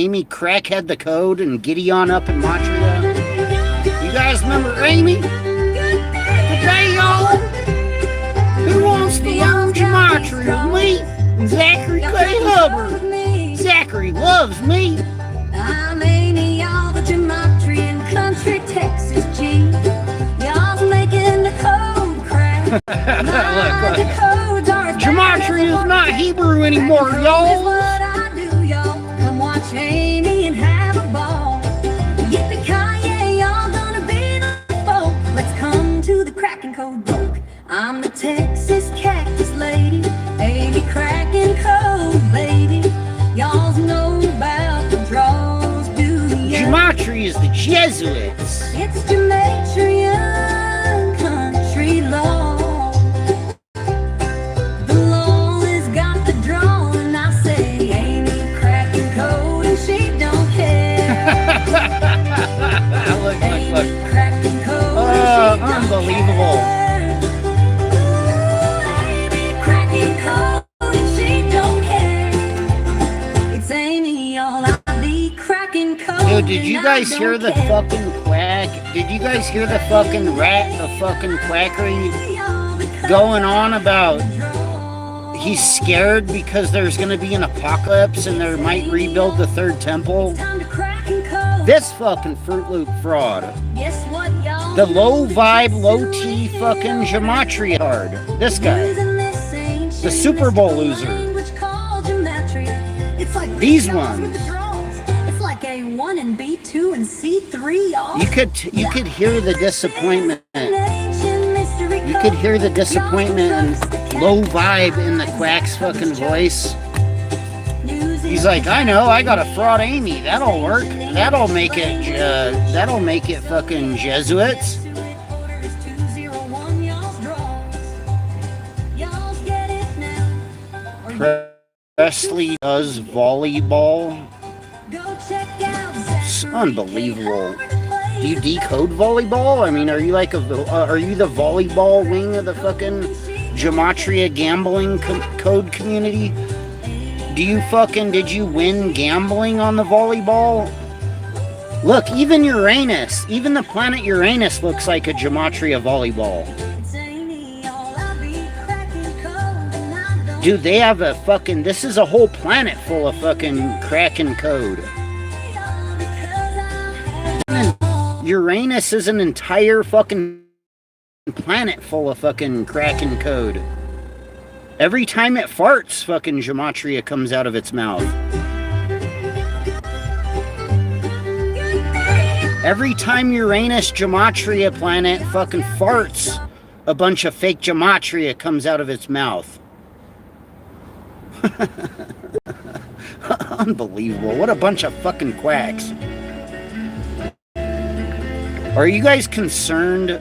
Amy crackhead the code and Gideon up in Montreal? You guys remember Amy? Today, y'all, who wants to learn Gematria? Me and Zachary K. Hubbard. Zachary loves me. I'm Amy, y'all, the Gematrian country Texas G. Y'all's making the code crack. Look. Gematria is not Hebrew anymore, y'all. What I do, y'all. Come watch Amy and have a ball. Yippee-ki-yay, y'all gonna be the folk. Let's come to the cracking code book. I'm the Texas cactus lady, Amy cracking code lady. Y'all know about the draws, do ya? Gematria is the Jesuits. It's Gematrian country law. The law has got the draw, and I say Amy cracking code, and she don't care. Look. Amy cracking code, and she don't Unbelievable. care. Amy cracking code, and she don't care. It's Amy, all I be cracking code. Dude, did you guys hear the fucking quack? Did you guys hear the fucking fucking quackery going on about he's scared because there's gonna be an apocalypse and they might rebuild the third temple? This fucking Fruit Loop fraud. The low vibe, low T fucking Gematria card. This guy. The Super Bowl loser. These ones. It's like A1 and B2 and C3, y'all. You could hear the disappointment. You could hear the disappointment and low vibe in the quack's fucking voice. He's like, I know, I got a fraud Amy. That'll work. That'll make it fucking Jesuits. Presley does volleyball. It's unbelievable. Do you decode volleyball? I mean, are you like are you the volleyball wing of the fucking Gematria gambling code community? Did you win gambling on the volleyball? Look, even Uranus, even the planet Uranus looks like a Gematria volleyball. Dude, they have a fucking, this is a whole planet full of fucking cracking code. Uranus is an entire fucking planet full of fucking cracking code. Every time it farts, fucking Gematria comes out of its mouth. Every time Uranus Gematria planet fucking farts, a bunch of fake Gematria comes out of its mouth. Unbelievable. What a bunch of fucking quacks. Are you guys concerned?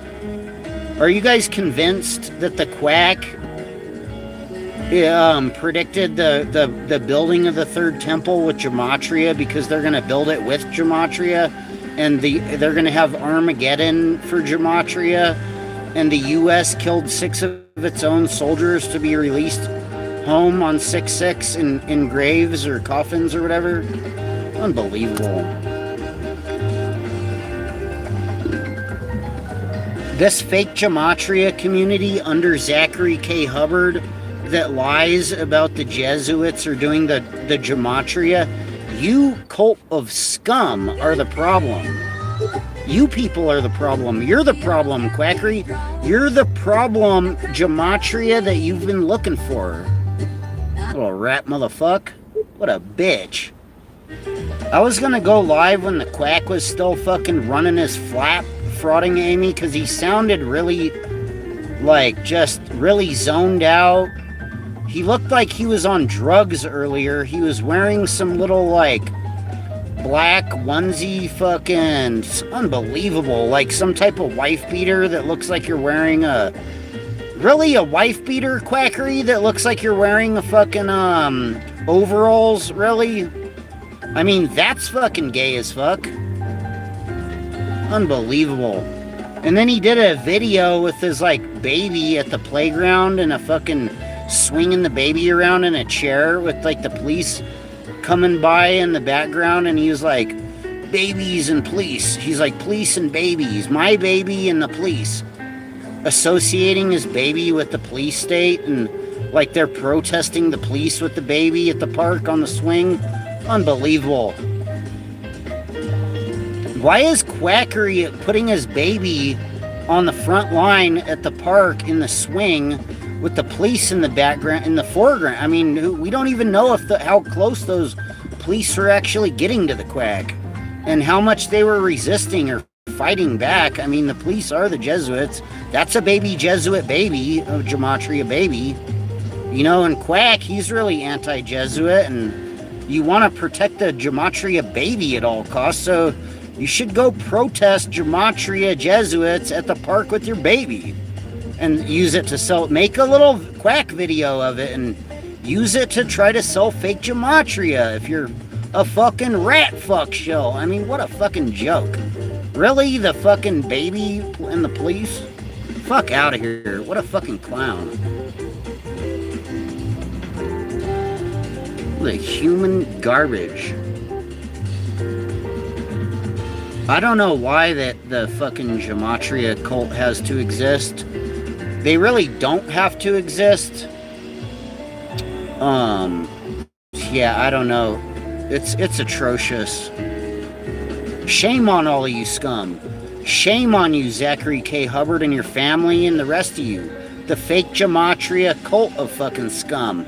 Are you guys convinced that the quack predicted the building of the third temple with Gematria because they're going to build it with Gematria and they're going to have Armageddon for Gematria and the U.S. killed 6 of its own soldiers to be released home on 6/6 in graves or coffins or whatever? Unbelievable. This fake Gematria community under Zachary K. Hubbard that lies about the Jesuits or doing the Gematria, you cult of scum are the problem. You people are the problem. You're the problem, Quackery. You're the problem Gematria that you've been looking for. Little rat motherfucker. What a bitch. I was gonna go live when the quack was still fucking running his flap, frauding Amy, because he sounded really, like, just really zoned out. He looked like he was on drugs earlier. He was wearing some little, like, black onesie fucking... It's unbelievable. Like some type of wife beater that looks like you're wearing a... Really, a wife beater, Quackery, that looks like you're wearing a fucking, overalls, really? I mean, that's fucking gay as fuck. Unbelievable. And then he did a video with his, like, baby at the playground and a fucking swinging the baby around in a chair with, like, the police coming by in the background, and he was like, babies and police. He's like, police and babies, my baby and the police, associating his baby with the police state, and like they're protesting the police with the baby at the park on the swing. Unbelievable. Why is Quackery putting his baby on the front line at the park in the swing with the police in the background, in the foreground? I mean, we don't even know if how close those police were actually getting to the Quack, and how much they were resisting or fighting back. I mean, the police are the Jesuits. That's a baby Jesuit baby, a Gematria baby. You know, and Quack, he's really anti-Jesuit, and you want to protect the Gematria baby at all costs, so you should go protest Gematria Jesuits at the park with your baby and use it to sell. Make a little Quack video of it and use it to try to sell fake Gematria if you're a fucking rat fuck show. I mean, what a fucking joke. Really? The fucking baby and the police? Fuck out of here. What a fucking clown. The human garbage. I don't know why that the fucking Gematria cult has to exist. They really don't have to exist. Yeah, I don't know. It's atrocious. Shame on all of you scum. Shame on you, Zachary K. Hubbard, and your family and the rest of you. The fake Gematria cult of fucking scum.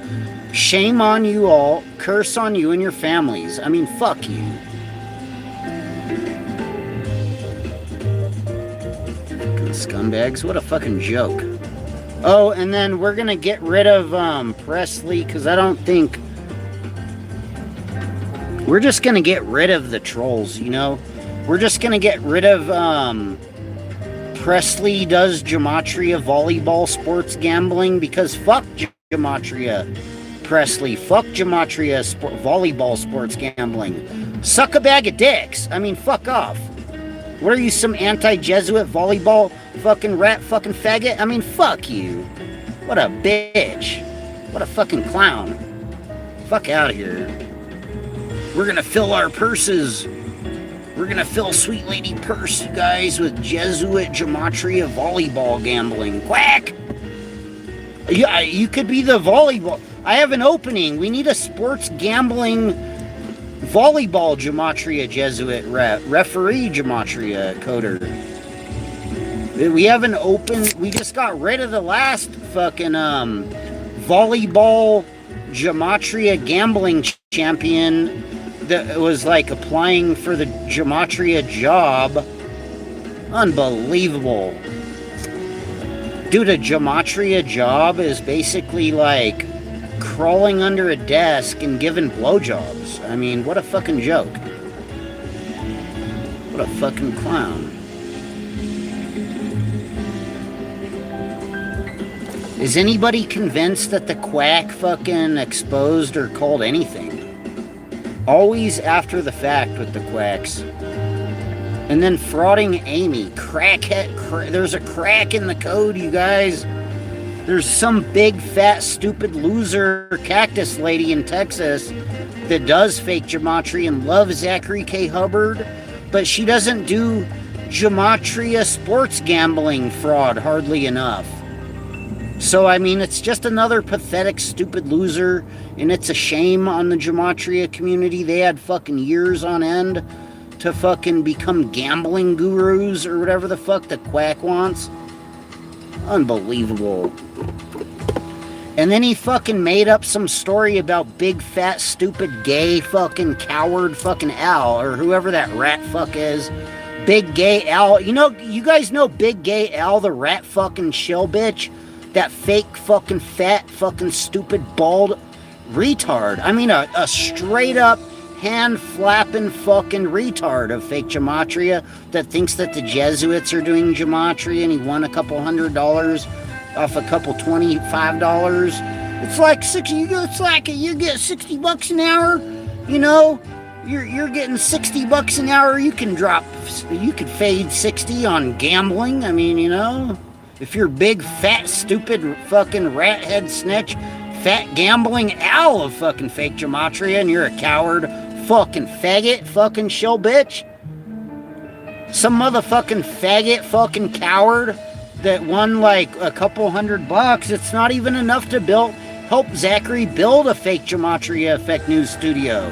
Shame on you all. Curse on you and your families. I mean, fuck you. Scumbags, what a fucking joke. Oh, and then we're gonna get rid of Presley, because I don't think we're just gonna get rid of the trolls, you know. We're just gonna get rid of Presley does Gematria volleyball sports gambling, because fuck Gematria Presley, fuck Gematria volleyball sports gambling. Suck a bag of dicks. I mean, fuck off. What are you, some anti-Jesuit volleyball fucking rat fucking faggot? I mean, fuck you. What a bitch. What a fucking clown. Fuck out of here. We're gonna fill our purses. We're gonna fill Sweet Lady Purse, you guys, with Jesuit Gematria volleyball gambling. Quack! Yeah, you could be the volleyball. I have an opening. We need a sports gambling volleyball Gematria Jesuit referee Gematria coder. We have an open. We just got rid of the last fucking volleyball Gematria gambling champion that was like applying for the Gematria job. Unbelievable. Dude, a Gematria job is basically like crawling under a desk and giving blowjobs. I mean, what a fucking joke. What a fucking clown. Is anybody convinced that the Quack fucking exposed or called anything? Always after the fact with the Quacks. And then frauding Amy. Crackhead. There's a crack in the code, you guys. There's some big, fat, stupid loser cactus lady in Texas that does fake Gematria and loves Zachary K. Hubbard, but she doesn't do Gematria sports gambling fraud hardly enough. So, I mean, it's just another pathetic, stupid loser, and it's a shame on the Gematria community. They had fucking years on end to fucking become gambling gurus or whatever the fuck the Quack wants. Unbelievable. And then he fucking made up some story about big, fat, stupid, gay, fucking coward fucking Al, or whoever that rat fuck is. Big gay Al. You know, you guys know Big Gay Al, the rat fucking shill bitch? That fake fucking fat fucking stupid bald retard. I mean, a straight up hand flapping fucking retard of fake Gematria that thinks that the Jesuits are doing Gematria and he won a couple $100 off a couple $25. It's like 60. It's like you get $60 an hour. You know, you're getting $60 an hour. You can fade 60 on gambling. I mean, you know. If you're big, fat, stupid, fucking rat head snitch, fat gambling owl of fucking fake gematria, and you're a coward, fucking faggot, fucking shill bitch. Some motherfucking faggot, fucking coward that won like a couple $100. It's not even enough to help Zachary build a fake gematria effect news studio.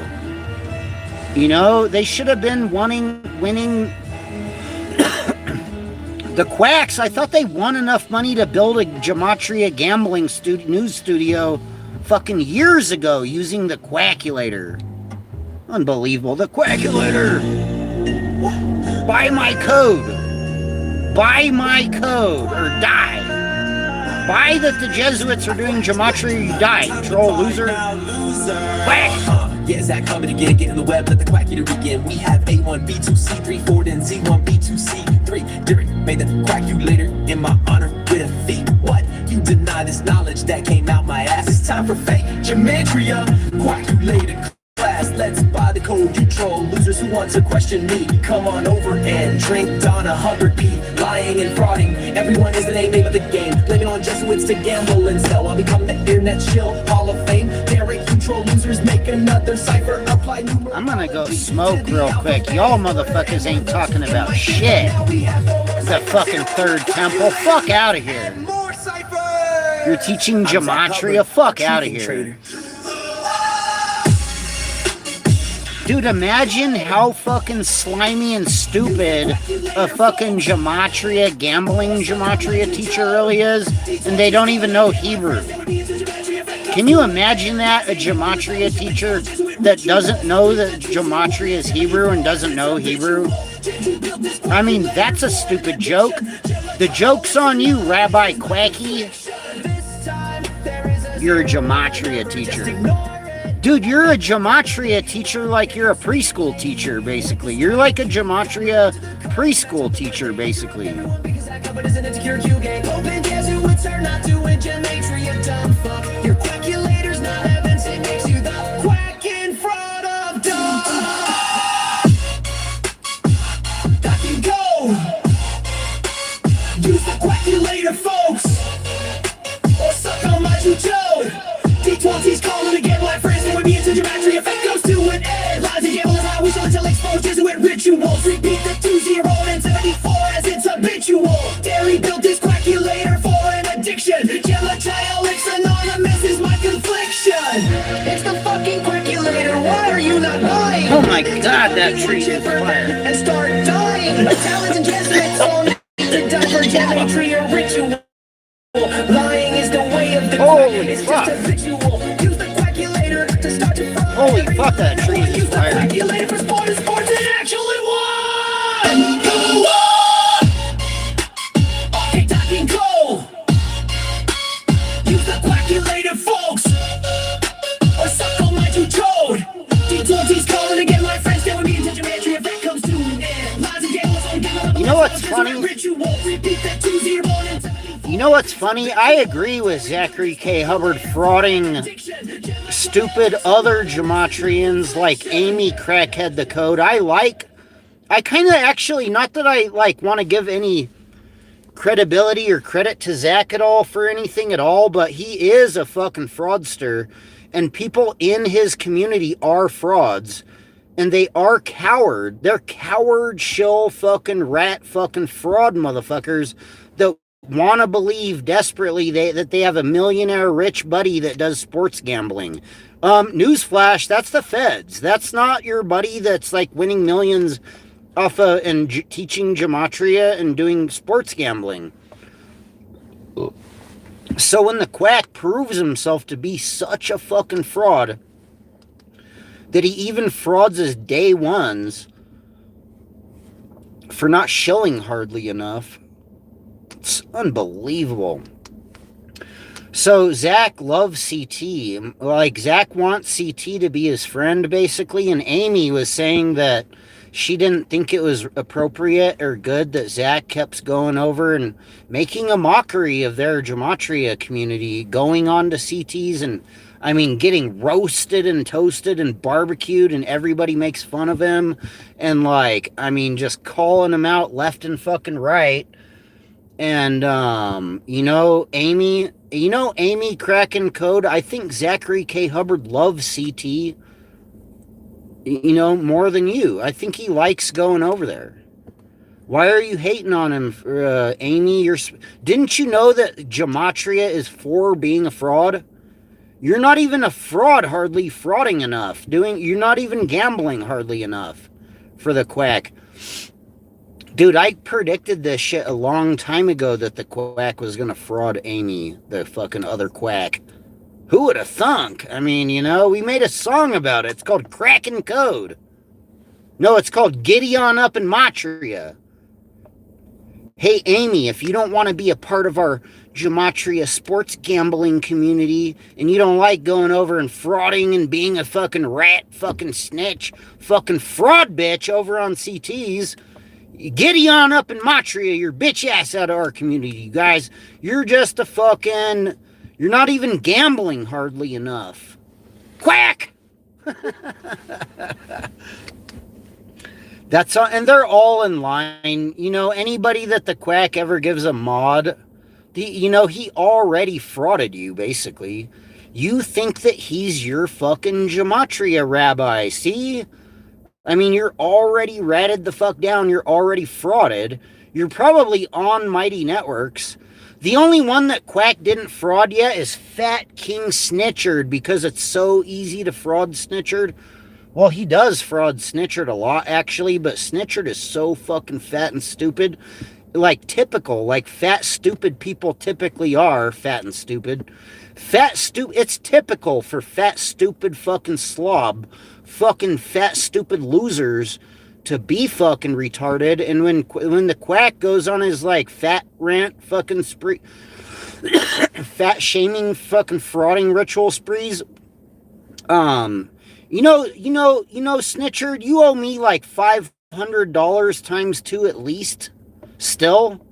You know, they should have been winning the Quacks. I thought they won enough money to build a gematria gambling news studio fucking years ago using the Quackulator. Unbelievable. The Quackulator. Buy my code. Buy my code or die. Buy that the Jesuits are doing gematria, you die, troll loser. Quack. Yeah, Zach coming again, get in the web, let the quack eater begin. We have A1, B2, C3, 4, then Z1, B2, C3. Derek made the quackulator in my honor with a fee. What? You deny this knowledge that came out my ass. It's time for fake gematria, quackulator class. Let's buy the code, you troll losers who want to question me. Come on over and drink Donna Hubbard P. Lying and frauding, everyone is the name of the game. Blaming on Jesuits to gamble and sell. I'll become the internet shill, Hall of Fame. Derek, control losers, make another cipher. Apply numerals. I'm gonna go smoke real quick. Y'all motherfuckers ain't talking about shit. The fucking third temple. Fuck out of here. You're teaching gematria? Fuck out of here. Dude, imagine how fucking slimy and stupid a fucking gambling gematria teacher really is, and they don't even know Hebrew. Can you imagine that? A gematria teacher that doesn't know that gematria is Hebrew and doesn't know Hebrew? I mean, that's a stupid joke. The joke's on you, Rabbi Quacky. You're a gematria teacher. Dude, you're a gematria teacher like you're a preschool teacher, basically. You're like a gematria preschool teacher, basically. Your quackulator's not evidence, it makes you the quack in front of dumb. Back you go. Use the quackulator, folks. Or suck on my two-toed. D12T's calling again, my friends. They would be into gematria, effect goes to an end. Lies and gamble is how we shall until exposed Jesuit rituals. Repeat the 20 and 74 as it's habitual. Daily built this quackulator for an addiction. Gematriaholics Anonymous is my confliction. It's the fucking quackulator, why are you not buying? Oh my god, that tree is fire. And start dying. Talents and Jesuits all need to die for gematria ritual. Lying is the way of the Holy it's fuck. just a ritual. Use the quackulator to start to fraud. Holy fuck, that tree is Use the fire. quackulator for sports and actually won. Go on! Okay, talking goal. Use the quackulator, folks. Or suck on my two-toed. D12T's calling again, my friends. There would be into gematria if that comes to an end. Lies and gambles on giving up. You know what's funny? Ritual. Repeat that 20 and 74. You know what's funny? I agree with Zachary K. Hubbard frauding stupid other gematrians like Amy Crackhead the Code. I kind of actually, not that I want to give any credibility or credit to Zach at all for anything at all, but he is a fucking fraudster, and people in his community are frauds, and they are coward. They're coward, shill, fucking rat, fucking fraud motherfuckers that want to believe desperately that they have a millionaire rich buddy that does sports gambling. Newsflash, that's the feds. That's not your buddy that's like winning millions off of and teaching gematria and doing sports gambling. So when the quack proves himself to be such a fucking fraud that he even frauds his day ones for not shilling hardly enough, it's unbelievable. So Zach loves CT. Like, Zach wants CT to be his friend, basically. And Amy was saying that she didn't think it was appropriate or good that Zach kept going over and making a mockery of their gematria community, going on to CTs and, I mean, getting roasted and toasted and barbecued, and everybody makes fun of him. And, like, I mean, just calling him out left and fucking right. And Amy cracking code. I think Zachary K. Hubbard loves CT, more than you. I think he likes going over there. Why are you hating on him, Amy? Didn't you know that Gematria is for being a fraud? You're not even a fraud, hardly frauding enough. You're not even gambling hardly enough for the quack. Dude, I predicted this shit a long time ago that the quack was gonna fraud Amy, the fucking other quack. Who would have thunk? I mean, we made a song about it. It's called Crackin' Code. No, it's called Giddy On Up in Matria. Hey, Amy, if you don't want to be a part of our Gematria sports gambling community and you don't like going over and frauding and being a fucking rat, fucking snitch, fucking fraud bitch over on CTs, giddy on up in Matria your bitch ass out of our community, you guys. You're just you're not even gambling hardly enough. Quack! That's all, and they're all in line. Anybody that the quack ever gives a mod, he already frauded you, basically. You think that he's your fucking Gematria rabbi, see? I mean, you're already ratted the fuck down. You're already frauded. You're probably on Mighty Networks. The only one that Quack didn't fraud yet is Fat King Snitchard, because it's so easy to fraud Snitchard. Well, he does fraud Snitchard a lot, actually, but Snitchard is so fucking fat and stupid. Like, typical. Like, fat, stupid people typically are fat and stupid. It's typical for fat, stupid fucking slob, fucking fat, stupid losers to be fucking retarded. And when the quack goes on his, like, fat rant fucking spree, fat shaming fucking frauding ritual sprees, Snitchard, you owe me like $500 times 2 at least, still,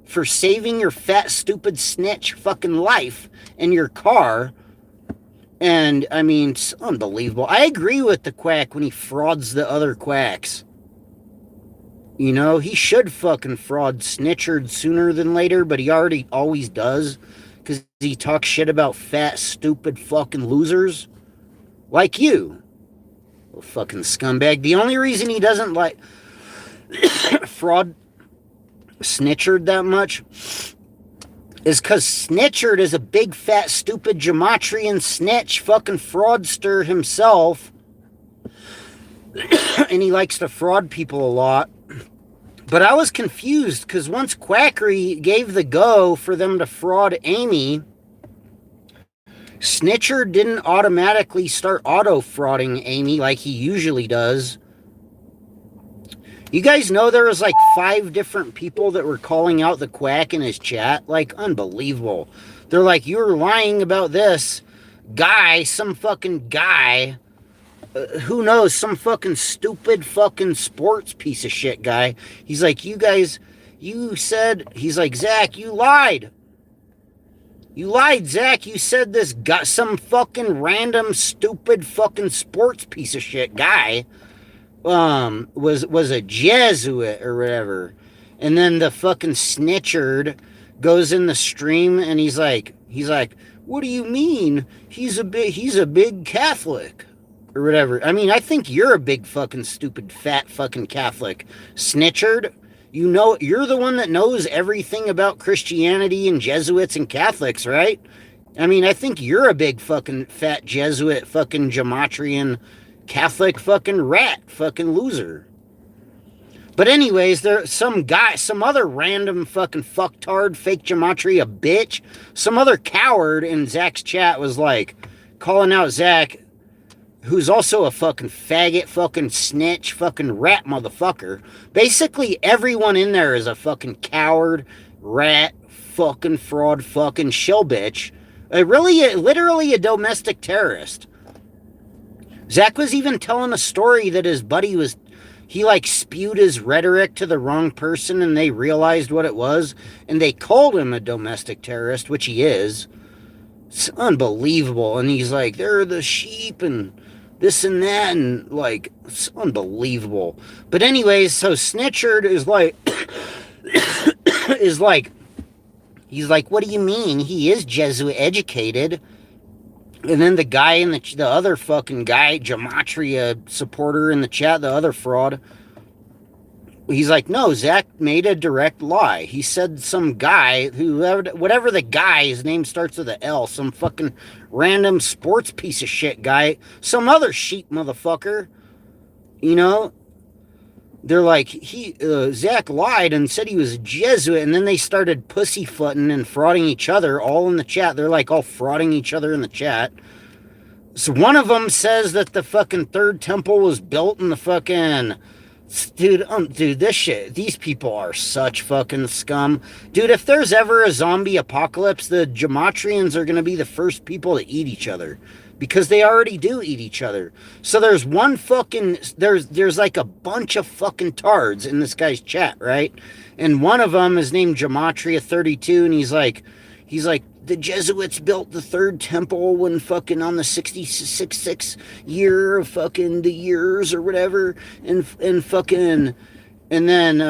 for saving your fat, stupid snitch fucking life in your car. And, I mean, it's unbelievable. I agree with the quack when he frauds the other quacks. He should fucking fraud Snitchard sooner than later, but he already always does, because he talks shit about fat, stupid fucking losers like you. Fucking scumbag. The only reason he doesn't like fraud Snitchard that much is because Snitchard is a big fat stupid Gematrian snitch fucking fraudster himself, and he likes to fraud people a lot. But I was confused because once Quackery gave the go for them to fraud Amy, Snitchard didn't automatically start auto-frauding Amy like he usually does. You guys know there was like 5 different people that were calling out the quack in his chat? Like, unbelievable. They're like, you're lying about this guy, some fucking guy, who knows, some fucking stupid fucking sports piece of shit guy. He's like, he's like, Zach, you lied. You lied, Zach. You said this guy, some fucking random, stupid, fucking sports piece of shit guy, was a Jesuit or whatever. And then the fucking Snitchard goes in the stream and he's like, what do you mean? He's a big Catholic or whatever. I mean, I think you're a big fucking stupid fat fucking Catholic, Snitchard. You're the one that knows everything about Christianity and Jesuits and Catholics, right? I mean, I think you're a big fucking fat Jesuit fucking Gematrian Catholic fucking rat fucking loser. But anyways, there's some other random fucking fucktard fake Gematria bitch, some other coward in Zach's chat was like calling out Zach, who's also a fucking faggot, fucking snitch, fucking rat motherfucker. Basically, everyone in there is a fucking coward, rat, fucking fraud, fucking shill bitch. Literally a domestic terrorist. Zach was even telling a story that his buddy he like spewed his rhetoric to the wrong person and they realized what it was and they called him a domestic terrorist, which he is. It's unbelievable. And he's like, they're the sheep and this and that, and like, it's unbelievable. But anyways, so Snitchard is like He's like, what do you mean? He is Jesuit educated. And then the guy in the other fucking guy, Gematria supporter in the chat, the other fraud, he's like, no, Zach made a direct lie. He said some guy, whatever the guy, his name starts with an L, some fucking random sports piece of shit guy, some other sheep motherfucker, you know? They're like, Zach lied and said he was a Jesuit, and then they started pussyfooting and frauding each other all in the chat. They're like all frauding each other in the chat. So one of them says that the fucking third temple was built in the fucking... Dude, this shit, these people are such fucking scum. Dude, if there's ever a zombie apocalypse, the Gematrians are going to be the first people to eat each other. Because they already do eat each other. So there's one fucking... There's like a bunch of fucking tards in this guy's chat, right? And one of them is named Gematria 32, and he's like, the Jesuits built the third temple when fucking on the 66th year of fucking the years or whatever. And fucking... And then,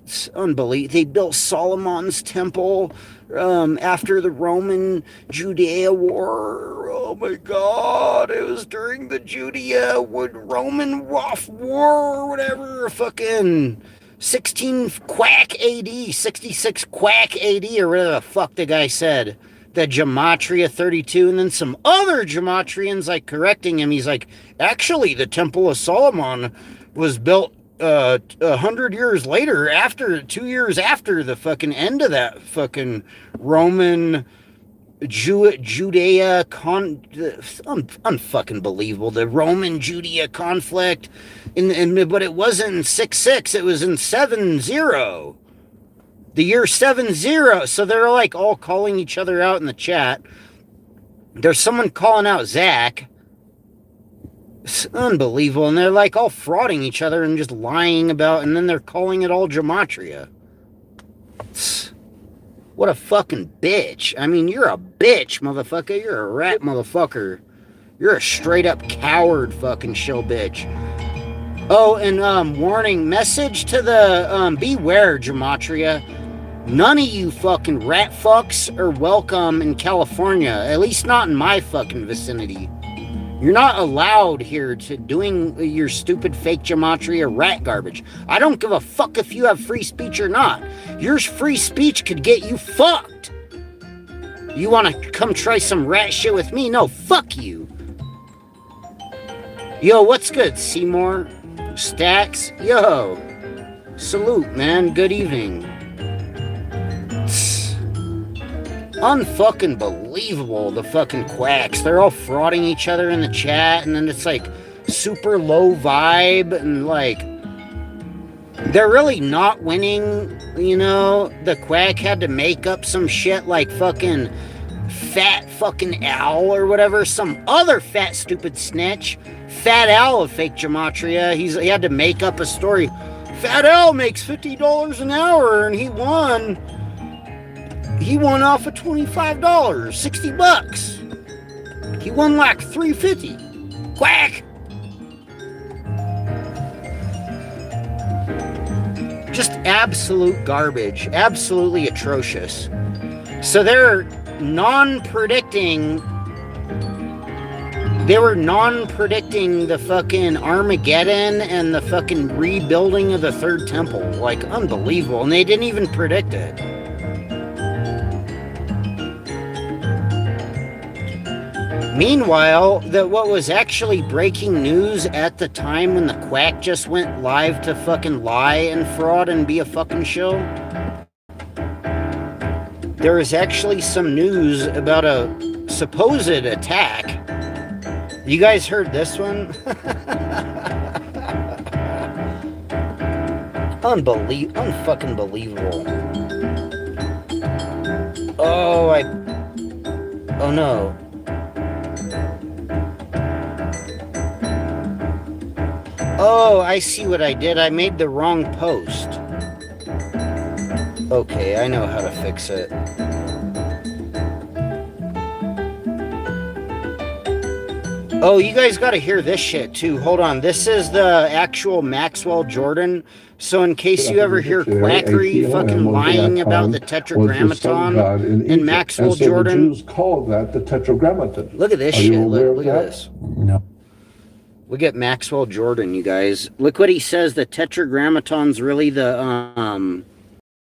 it's unbelievable. They built Solomon's temple after the Roman Judea War. Oh my God. It was during the Roman War or whatever. Fucking 16 quack AD, 66 quack AD, or whatever the fuck the guy said. The Gematria 32, and then some other Gematrians like correcting him. He's like, actually, the Temple of Solomon was built 100 years later, 2 years after the fucking end of that fucking Roman Judea unfucking believable. The Roman Judea conflict, but it wasn't in 6-6, it was in 7-0. The year 7-0. So they're like all calling each other out in the chat. There's someone calling out Zach. It's unbelievable. And they're like all frauding each other and just lying about, and then they're calling it all Gematria. What a fucking bitch. I mean, you're a bitch, motherfucker. You're a rat motherfucker. You're a straight up coward fucking show bitch. Oh, and warning, message to the, beware, Gematria. None of you fucking rat fucks are welcome in California. At least not in my fucking vicinity. You're not allowed here to doing your stupid fake Gematria rat garbage. I don't give a fuck if you have free speech or not. Your free speech could get you fucked. You want to come try some rat shit with me? No, fuck you. Yo, what's good, Seymour? Stacks? Yo. Salute, man. Good evening. Unfucking believable, the fucking quacks. They're all frauding each other in the chat, and then it's like super low vibe, and like they're really not winning, you know. The quack had to make up some shit like fucking Fat fucking Al or whatever, some other fat stupid snitch. Fat Al of fake Gematria. He had to make up a story. Fat Al makes $50 an hour and he won off of $25, 60 bucks. He won like $350. Quack. Just absolute garbage. Absolutely atrocious. So they were non-predicting the fucking Armageddon and the fucking rebuilding of the third temple. Like, unbelievable. And they didn't even predict it. Meanwhile, what was actually breaking news at the time when the quack just went live to fucking lie and fraud and be a fucking show, there is actually some news about a supposed attack. You guys heard this one? Unfucking believable. Oh no. Oh, I see what I did. I made the wrong post. Okay, I know how to fix it. Oh, you guys got to hear this shit too. Hold on. This is the actual Maxwell Jordan. So in case you ever hear quackery fucking lying about the Tetragrammaton and Maxwell Jordan. The Jews called that the Tetragrammaton. Look at this Are shit. you aware Look of at that? this. No. Look at Maxwell Jordan, you guys. Look what he says. The Tetragrammaton's really the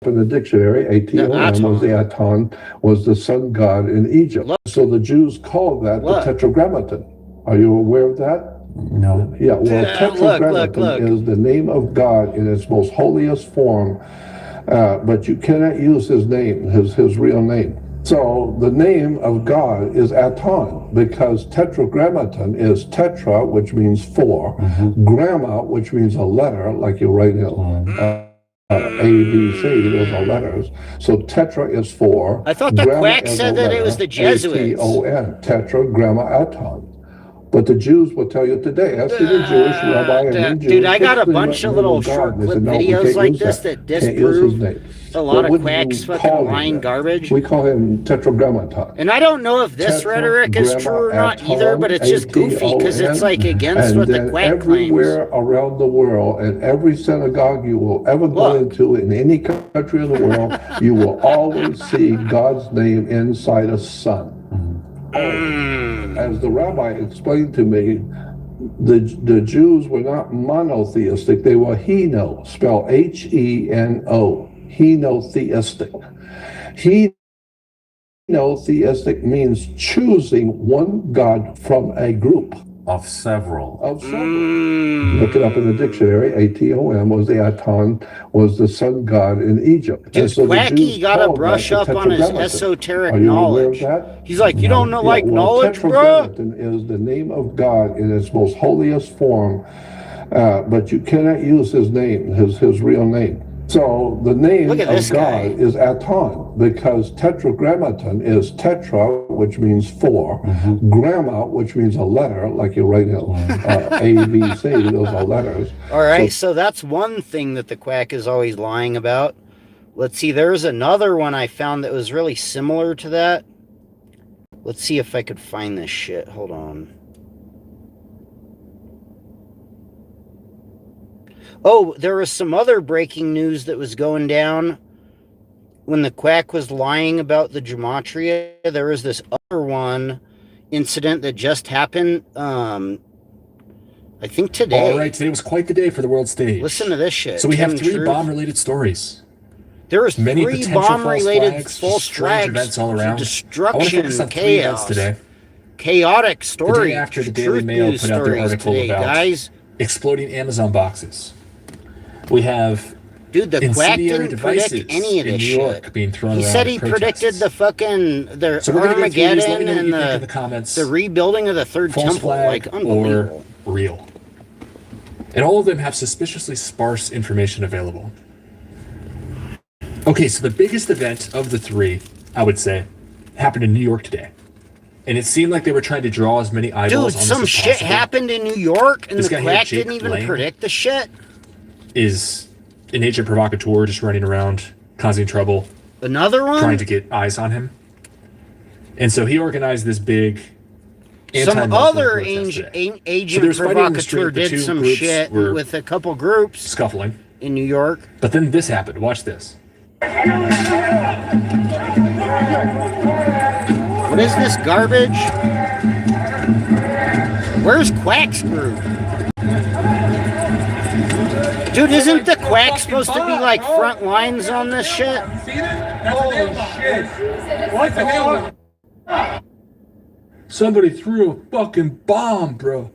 In the dictionary, Aton was the Aton, was the sun god in Egypt. Look. So the Jews called that Look. the Tetragrammaton. Are you aware of that? No. Yeah, well, Look. Tetragrammaton is the name of God in its most holiest form, but you cannot use his name, his real name. So the name of God is Aton, because Tetragrammaton is tetra, which means four, gramma, which means a letter, like you write in A, B, C, those are letters. So tetra is four. I thought the gramma quack is said a that it letter, was the Jesuits. A-T-O-N, tetragrammaton. But the Jews will tell you today, ask the Jewish rabbi and the Jews. Dude, I got a "Fix the bunch of name little God." short They clip said, "No, we videos can't like use this that Can't use his disprove name." a lot What of would you quacks call fucking him lying then? garbage. We call him Tetragrammaton. And I don't know if this rhetoric is true or not either, but it's just goofy because it's like against And what the then quack claims. everywhere around the world, and every synagogue you will ever go Look. into in any country in the world, you will always see God's name inside a sun. As the rabbi explained to me, the Jews were not monotheistic, they were heno, spelled H-E-N-O, henotheistic. Henotheistic means choosing one God from a group. Of several. Look it up in the dictionary. Aton was the Aton, was the sun god in Egypt. Dude, And so the Quacky Jews gotta called brush that the up on his Tetragrammaton. esoteric Are you aware of knowledge. that? He's like, you don't know like knowledge, bro? Tetragrammaton is the name of God in its most holiest form, but you cannot use his name, his real name. So the name Look at of this God guy. is Aton, because Tetragrammaton is tetra, which means four, gramma, which means a letter, like you write in A, B, C, those are letters. All right, so that's one thing that the quack is always lying about. Let's see, there's another one I found that was really similar to that. Let's see if I could find this shit. Hold on. Oh, there was some other breaking news that was going down when the quack was lying about the gematria. There was this other one incident that just happened, I think today. All right, today was quite the day for the world stage. Listen to this shit. So we have Tim three Truth. bomb-related stories. There was Many three potential bomb-related false false strange flags, events all around. I want to destruction, focus on three events chaos, today. chaotic story. The day after the Daily truth Mail news put out their stories article today, about guys. exploding Amazon boxes. We have Dude, the quack incendiary didn't predict devices any of in this New shit. York being thrown He around said in he protests. predicted the fucking So we're gonna go through these. Let me Armageddon know what and you think in the comments. the rebuilding of the third False temple. flag Like unbelievable. or real. And all of them have suspiciously sparse information available. Okay, so the biggest event of the three, I would say, happened in New York today. And it seemed like they were trying to draw as many eyeballs Dude, on some this as shit possible. happened in New York, and This the guy here, quack Jake didn't even Lang. predict the shit. Is an agent provocateur just running around, causing trouble, Another one? trying to get eyes on him. And so he organized this big Some anti-Muslim other protest today. agent there's fighting in the street. provocateur The did two some groups shit were with a couple groups scuffling. in New York. But then this happened. Watch this. What is this garbage? Where's Quack's group? Dude, isn't the Quack supposed to be like front lines on this shit? Somebody threw a fucking bomb, bro.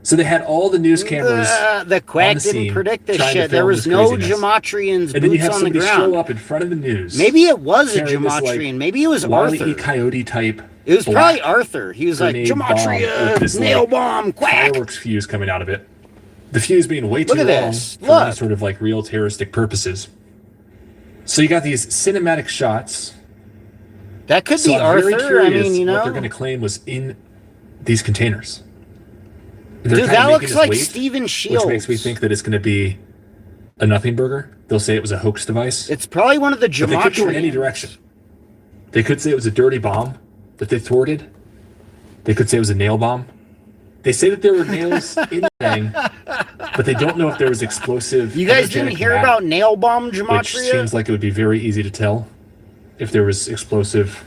So they had all the news cameras The on Quack the didn't scene predict this trying to shit. There film was this no craziness. Gematrians And then you boots have on the somebody ground. show up in front of the news. Maybe it was a carrying this, Gematrian. like, Maybe it was Wile E. Arthur. Coyote type. It was black probably Arthur. He was like, grenade bomb Gematria, with this, nail like, bomb, Quack. fireworks fuse coming out of it. The fuse being way too Look at long this. for any Look. sort of like real terroristic purposes. So you got these cinematic shots. That could So be I'm very Arthur. I curious mean, you what know. they're going to claim was in these containers. They're Dude, kinda that making looks us like wait, Steven Shields. which makes me think that it's going to be a nothing burger. They'll say it was a hoax device. It's probably one of the But they could go in any Gematrians. direction. They could say it was a dirty bomb that they thwarted. They could say it was a nail bomb. They say that there were nails in the thing, but they don't know if there was explosive. You guys didn't energetic hear matter, about nail bomb which gematria? seems like it would be very easy to tell if there was explosive.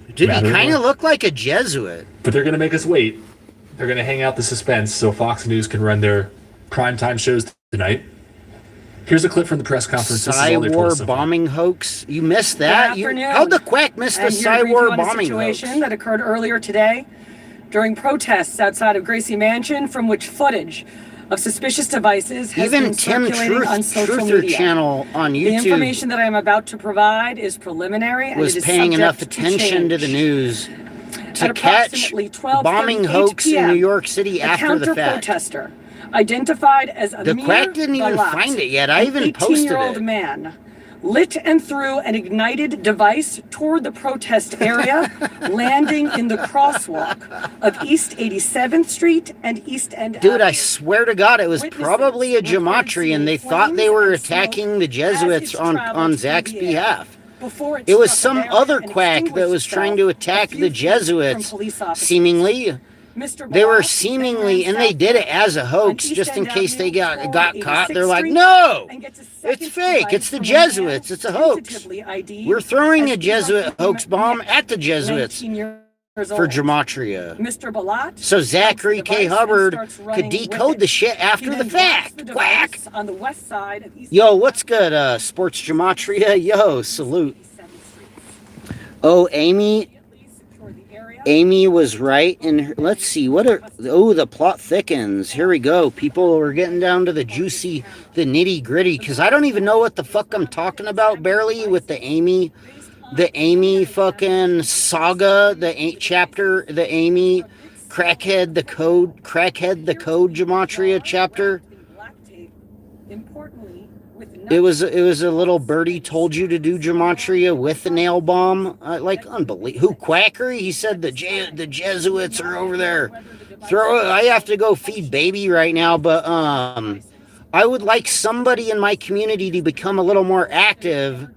Dude, he matter kind there. of looked like a Jesuit. But they're going to make us wait. They're going to hang out the suspense so Fox News can run their primetime shows tonight. Here's a clip from the press conference. This is all they told us Psy-war so far. bombing hoax. You missed that? Good afternoon. How'd the quack miss the And here to Psy-war review on a bombing hoax? situation that occurred earlier today during protests outside of Gracie Mansion, from which footage of suspicious devices has Even been Tim circulating on social Truther media. channel on The YouTube information that I am about to provide is preliminary and was it is paying enough subject attention to the change. news to At catch approximately bombing 12:38 hoax in PM, New York City a after the fact. counter-protester, identified as The Amir quack didn't even Balat, find it yet. I an even posted 18-year-old it. man, lit and threw an ignited device toward the protest area, landing in the crosswalk of East 87th Street and East End Dude, I Avenue. swear to God, it was Witnesses probably a reported gematria, and they seeing thought they flames were and smoke attacking the as Jesuits it on traveled Zach's through the air. behalf. Before It was struck some the area other and quack that extinguished was trying itself to a attack few the feet from Jesuits, police officers. seemingly. Mr. They were Balat seemingly, then and they did it as a on hoax, East just in End case they Avenue, got toward caught. They're 86th like, Street, no, and gets a it's second fake. device It's the from a man Jesuits. It's a hoax. tentatively ID'd We're throwing as a Jesuit Ibrahim hoax bomb Nick, at the Jesuits 19 years for old. gematria. Mr. Balat So takes the Zachary K. device and Hubbard starts could running with decode it. the shit He after then the drops fact. the Quack. device on the west side of East Yo, what's good, sports gematria? Yo, salute. 87th Street. Oh, Amy Toward the area. Amy was right in her, let's see, the plot thickens. Here we go. People are getting down to the juicy, the nitty gritty, because I don't even know what the fuck I'm talking about barely with the Amy fucking saga, chapter, the Amy crackhead the code gematria chapter. Importantly, with It was a little birdie told you to do gematria with the nail bomb. Like unbelievable. Who, Quackery? He said the Jesuits are over there. I have to go feed baby right now, but I would like somebody in my community to become a little more active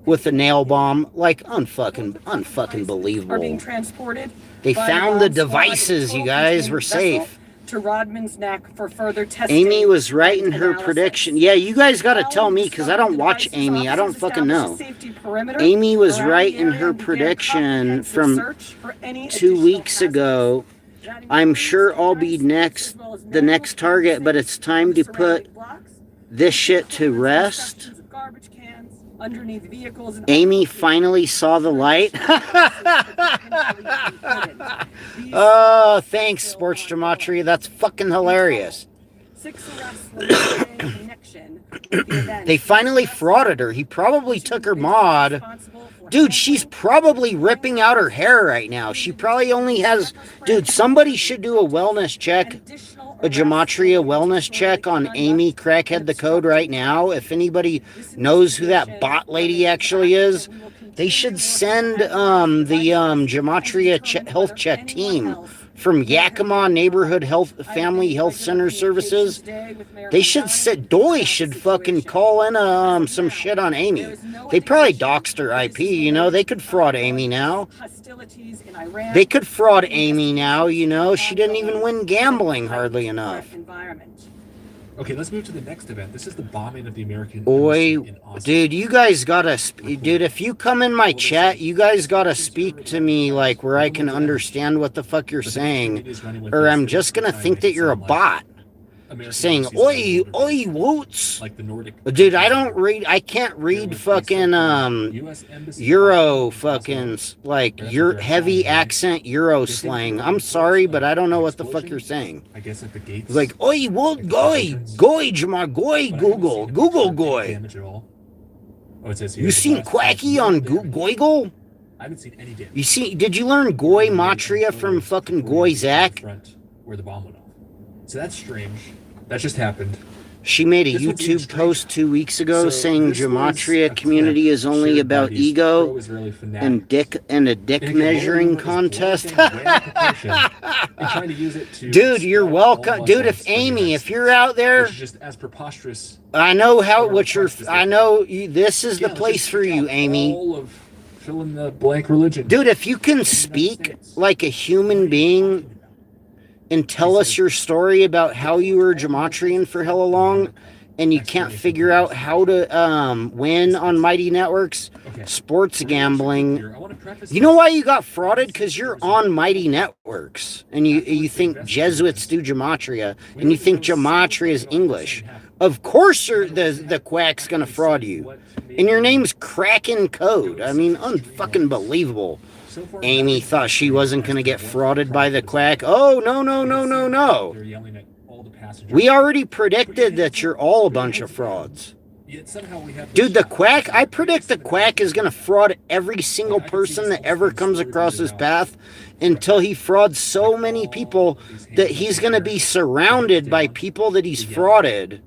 with the nail bomb. Like unfucking are being believable. transported. They by found the bomb squad devices, you guys. We're vessel safe. To Rodman's Neck for further testing. Amy was right in her analysis. prediction. Yeah, you guys got to tell me because I don't watch Amy. I don't fucking know. Amy was right in her prediction from 2 weeks ago. I'm sure I'll be the next target, but it's time to put this shit to rest. Amy finally saw the light. Oh, thanks, Sports Gematria. That's fucking hilarious. They finally frauded her. He probably took her mod. Dude, she's probably ripping out her hair right now. She probably only has... Dude, somebody should do a wellness check, a Gematria wellness check on Amy Crackhead the Code right now. If anybody knows who that bot lady actually is, they should send the Gematria health check team from Yakima Neighborhood Family Health Center Services. They should Doy should fucking call in some shit on Amy. They probably doxed her IP, you know. They could fraud Amy now. They could fraud Amy now, you know. She didn't even win gambling hardly enough. Okay, let's move to the next event. This is the bombing of the American Boy, embassy in Oslo. dude, you guys gotta, dude, if you come in my chat, you guys gotta speak to me like where I can understand what the fuck you're saying, or I'm just gonna think that you're a bot saying, oi, oi, woots. Like the Nordic. Dude, I can't read fucking, Euro fucking, like, your heavy accent Euro slang. I'm sorry, but I don't know what the fuck you're saying. I guess at the gates. It's like, oi, woot, goy, Jama, goy, Google, goy. Damage at all. Oh, it says here. You seen Quacky on Goigle? I haven't seen any damage. Did you learn Goy Matria from fucking Goy Zach? Front where the bomb went off. So that's strange. That just happened. She made a This one's YouTube strange. post 2 weeks ago So saying this was Gematria a community clip is only shared by about these ego pro-Israeli fanatics. and a dick And again, measuring what we're doing is contest. blocking random proportion and trying to use it to Dude, you're spread welcome. all Dude, if Muslims from the Amy, United if you're out States, there, which is just as preposterous. I know how Whatever what you're. parts is I it. know this is the Again, let's place just for pick you, out Amy. all of fill in the blank religion. Dude, if you can speak like a human being, and tell us your story about how you were Gematrian for hella long and you can't figure out how to win on Mighty Networks, sports gambling. You know why you got frauded? Because you're on Mighty Networks and you think Jesuits do Gematria and you think Gematria is English. Of course the quack's gonna fraud you. And your name's Kraken Code. I mean, unfucking believable. Amy thought she wasn't gonna get frauded by the quack. Oh, no. We already predicted that you're all a bunch of frauds. Dude, the quack, I predict the quack is going to fraud every single person that ever comes across his path until he frauds so many people that he's going to be surrounded by people that he's frauded.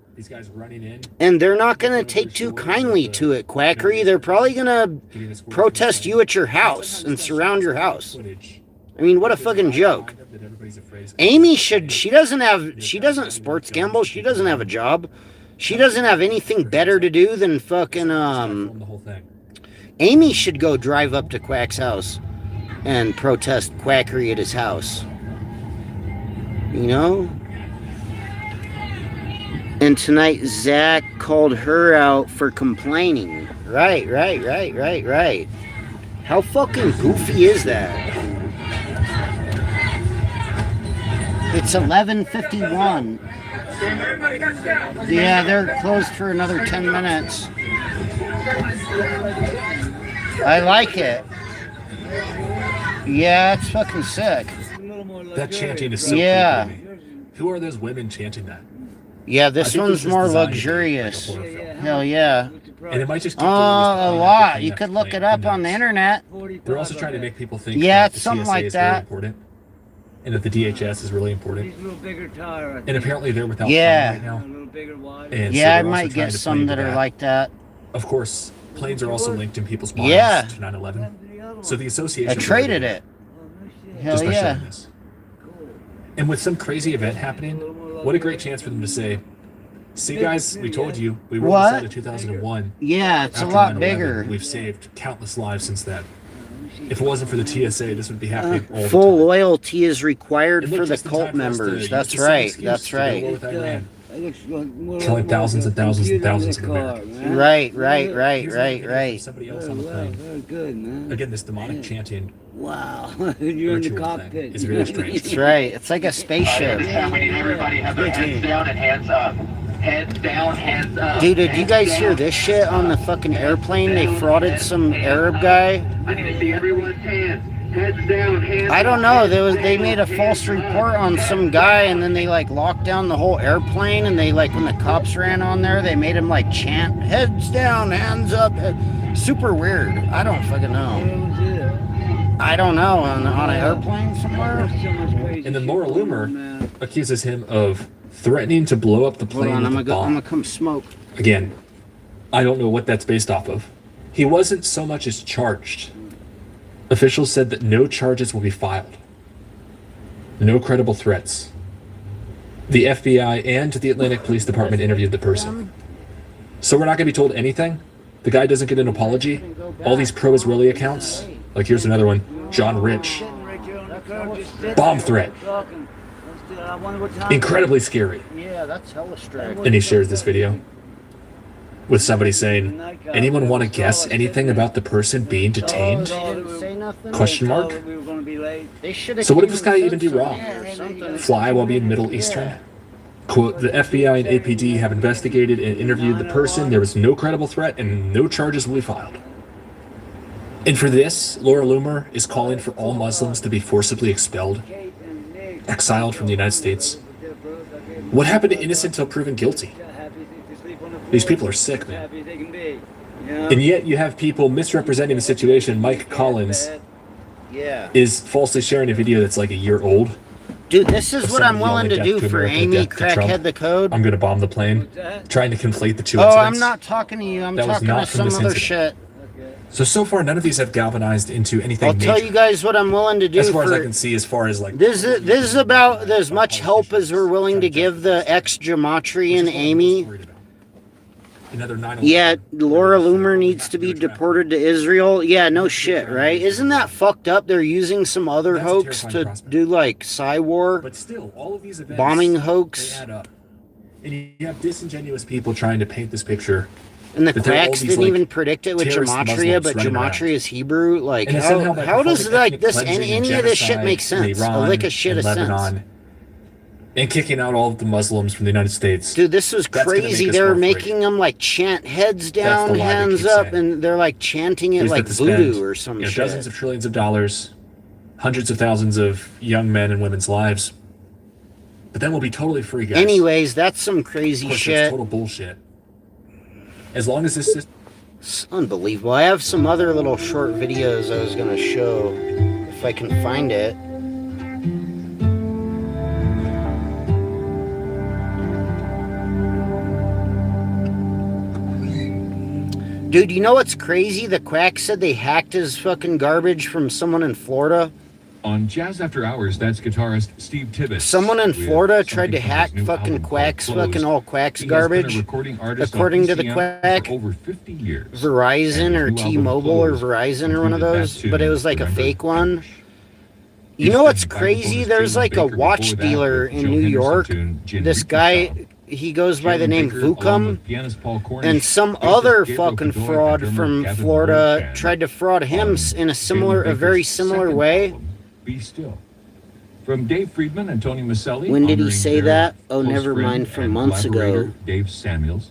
And they're not going to take too kindly to it, quackery. They're probably going to protest you at your house and surround your house. I mean, what a fucking joke. Amy she doesn't sports gamble. She doesn't have a job. She doesn't have anything better to do than fucking, Amy should go drive up to Quack's house and protest quackery at his house. You know? And tonight, Zach called her out for complaining. Right. How fucking goofy is that? It's 11:51. Yeah, they're closed for another 10 minutes. I like it. Yeah, it's fucking sick. That chanting is so yeah. creepy. Who are those women chanting that? Yeah, this one's more luxurious. Hell yeah. And it might just a lot. You could look it up on the internet. They're also trying to make people think yeah, that it's the something TSA like is that. really important, and that the DHS is really important. And apparently they're without yeah. right now. And yeah, so I might get some that are like that. Of course, planes are also linked in people's minds to 9/11. So the association. I traded it. Hell yeah. And with some crazy event happening, what a great chance for them to say, see guys, we told you, we rolled this out in 2001. Yeah, it's a lot 9/11, bigger. We've saved countless lives since then. If it wasn't for the TSA, this would be happening all the time. Full loyalty is required for the cult members. That's right. That's right. Killing thousands and thousands and thousands of Americans. Right. Somebody else on the plane. Good, man. Again, this demonic chanting. Wow, you're in the cockpit. It's very strange. That's right. It's like a spaceship. We need everybody have their heads down and hands up. Heads down, hands up. Dude, did you guys hear this shit on the fucking airplane? They frauded some Arab guy. I need to see everyone's hands. Heads down, hands I don't know. They made a false report on some guy, and then they like locked down the whole airplane. And they like when the cops ran on there, they made him like chant "heads down, hands up." Super weird. I don't fucking know. I don't know, on an airplane somewhere? And then Laura Loomer accuses him of threatening to blow up the plane with a bomb. I'm gonna come smoke. Again, I don't know what that's based off of. He wasn't so much as charged. Officials said that no charges will be filed. No credible threats. The FBI and the Atlantic Police Department interviewed the person. So we're not going to be told anything? The guy doesn't get an apology? All these pro-Israeli accounts? Like here's another one, John Rich. Bomb threat. Incredibly scary. Yeah, that's hella strange. And he shares this video with somebody saying, anyone want to guess anything about the person being detained? Question mark? So what did this guy even do wrong? Fly while being Middle Eastern? Quote, the FBI and APD have investigated and interviewed the person. There was no credible threat and no charges will be filed. And for this, Laura Loomer is calling for all Muslims to be forcibly expelled, exiled from the United States. What happened to innocent until proven guilty? These people are sick, man. And yet you have people misrepresenting the situation. Mike Collins is falsely sharing a video that's like a year old. Dude, this is what I'm willing to do for Amy, Crackhead the Code. I'm going to bomb the plane. Trying to conflate the two incidents. incidents. I'm not talking to you. I'm talking to some other shit. So far, none of these have galvanized into anything major. I'll tell you guys what I'm willing to do. As far as I can see, as far as like... This is about as much help as we're willing to give the ex-Gematrian Amy. another 9/11. Yeah, Laura Loomer needs to be deported to Israel. Yeah, no shit, right? Isn't that fucked up? They're using some other That's a hoax terrifying to prospect. do like Psy-War, But still, all of these events, bombing they hoax, add up. And you have disingenuous people trying to paint this picture. and the But there are all quacks these, didn't like, even predict it with terrorist Gematria, Muslims but running around. Gematria is Hebrew. Like, And it's somehow by how does performing like ethnic this cleansing and any of this shit genocide make in sense? A Iran lick of shit and of sense. Lebanon, and kicking out all of the Muslims from the United States. Dude, this was That's gonna crazy. make us They were more free. making them like chant heads the down, lie they hands keep up, saying. and they're like chanting it Is like that to spend, voodoo or some shit. dozens of trillions of dollars, hundreds of thousands of young men and women's lives. But then we'll be totally free, guys. Anyways, that's some Of crazy course, it's shit. total bullshit. As long as this system It's unbelievable. I have some other little short videos I was gonna show if I can find it. Dude, you know what's crazy? The quack said they hacked his fucking garbage from someone in Florida. On Jazz After Hours, that's guitarist Steve Tibbetts. Someone in with Florida something tried to from his hack new fucking album Quack's called Closed. fucking all Quack's He has been a garbage. recording artist on According to the ECM Quack, for over 50 years. Verizon And or his new album T-Mobile or Closed Verizon or one of included those, that but it tune, was like a Remember fake one. Anguish. You know He what's spent the crazy? microphone There's as like a June Baker watch before that dealer with in Joe New Henderson York. tune, Gin This Ricky guy, Style. he goes by the Shannon name Baker, along Vukum. with pianist Paul Cornish, And some bassist other Gabriel fucking Godoy, fraud and drummer from Gavin Florida Roshan tried to fraud him on in a similar, Jane a very Baker's similar second way. album, Be Still. From Dave Friedman and Tony Maselli. When did he honoring say their that? Oh, close never friend mind, from and months ago. collaborator, Dave Samuels.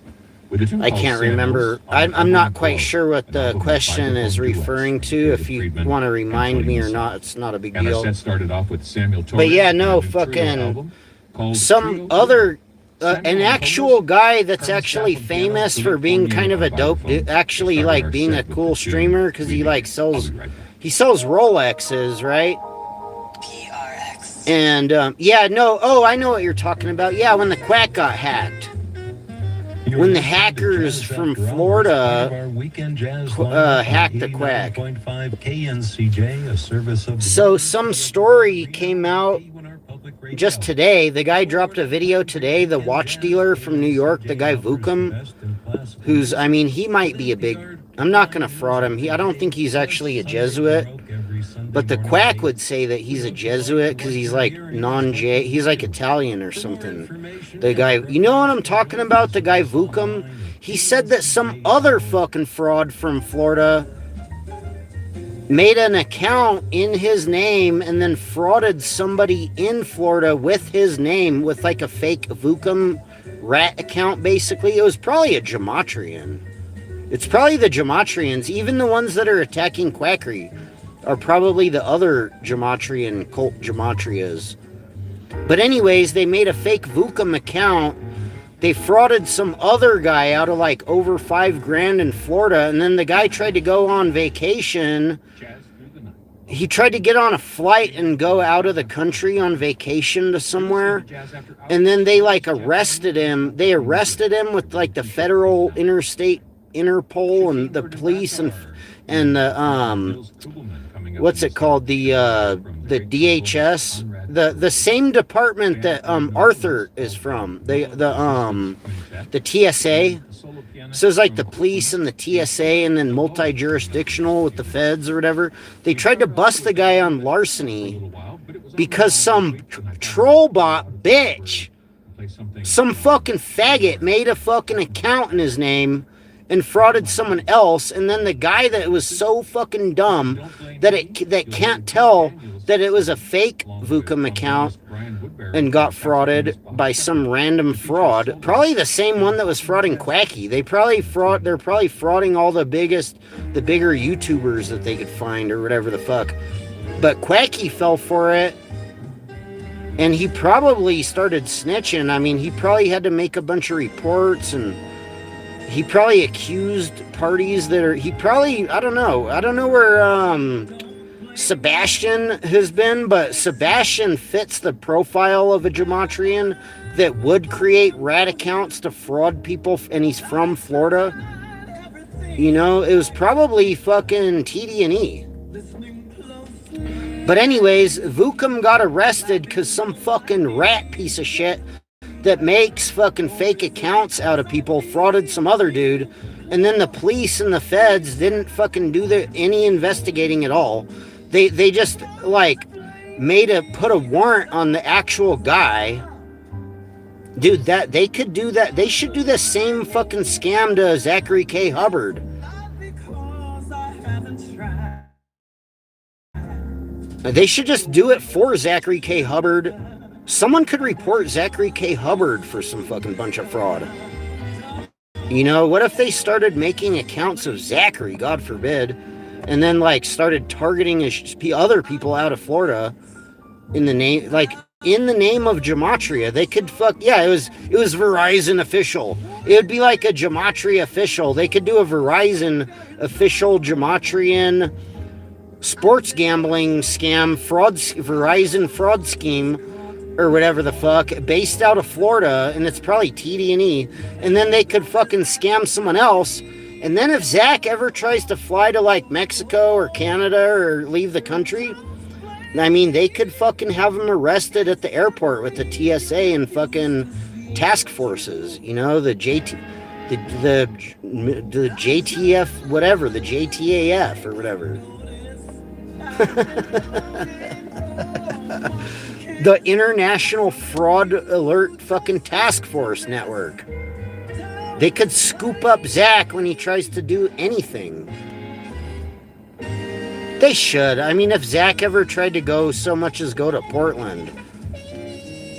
With a tune I called can't Samuels remember. on the I'm not album quite Closed, sure what an the album of question is vibraphone referring duets, to. David If you Friedman want to and remind Tony me or Maselli. not, it's not a big And our deal. set started off with Samuel Torres. But yeah, no, and a new trio fucking album called some Trio other, Samuel an on actual vocals, guy that's Colin actually Staff on piano, famous Philippe for being Fournier kind of a on dope, vibraphone. actually Started like our being a set with cool the tune streamer because he Remix. like I'll sells, be right back. he sells Rolexes, right? And yeah, no, oh, I know what you're talking about. Yeah, when the Quack got hacked. When the hackers from Florida hacked the Quack. So some story came out just today. The guy dropped a video today, the watch dealer from New York, the guy Vukum, who's, I mean, he might be a big, I'm not going to fraud him. I don't think he's actually a Jesuit. But the Quack would say that he's a Jesuit because he's like he's like Italian or something. The guy, you know what I'm talking about? The guy Vukum? He said that some other fucking fraud from Florida made an account in his name and then frauded somebody in Florida with his name with like a fake Vukum rat account, basically. It was probably a Gematrian. It's probably the Gematrians, even the ones that are attacking Quackery are probably the other Gematrian cult Gematrias. But anyways, they made a fake Vukum account. They frauded some other guy out of like over $5,000 in Florida, and then the guy tried to go on vacation. He tried to get on a flight and go out of the country on vacation to somewhere, and then they like arrested him. They arrested him with like the federal interstate Interpol and the police and the what's it called, the DHS, the same department that Arthur is from, the TSA. So it's like the police and the TSA and then multi-jurisdictional with the feds or whatever. They tried to bust the guy on larceny because some troll bot bitch, some fucking faggot made a fucking account in his name and frauded someone else, and then the guy that was so fucking dumb that can't tell that it was a fake Vukum account and got frauded by some random fraud, probably the same one that was frauding Quacky. They're probably frauding all the bigger YouTubers that they could find or whatever the fuck. But Quacky fell for it, and he probably started snitching. I mean, he probably had to make a bunch of reports, and he probably accused parties that are, I don't know where Sebastian has been, but Sebastian fits the profile of a Gematrian that would create rat accounts to fraud people, and he's from Florida. You know, it was probably fucking TD&E. But anyways, Vukum got arrested because some fucking rat piece of shit that makes fucking fake accounts out of people, frauded some other dude, and then the police and the feds didn't fucking do any investigating at all. They just like put a warrant on the actual guy. Dude, that they could do that. They should do the same fucking scam to Zachary K. Hubbard. They should just do it for Zachary K. Hubbard. Someone could report Zachary K. Hubbard for some fucking bunch of fraud. You know, what if they started making accounts of Zachary, God forbid, and then like started targeting other people out of Florida in the name of Gematria? They could it was Verizon official. It would be like a Gematria official. They could do a Verizon official Gematrian sports gambling scam, Verizon fraud scheme, or whatever the fuck, based out of Florida, and it's probably TD&E, and then they could fucking scam someone else. And then if Zach ever tries to fly to like Mexico or Canada or leave the country, I mean, they could fucking have him arrested at the airport with the TSA and fucking task forces, you know, the JTF, whatever, the JTAF or whatever. The International Fraud Alert fucking Task Force Network. They could scoop up Zach when he tries to do anything. They should. I mean, if Zach ever tried to go so much as go to Portland,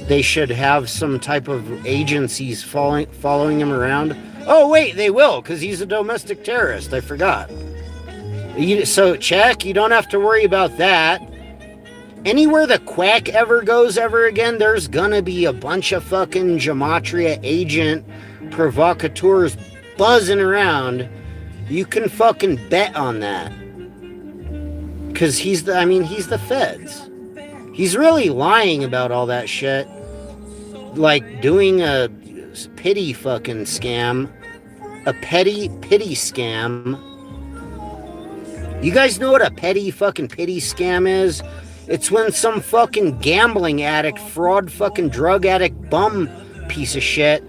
they should have some type of agencies following him around. Oh, wait, they will, because he's a domestic terrorist. I forgot. So, check. You don't have to worry about that. Anywhere the quack ever goes ever again, there's gonna be a bunch of fucking Gematria agent provocateurs buzzing around. You can fucking bet on that. Because he's the feds. He's really lying about all that shit. Like doing a pity fucking scam. A petty pity scam. You guys know what a petty fucking pity scam is? It's when some fucking gambling addict, fraud fucking drug addict, bum piece of shit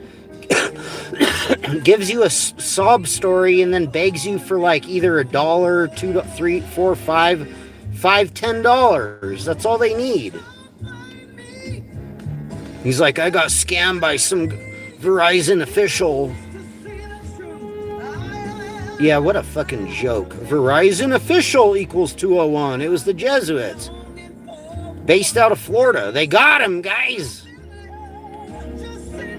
gives you a sob story and then begs you for like either $1, $2, $3, $4, $5, $10. That's all they need. He's like, I got scammed by some Verizon official. Yeah, what a fucking joke. Verizon official equals 201. It was the Jesuits. Based out of Florida. They got him, guys.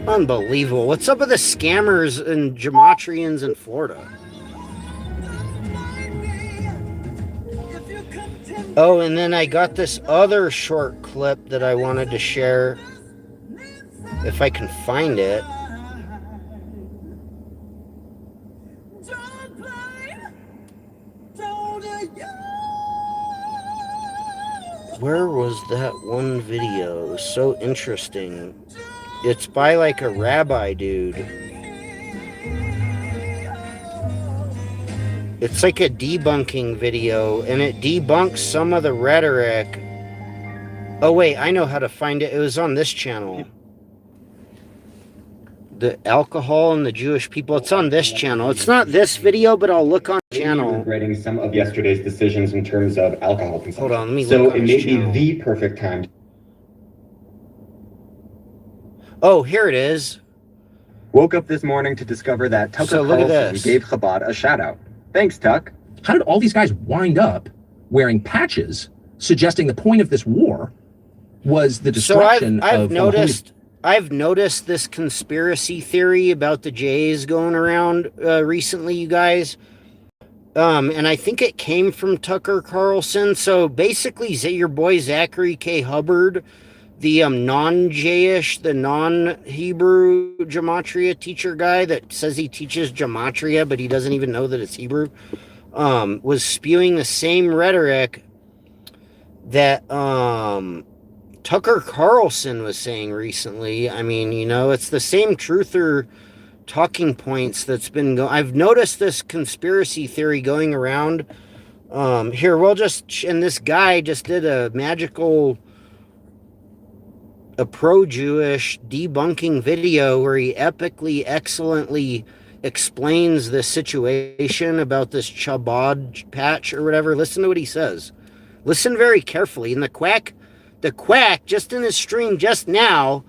Unbelievable. What's up with the scammers and Gematrians in Florida? Oh, and then I got this other short clip that I wanted to share. If I can find it. Where was that one video? It was so interesting. It's by like a rabbi dude. It's like a debunking video, and it debunks some of the rhetoric. Oh wait, I know how to find it. It was on this channel. The alcohol and the Jewish people. It's on this channel. It's not this video, but I'll look on the channel. Regretting some of yesterday's decisions in terms of alcohol consumption. Hold on, let me look So on it this may channel. be the perfect time. Oh, here it is. Woke up this morning to discover that Tucker So look at Carlson this. gave Chabad a shout out. Thanks, Tuck. How did all these guys wind up wearing patches suggesting the point of this war was the destruction of I've noticed this conspiracy theory about the Jays going around recently, you guys. And I think it came from Tucker Carlson. So basically, your boy Zachary K. Hubbard, the non-Jayish, the non-Hebrew Gematria teacher guy that says he teaches Gematria, but he doesn't even know that it's Hebrew, was spewing the same rhetoric that Tucker Carlson was saying recently. I mean, you know, it's the same truther talking points that's been going. I've noticed this conspiracy theory going around. Here, and this guy just did a magical a pro-Jewish debunking video where he epically, excellently explains the situation about this Chabad patch or whatever. Listen to what he says. Listen very carefully. And the quack, just in his stream just now,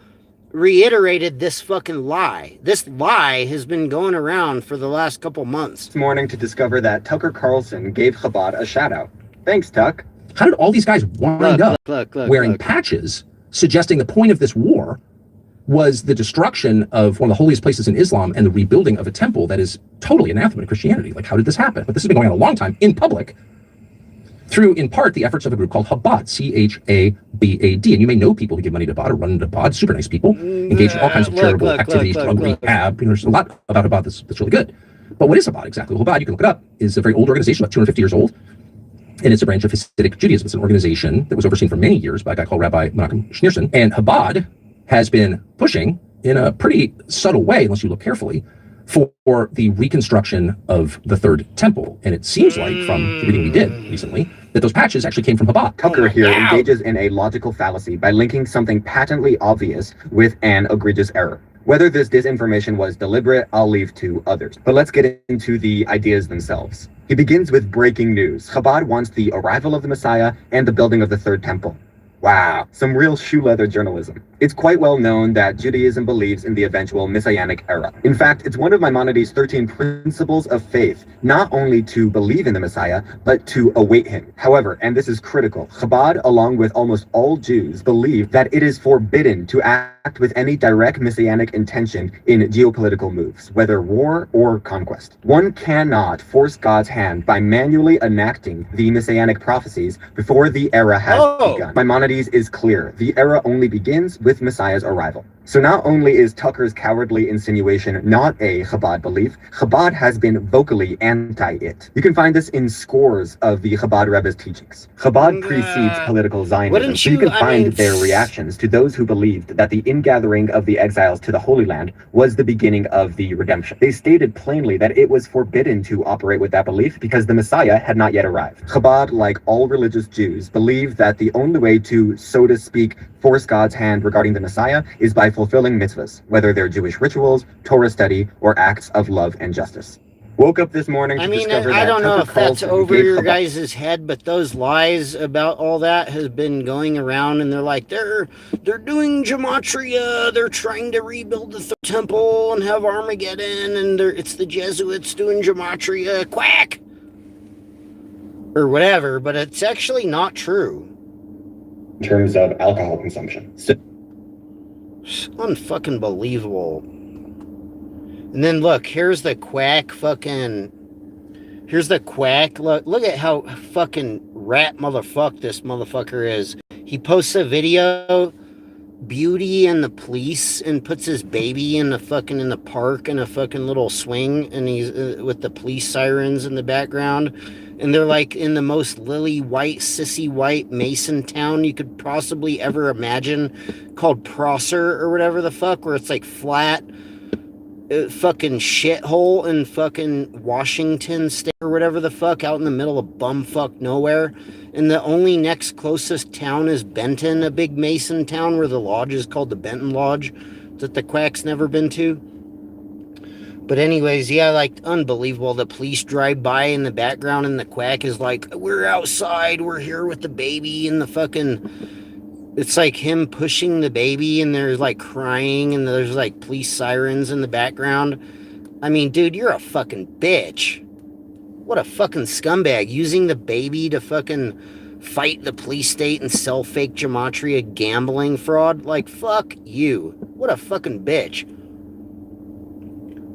reiterated this fucking lie. This lie has been going around for the last couple months. This morning to discover that Tucker Carlson gave Chabad a shout out. Thanks, Tuck. How did all these guys wind up wearing patches suggesting the point of this war was the destruction of one of the holiest places in Islam and the rebuilding of a temple that is totally anathema to Christianity? Like, how did this happen? But this has been going on a long time in public through, in part, the efforts of a group called Chabad, C-H-A-B-A-D. And you may know people who give money to Chabad or run into Chabad, super nice people, engaged in all kinds of charitable activities, drug rehab. You know, there's a lot about Chabad that's really good. But what is Chabad exactly? Well, Chabad, you can look it up, is a very old organization, about 250 years old. And it's a branch of Hasidic Judaism. It's an organization that was overseen for many years by a guy called Rabbi Menachem Schneerson. And Chabad has been pushing in a pretty subtle way, unless you look carefully, for the reconstruction of the Third Temple. And it seems like, from the reading we did recently, that those patches actually came from Chabad. Tucker here engages in a logical fallacy by linking something patently obvious with an egregious error. Whether this disinformation was deliberate, I'll leave to others. But let's get into the ideas themselves. He begins with breaking news. Chabad wants the arrival of the Messiah and the building of the Third Temple. Wow, some real shoe leather journalism. It's quite well known that Judaism believes in the eventual Messianic era. In fact, it's one of Maimonides' 13 principles of faith, not only to believe in the Messiah, but to await him. However, and this is critical, Chabad, along with almost all Jews, believe that it is forbidden to act with any direct Messianic intention in geopolitical moves, whether war or conquest. One cannot force God's hand by manually enacting the Messianic prophecies before the era has begun. Maimonides is clear. The era only begins with Messiah's arrival. So not only is Tucker's cowardly insinuation not a Chabad belief, Chabad has been vocally anti-it. You can find this in scores of the Chabad Rebbe's teachings. Chabad precedes political Zionism, so you can find their reactions to those who believed that the ingathering of the exiles to the Holy Land was the beginning of the redemption. They stated plainly that it was forbidden to operate with that belief because the Messiah had not yet arrived. Chabad, like all religious Jews, believe that the only way to, so to speak, force God's hand regarding the Messiah is by fulfilling mitzvahs, whether they're Jewish rituals, Torah study, or acts of love and justice. Woke up this morning to discover that I don't know Tucker if that's Carlson over gave your Chabad- guys' head, but those lies about all that has been going around, and they're like, they're doing gematria, they're trying to rebuild the Third Temple and have Armageddon, and it's the Jesuits doing gematria, quack! Or whatever, but it's actually not true. in terms of alcohol consumption. So It's unfucking believable. And then look, here's the quack. Look at how fucking rat motherfuck this motherfucker is. He posts a video, Beauty and the Police, and puts his baby in the park in a fucking little swing, and he's with the police sirens in the background. And they're like in the most lily white, sissy white Mason town you could possibly ever imagine, called Prosser or whatever the fuck, where it's like flat fucking shithole in fucking Washington State or whatever the fuck, out in the middle of bumfuck nowhere. And the only next closest town is Benton, a big Mason town where the lodge is called the Benton Lodge, that the quack's never been to. But anyways, yeah, like, unbelievable. The police drive by in the background, and the quack is like, we're outside, we're here with the baby, and the fucking... It's like him pushing the baby, and there's like crying, and there's like police sirens in the background. I mean, dude, you're a fucking bitch. What a fucking scumbag, using the baby to fucking fight the police state and sell fake gematria gambling fraud. Like, fuck you. What a fucking bitch.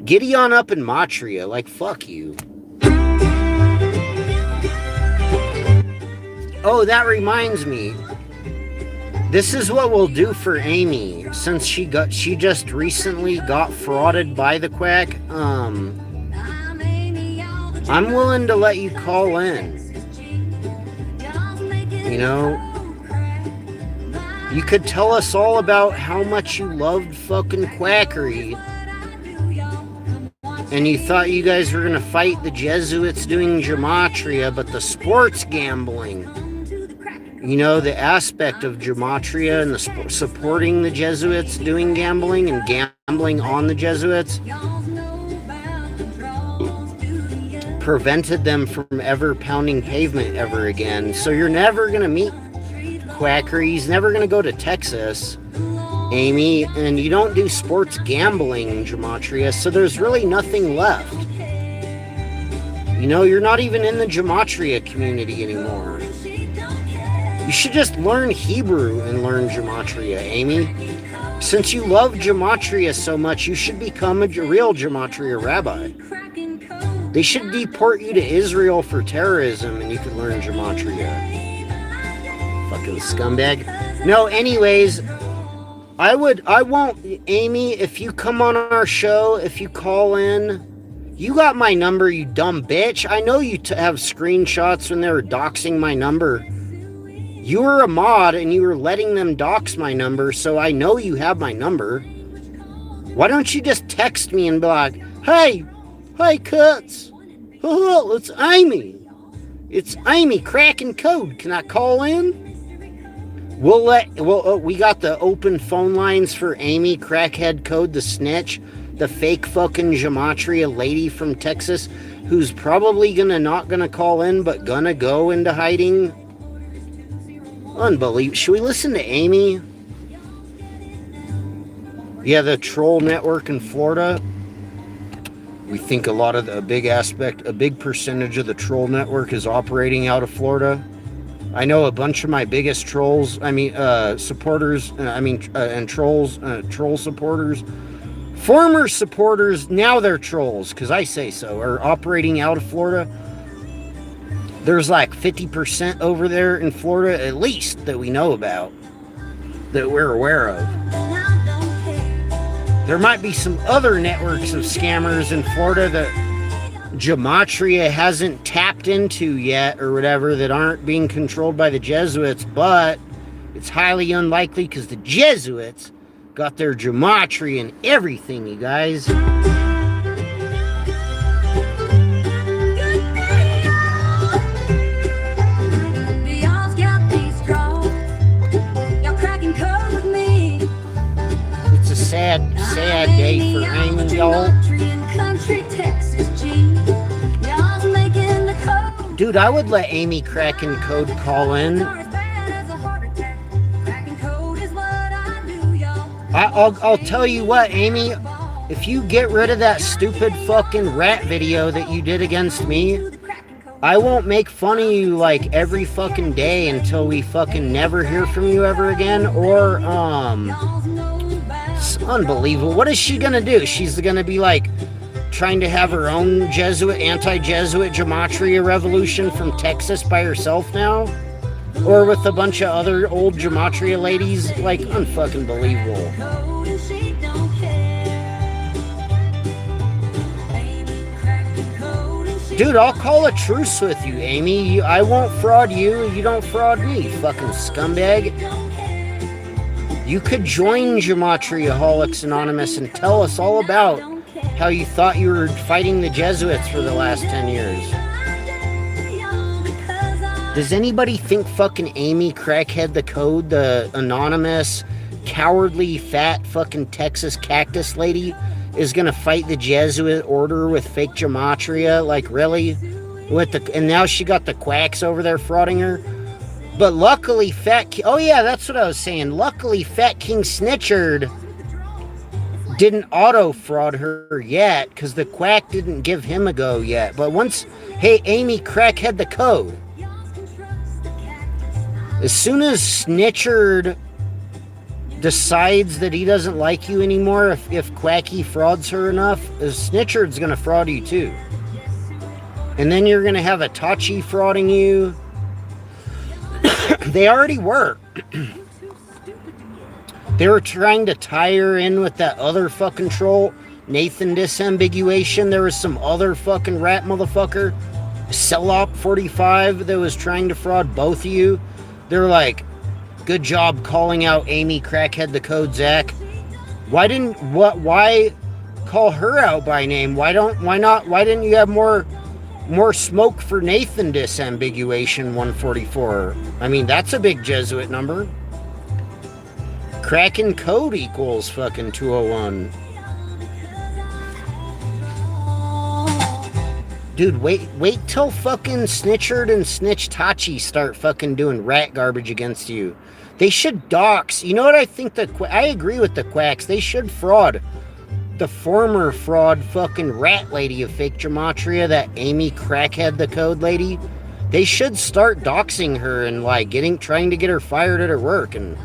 Giddy on up in Matria, like, fuck you. Oh, that reminds me. This is what we'll do for Amy, since she just recently got frauded by the quack. I'm willing to let you call in. You know, you could tell us all about how much you loved fucking quackery, and you thought you guys were gonna fight the Jesuits doing gematria, but the sports gambling, You know, the aspect of Gematria and the supporting the Jesuits doing gambling and gambling on the Jesuits prevented them from ever pounding pavement ever again. So you're never going to meet Quackery. He's never going to go to Texas, Amy, and you don't do sports gambling, Gematria, so there's really nothing left. You know, you're not even in the Gematria community anymore. You should just learn Hebrew and learn Gematria, Amy. Since you love Gematria so much, you should become a real Gematria rabbi. They should deport you to Israel for terrorism and you could learn Gematria. Fucking scumbag. No, anyways, I won't, Amy, if you come on our show, if you call in, you got my number, you dumb bitch. I know you have screenshots when they were doxing my number. You were a mod and you were letting them dox my number, so I know you have my number. Why don't you just text me and be like, hey, Cuts. Oh, it's Amy. It's Amy cracking code. Can I call in? We got the open phone lines for Amy Crackhead Code, the snitch, the fake fucking Gematria lady from Texas, who's probably not gonna call in, but gonna go into hiding. Unbelievable. Should we listen to Amy? Yeah, the troll network in Florida. We think a big percentage of the troll network is operating out of Florida. I know a bunch of my biggest trolls, supporters, and trolls, troll supporters, former supporters, now they're trolls, because I say so, are operating out of Florida. There's like 50% over there in Florida, at least, that we know about, that we're aware of. There might be some other networks of scammers in Florida that Gematria hasn't tapped into yet or whatever, that aren't being controlled by the Jesuits, but it's highly unlikely because the Jesuits got their Gematria and everything, you guys. It's a sad day for Amy, y'all. Dude, I would let Amy Kraken Code call in. I'll tell you what, Amy, if you get rid of that stupid fucking rat video that you did against me, I won't make fun of you like every fucking day until we fucking never hear from you ever again. Or, it's unbelievable. What is she gonna do? She's gonna be like trying to have her own anti-Jesuit Gematria revolution from Texas by herself now? Or with a bunch of other old Gematria ladies? Like, unfucking believable. Dude, I'll call a truce with you, Amy. I won't fraud you. You don't fraud me, fucking scumbag. You could join Gematriaholics Anonymous and tell us all about how you thought you were fighting the Jesuits for the last 10 years. Does anybody think fucking Amy Crackhead the Code, the anonymous, cowardly, fat fucking Texas cactus lady, is gonna fight the Jesuit order with fake Gematria? Like, really? And now she got the quacks over there frauding her? But luckily, oh yeah, that's what I was saying. Luckily, Fat King Snitchard didn't auto-fraud her yet, because the quack didn't give him a go yet. But once, hey, Amy Crackhead the Code, as soon as Snitchard decides that he doesn't like you anymore, if Quacky frauds her enough, Snitchard's going to fraud you too. And then you're going to have Itachi frauding you. They already were. They were trying to tie her in with that other fucking troll, Nathan Disambiguation. There was some other fucking rat motherfucker, Celop 45, that was trying to fraud both of you. They're like, good job calling out Amy Crackhead the Code, Zach. Why why call her out by name? Why didn't you have more More smoke for Nathan disambiguation 144. I mean, that's a big Jesuit number. Kraken code equals fucking 201. Dude, wait till fucking Snitchard and Snitchtachi start fucking doing rat garbage against you. They should dox. You know what I think? I agree with the quacks. They should fraud. The former fraud fucking rat lady of fake gematria, that Amy Crackhead the code lady. They should start doxing her and like trying to get her fired at her work, and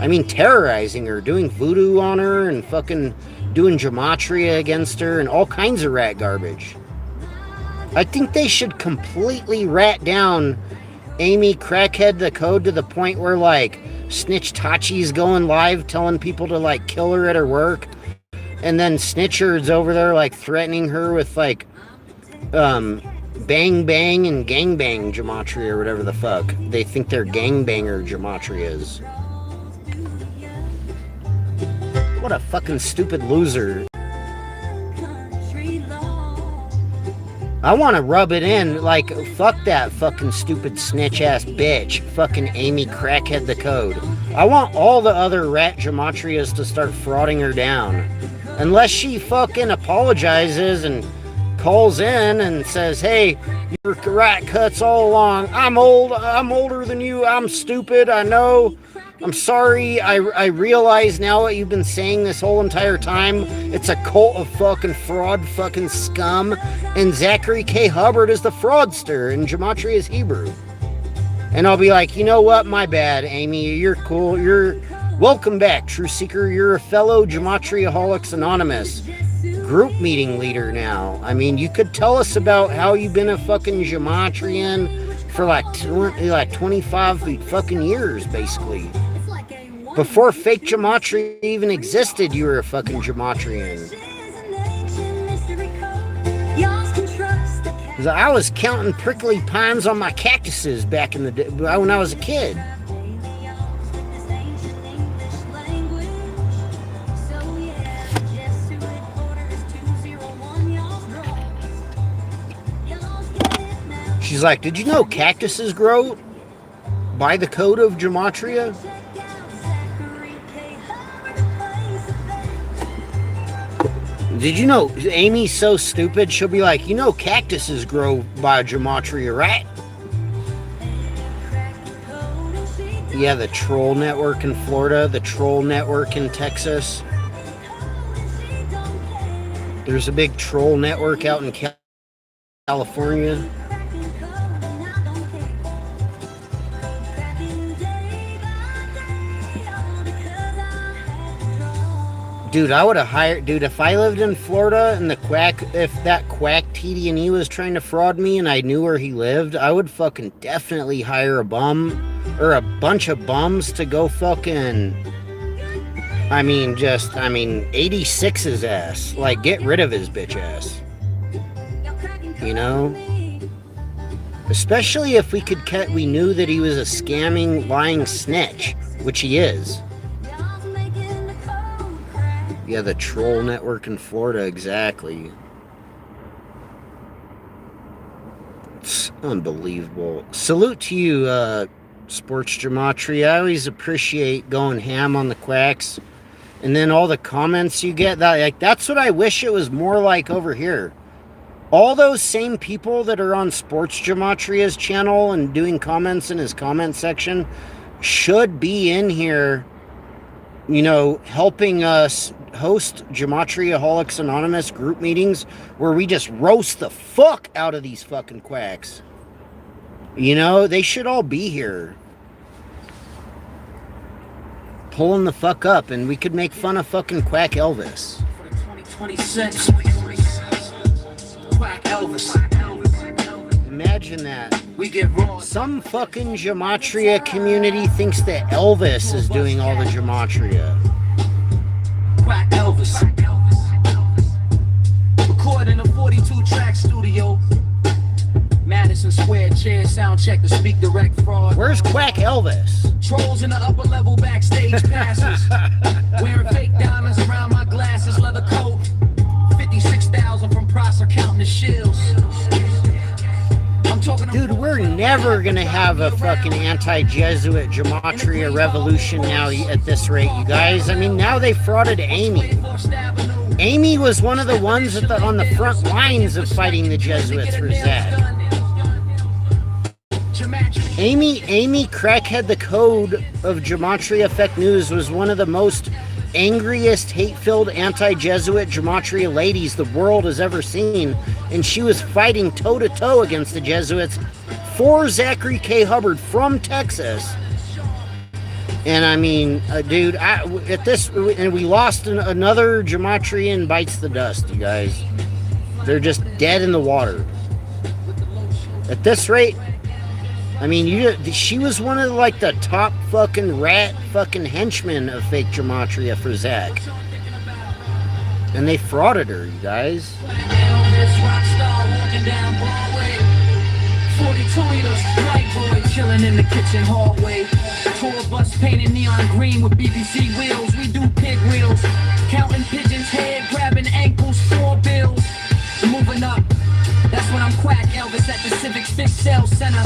I mean terrorizing her, doing voodoo on her and fucking doing gematria against her and all kinds of rat garbage. I think they should completely rat down Amy Crackhead the code to the point where like Snitchtachi's going live telling people to like kill her at her work, and then Snitchard's over there like threatening her with like bang bang and gangbang gematria or whatever the fuck they think their gangbanger gematria is. What a fucking stupid loser. I want to rub it in, like, fuck that fucking stupid snitch-ass bitch, fucking Amy Crackhead the code. I want all the other rat gematrias to start frauding her down. Unless she fucking apologizes and calls in and says, hey, you're rat cuts all along. I'm older than you, I'm stupid, I know. I'm sorry, I realize now what you've been saying this whole entire time. It's a cult of fucking fraud fucking scum, and Zachary K. Hubbard is the fraudster, and Gematria is Hebrew. And I'll be like, you know what, my bad, Amy, you're cool, you're welcome back, True Seeker, you're a fellow Gematriaholics Anonymous group meeting leader now. I mean, you could tell us about how you've been a fucking Gematrian for like 25 fucking years, basically. Before fake gematria even existed, you were a fucking gematrian. Because I was counting prickly pines on my cactuses back in the day when I was a kid. She's like, did you know cactuses grow by the code of gematria? Did you know Amy's so stupid, she'll be like, you know cactuses grow by gematria, right? Yeah, the troll network in Florida, the troll network in Texas. There's a big troll network out in California. Dude, I would have hired, dude, if I lived in Florida and if that quack TD&E was trying to fraud me and I knew where he lived, I would fucking definitely hire a bum or a bunch of bums to go fucking, 86 his ass. Like, get rid of his bitch ass. You know? Especially if we knew that he was a scamming, lying snitch, which he is. Yeah, the troll network in Florida, exactly. It's unbelievable. Salute to you, Sports Gematria. I always appreciate going ham on the quacks. And then all the comments you get, that's what I wish it was more like over here. All those same people that are on Sports Gematria's channel and doing comments in his comment section should be in here, you know, helping us host Gematriaholics Anonymous group meetings where we just roast the fuck out of these fucking quacks. You know, they should all be here. Pulling the fuck up, and we could make fun of fucking Quack Elvis. For the 2026, Quack Elvis. Imagine that. We get raw. Some fucking Gematria community thinks that Elvis is doing all the Gematria. Quack Elvis. Recorded in a 42-track studio. Madison Square chair sound check to speak direct fraud. Where's Quack Elvis? Trolls in the upper level backstage passes. Wearing fake diamonds around my glasses, leather coat. 56,000 from Prosser counting the shills. Dude, we're never gonna have a fucking anti-Jesuit Gematria revolution now at this rate, you guys. I mean, now they frauded Amy. Amy was one of the ones on the front lines of fighting the Jesuits for Zach. Amy Crackhead the Code of Gematria Fake News was one of the most angriest, hate-filled anti-Jesuit Gematria ladies the world has ever seen, and she was fighting toe-to-toe against the Jesuits for Zachary K. Hubbard from Texas. And I mean, dude, and we lost another Gematrian bites the dust, you guys. They're just dead in the water. At this rate, I mean, she was one of like the top fucking rat fucking henchmen of fake Gematria for Zach. And they frauded her, you guys. 42 meters, white boy chilling in the kitchen hallway. Tour bus painted neon green with BBC wheels. We do pig wheels, counting pigeons' head, grabbing ankles, 4 bills. Moving up, that's when I'm Quack Elvis at the Civic Fish Sales Center.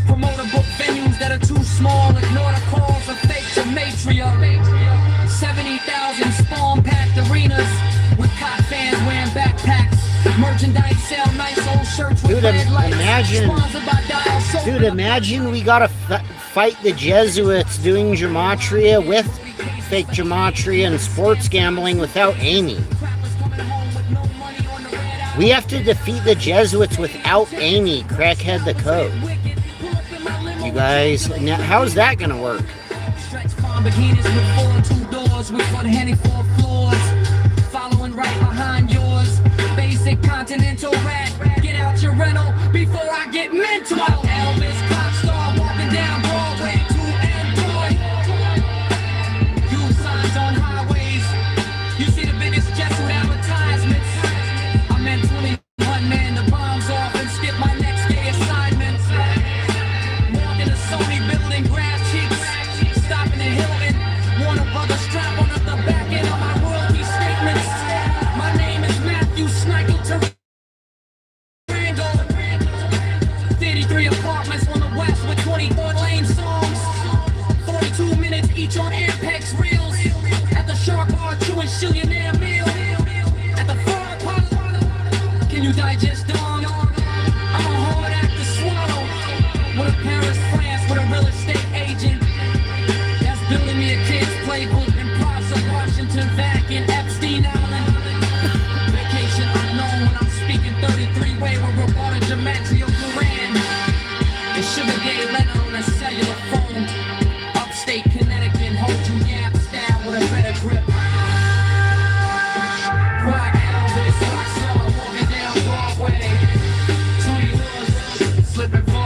Promoter book venues that are too small. Ignore the calls of fake Gematria. 70,000 spawn-packed arenas with cop fans wearing backpacks. Merchandise sell nice old shirts with red lights. Imagine we gotta fight the Jesuits doing Gematria with fake Gematria and sports gambling without Amy. We have to defeat the Jesuits without Amy, Crackhead the Code. You guys, now, how's that gonna work? Following right behind yours. Basic continental rat. Get out your rental before I get mental. Elvis pop star walking down Broadway to Android. Youth signs on highways. You see the biggest Jesuit advertisements. I meant 21 man the bombs off and skip my next day assignments. Walking the Sony building, grass cheeks. Stopping at Hilton. Warner Brothers strap on the back end of my royalty statements. My name is Matthew Snikel to 33 apartments on the west with 24 lane songs. 42 minutes each on Apex reels. At the Shark Bar, chewing Chillionaire meal. At the Far Park, can you digest dong? I'm a hard act to swallow. With a Paris, France, with a real estate agent. That's building me a kid's playbook in parts of Washington, back in Epstein Island. Vacation unknown when I'm speaking 33-way with Roberta Gematria Duran. And Sugar Gay Leonard on a cellular phone. Upstate Connecticut, hold you yap style with a better grip. Rock Elvis, rock star, walking down Broadway. 20 years, slip and fall.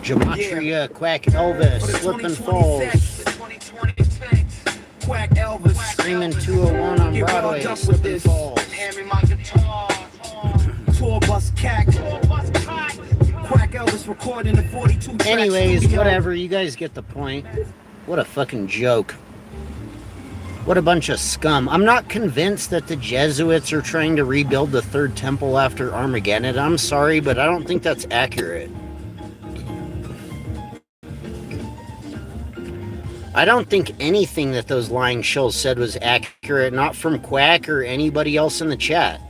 Gematria, Quack Elvis, Slip and Falls. Quack Elvis, Screaming 201 on Broadway, Slip and Falls. hand me my guitar. Tour bus cack. Quack Elvis recording the 42 tracks. Anyways, whatever, you guys get the point. What a fucking joke. What a bunch of scum. I'm not convinced that the Jesuits are trying to rebuild the third temple after Armageddon. I'm sorry, but I don't think that's accurate. I don't think anything that those lying shills said was accurate, not from Quack or anybody else in the chat.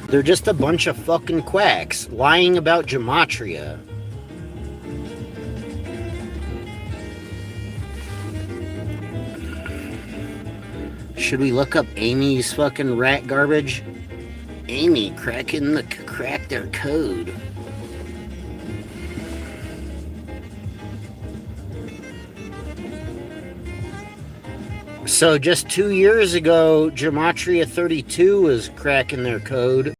They're just a bunch of fucking quacks lying about Gematria. Should we look up Amy's fucking rat garbage? Amy cracked their code. So just 2 years ago, Gematria 32 was cracking their code.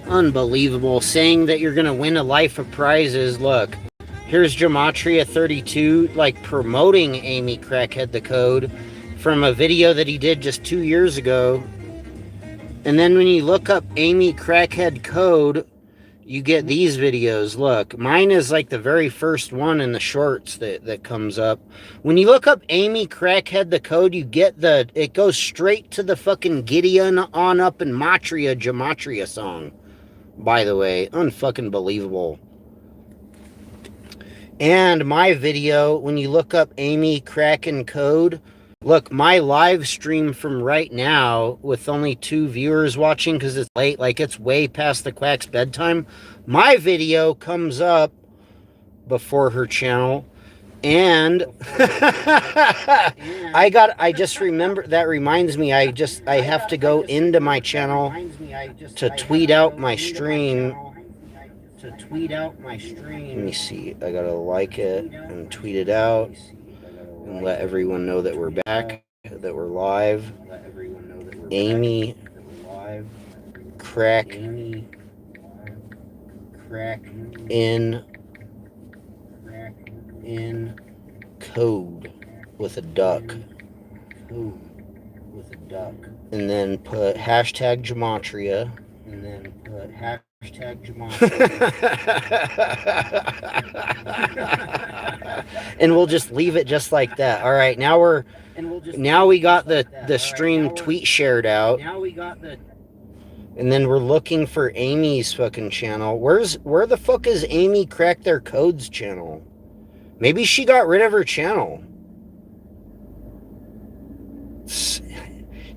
Unbelievable. Saying that you're going to win a life of prizes. Look, here's Gematria 32, like promoting Amy Crackhead the Code from a video that he did just 2 years ago. And then when you look up Amy Crackhead Code, you get these videos. Look, mine is like the very first one in the shorts that comes up. When you look up Amy Crackhead the Code, you get it goes straight to the fucking Gideon on up and Gematria song. By the way, unfucking believable. And my video, when you look up Amy Kraken Code, look, my live stream from right now with only 2 viewers watching because it's late, like it's way past the Quack's bedtime. My video comes up before her channel. And I just remember, that reminds me, I have to go into my channel to tweet out my stream. Let me see. I gotta like it and tweet it out and let everyone know that we're back, that we're live. Amy Crack in Code with a duck. And then put hashtag Gematria. And we'll just leave it just like that. All right, now we got the stream tweet shared out. And then we're looking for Amy's fucking channel. Where the fuck is Amy Crack Their Codes channel? Maybe she got rid of her channel.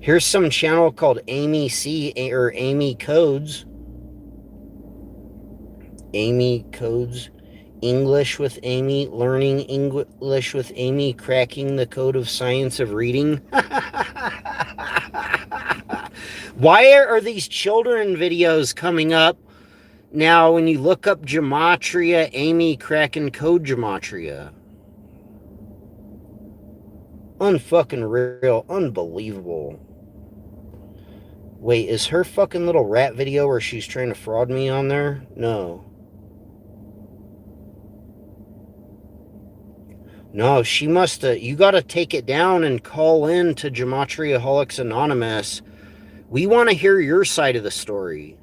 Here's some channel called Amy C or Amy Codes. Amy Codes, English with Amy, learning English with Amy, cracking the code of science of reading. Why are these children videos coming up now when you look up Gematria, Amy cracking code Gematria? Unfucking real, unbelievable. Wait, is her fucking little rat video where she's trying to fraud me on there? No. No, she must have. You got to take it down and call in to Gematriaholics Anonymous. We want to hear your side of the story.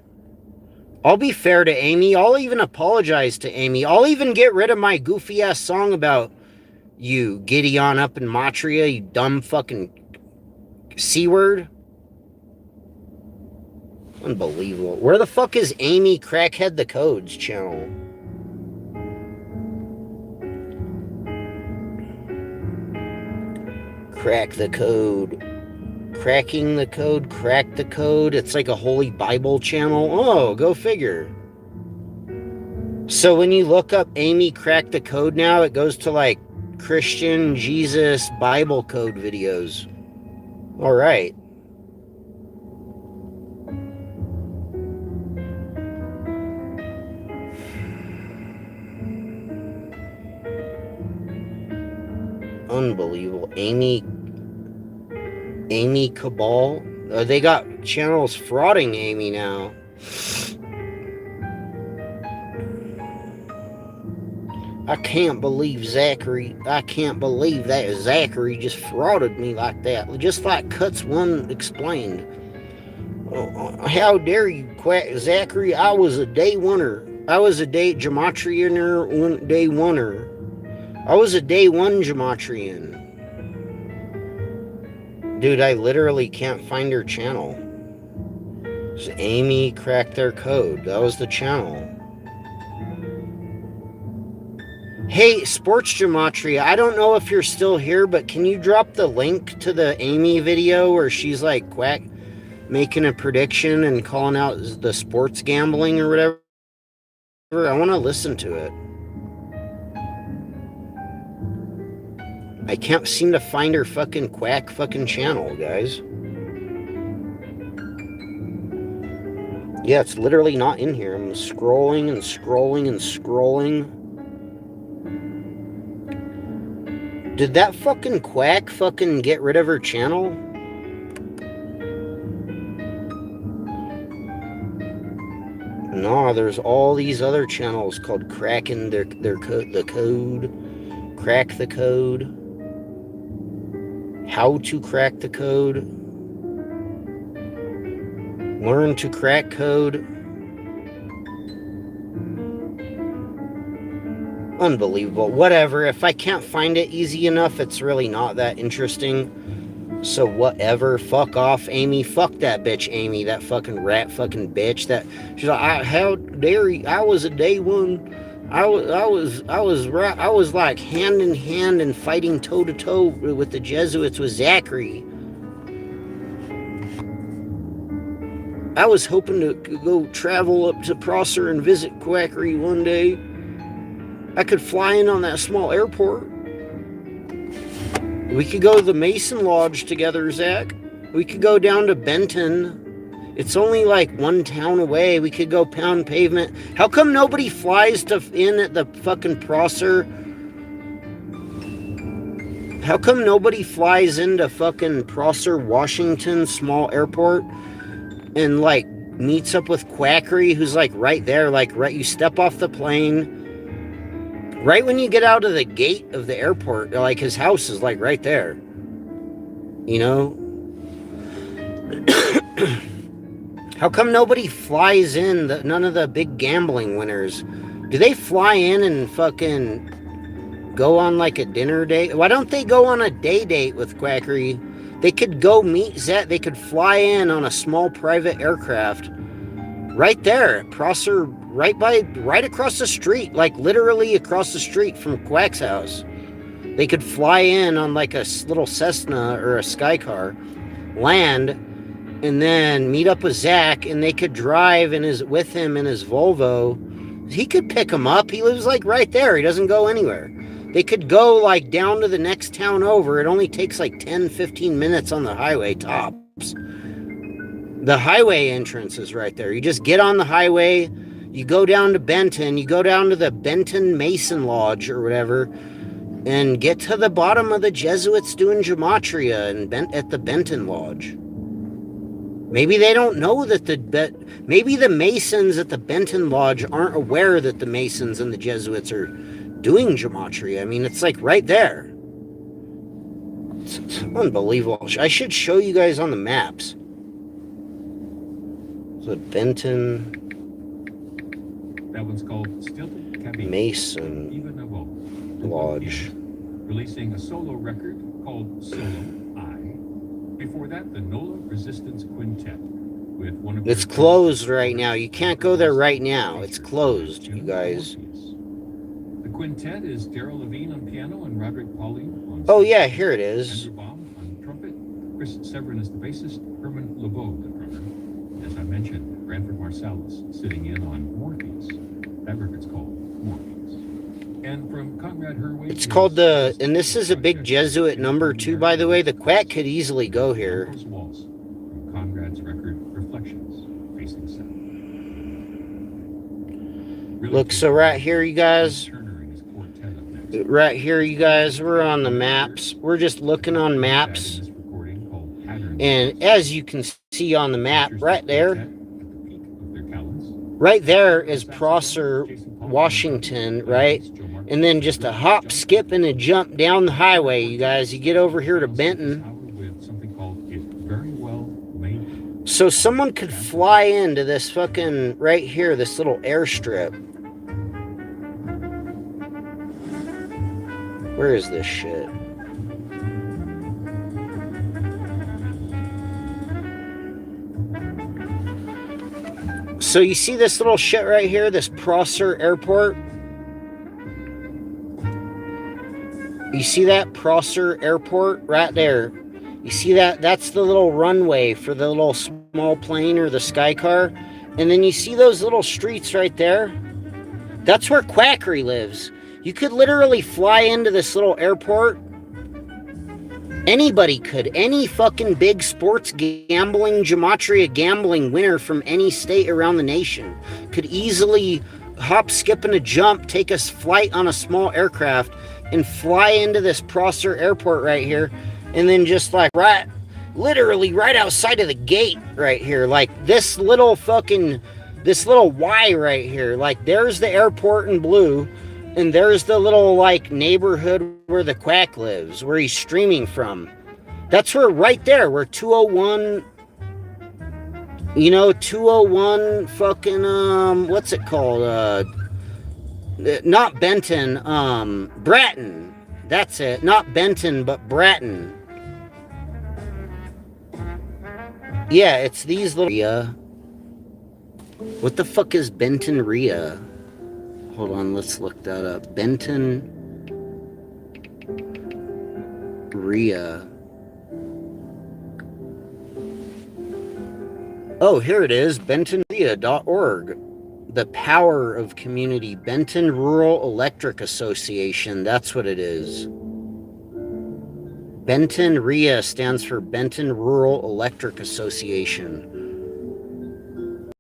I'll be fair to Amy. I'll even apologize to Amy. I'll even get rid of my goofy ass song about you, Gideon up in Matria, you dumb fucking C-word. Unbelievable. Where the fuck is Amy Crackhead the Codes channel? Crack the code. Cracking the code. Crack the code. It's like a Holy Bible channel. Oh, go figure. So when you look up Amy Crack the Code now, it goes to like Christian, Jesus, Bible code videos. All right. Unbelievable. Amy Cabal. They got channels frauding Amy now. I can't believe Zachary. I can't believe that Zachary just frauded me like that. Just like Cuts One explained. How dare you, Quack Zachary? I was a day oneer. I was a Gematrian day oneer. I was a day one Gematrian. Dude, I literally can't find her channel. It's Amy Cracked Their Code. That was the channel. Hey, Sports Gematria, I don't know if you're still here, but can you drop the link to the Amy video where she's like quack making a prediction and calling out the sports gambling or whatever? I want to listen to it. I can't seem to find her fucking quack fucking channel, guys. Yeah, it's literally not in here. I'm scrolling and scrolling and scrolling. Did that fucking quack fucking get rid of her channel? No, there's all these other channels called cracking the code, crack the code, how to crack the code. Learn to crack code. Unbelievable. Whatever. If I can't find it easy enough, it's really not that interesting. So whatever. Fuck off, Amy. Fuck that bitch, Amy. That fucking rat fucking bitch. That she's like, how dare you? I was a day one. I was like hand in hand and fighting toe to toe with the Jesuits with Zachary. I was hoping to go travel up to Prosser and visit Quackery one day. I could fly in on that small airport. We could go to the Mason Lodge together, Zach. We could go down to Benton. It's only like one town away. We could go pound pavement. How come nobody flies in at the fucking Prosser? How come nobody flies into fucking Prosser, Washington small airport and like meets up with Quackery, who's like right there, like right, you step off the plane. Right when you get out of the gate of the airport, like his house is like right there. You know? How come nobody flies in, none of the big gambling winners? Do they fly in and fucking go on like a dinner date? Why don't they go on a day date with Quackery? They could go meet Zach. They could fly in on a small private aircraft. Right there, Prosser, right across the street, like literally across the street from Quack's house. They could fly in on like a little Cessna or a Sky Car, land, and then meet up with Zach, and they could drive with him in his Volvo. He could pick him up. He lives like right there. He doesn't go anywhere. They could go like down to the next town over. It only takes like 10, 15 minutes on the highway tops. The highway entrance is right there. You just get on the highway, you go down to Benton, you go down to the Benton Mason Lodge or whatever, and get to the bottom of the Jesuits doing gematria at the Benton Lodge. Maybe they don't know that maybe the Masons at the Benton Lodge aren't aware that the Masons and the Jesuits are doing gematria. I mean, it's like right there. It's unbelievable. I should show you guys on the maps. The Benton That one's called Stilted Cabin. Mason Even Lodge. Releasing a solo record called Solo I. Before that, the Nola Resistance Quintet with one of It's closed right now. You can't go there right now. It's closed, you guys. The quintet is Daryl Levine on piano and Roderick Pauling on Oh yeah, here it is. Andrew Baum on trumpet, Chris Severin is the bassist, Herman LeBeau the drummer. As I mentioned, Branford Marsalis sitting in on Morpheus. That record's called Morpheus. And from Conrad Herway... It's called and this is a big Jesuit number too, by the way. The Quack could easily go here. Waltz from Conrad's record Reflections, Facing South. Look, so right here, you guys. Right here, you guys, we're on the maps. We're just looking on maps. And as you can see on the map, right there is Prosser, Washington, right? And then just a hop, skip, and a jump down the highway, you guys. You get over here to Benton. So someone could fly into this fucking, right here, this little airstrip. Where is this shit? So you see this little shit right here, this Prosser Airport? You see that Prosser Airport right there? You see that? That's the little runway for the little small plane or the Sky Car. And then you see those little streets right there? That's where Quackery lives. You could literally fly into this little airport. Anybody could. Any fucking big sports gambling, gematria gambling winner from any state around the nation could easily hop, skip, and a jump, take a flight on a small aircraft and fly into this Prosser Airport right here. And then just like literally right outside of the gate right here, like this little Y right here, like there's the airport in blue. And there's the little, like, neighborhood where the Quack lives, where he's streaming from. That's where, right there, where 201 You know, 201 fucking, what's it called? Not Benton, Bratton. That's it. Not Benton, but Bratton. Yeah, it's these little... What the fuck is Benton Ria? Hold on, let's look that up. Benton Ria. Oh, here it is, bentonria.org. The Power of Community. Benton Rural Electric Association. That's what it is. Benton RIA stands for Benton Rural Electric Association.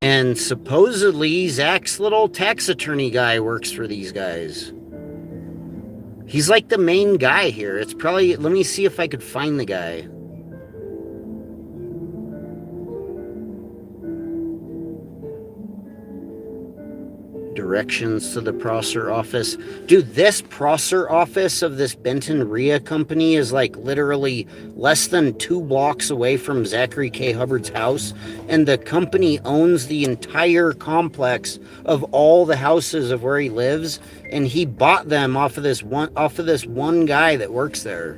And supposedly Zach's little tax attorney guy works for these guys. He's like the main guy here. It's probably... Let me see if I could find the guy. Directions to the Prosser office. Dude, this Prosser office of this Benton RIA company is like literally less than 2 blocks away from Zachary K. Hubbard's house, and the company owns the entire complex of all the houses of where he lives, and he bought them off of this one guy that works there.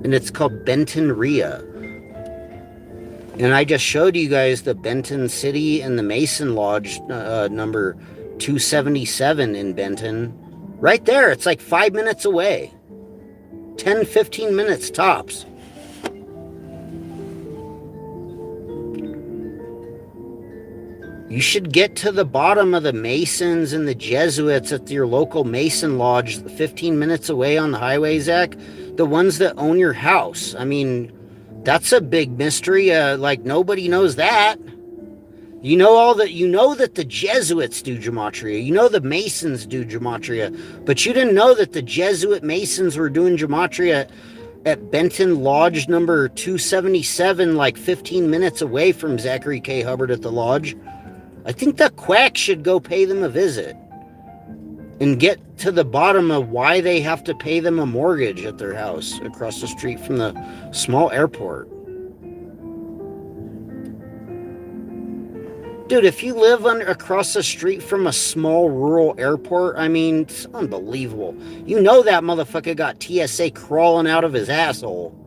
And it's called Benton RIA. And I just showed you guys the Benton City and the Mason Lodge number 277 in Benton. Right there. It's like 5 minutes away. 10, 15 minutes tops. You should get to the bottom of the Masons and the Jesuits at your local Mason Lodge 15 minutes away on the highway, Zach. The ones that own your house. I mean... That's a big mystery. Like nobody knows that. You know that the Jesuits do gematria. You know the Masons do gematria, but you didn't know that the Jesuit Masons were doing gematria at Benton Lodge number 277, like 15 minutes away from Zachary K. Hubbard at the lodge. I think the quack should go pay them a visit and get to the bottom of why they have to pay them a mortgage at their house across the street from the small airport. Dude, if you live across the street from a small rural airport, I mean, it's unbelievable. You know that motherfucker got TSA crawling out of his asshole.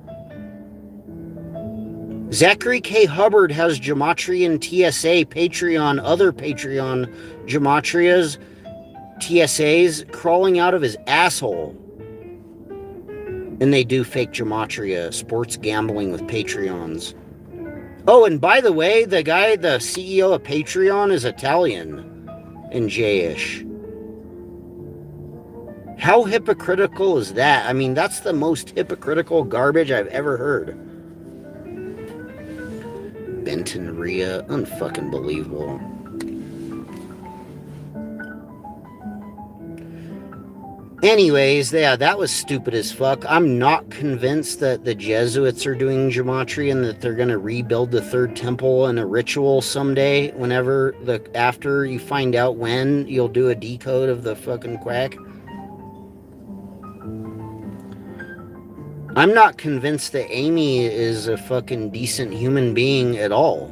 Zachary K. Hubbard has Gematrian TSA, Patreon, other Patreon Gematrias, TSAs crawling out of his asshole. And they do fake gematria, sports gambling with Patreons. Oh, and by the way, the CEO of Patreon is Italian and Jayish. How hypocritical is that? I mean, that's the most hypocritical garbage I've ever heard. Benton RIA, unfucking believable. Anyways, yeah, that was stupid as fuck. I'm not convinced that the Jesuits are doing gematria and that they're going to rebuild the third temple in a ritual someday. After you find out when, you'll do a decode of the fucking quack. I'm not convinced that Amy is a fucking decent human being at all.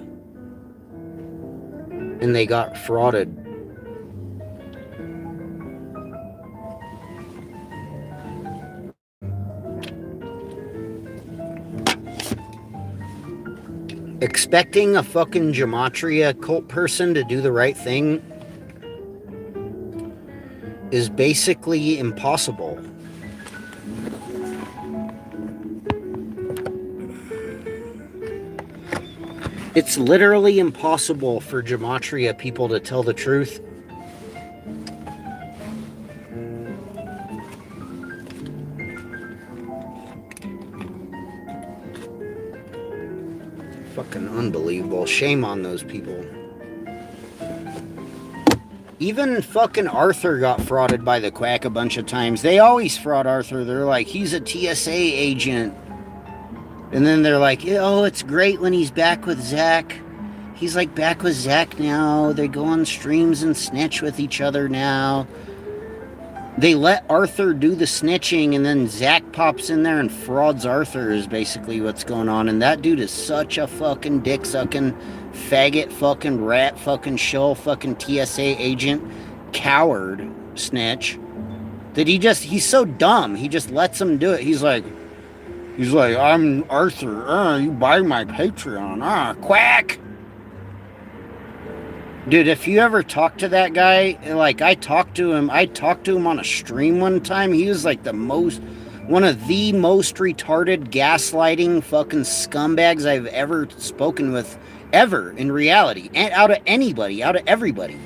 And they got frauded. Expecting a fucking gematria cult person to do the right thing is basically impossible. It's literally impossible for gematria people to tell the truth. Fucking unbelievable. Shame on those people. Even fucking Arthur got frauded by the quack a bunch of times. They always fraud Arthur. They're like, he's a TSA agent. And then they're like, oh, it's great when he's back with Zach. He's like back with Zach now. They go on streams and snitch with each other now. They let Arthur do the snitching, and then Zach pops in there and frauds Arthur is basically what's going on. And that dude is such a fucking dick-sucking, faggot, fucking rat, fucking shill, fucking TSA agent, coward, snitch, that he's so dumb. He just lets him do it. He's like, I'm Arthur. You buy my Patreon. Quack. Dude, if you ever talk to that guy, like I talked to him on a stream one time. He was like one of the most retarded gaslighting fucking scumbags I've ever spoken with, ever in reality, and out of everybody.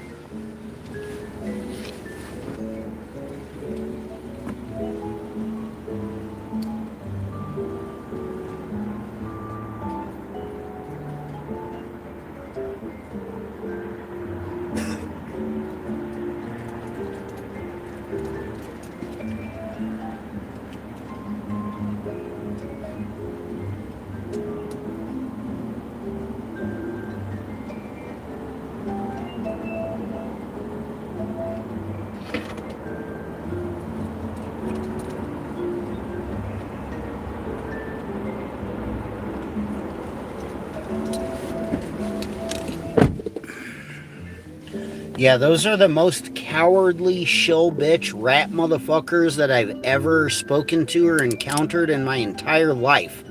Yeah, those are the most cowardly shill bitch rat motherfuckers that I've ever spoken to or encountered in my entire life.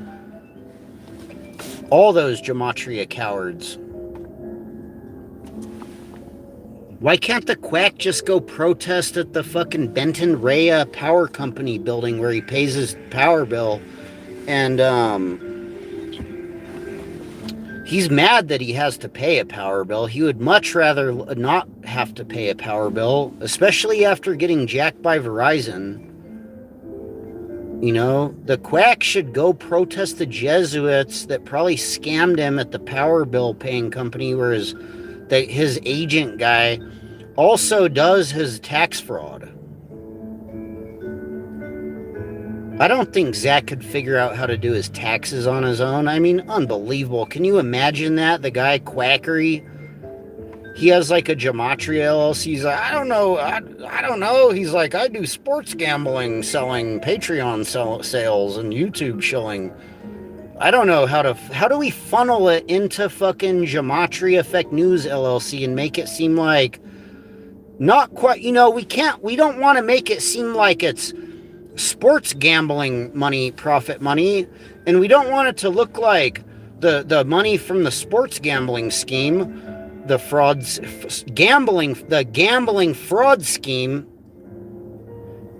All those Gematria cowards. Why can't the quack just go protest at the fucking Benton Rhea Power Company building where he pays his power bill? And, he's mad that he has to pay a power bill. He would much rather not have to pay a power bill, especially after getting jacked by Verizon. You know, the quack should go protest the Jesuits that probably scammed him at the power bill paying company, whereas his agent guy also does his tax fraud. I don't think Zach could figure out how to do his taxes on his own. I mean, unbelievable. Can you imagine that? The guy Quackery, he has like a Gematria LLC. He's like, I don't know. He's like, I do sports gambling, selling Patreon sales and YouTube shilling. I don't know how do we funnel it into fucking Gematria Effect News LLC and make it seem like not quite, we don't want to make it seem like it's sports gambling money, profit money, and we don't want it to look like the money from the sports gambling scheme, the gambling fraud scheme.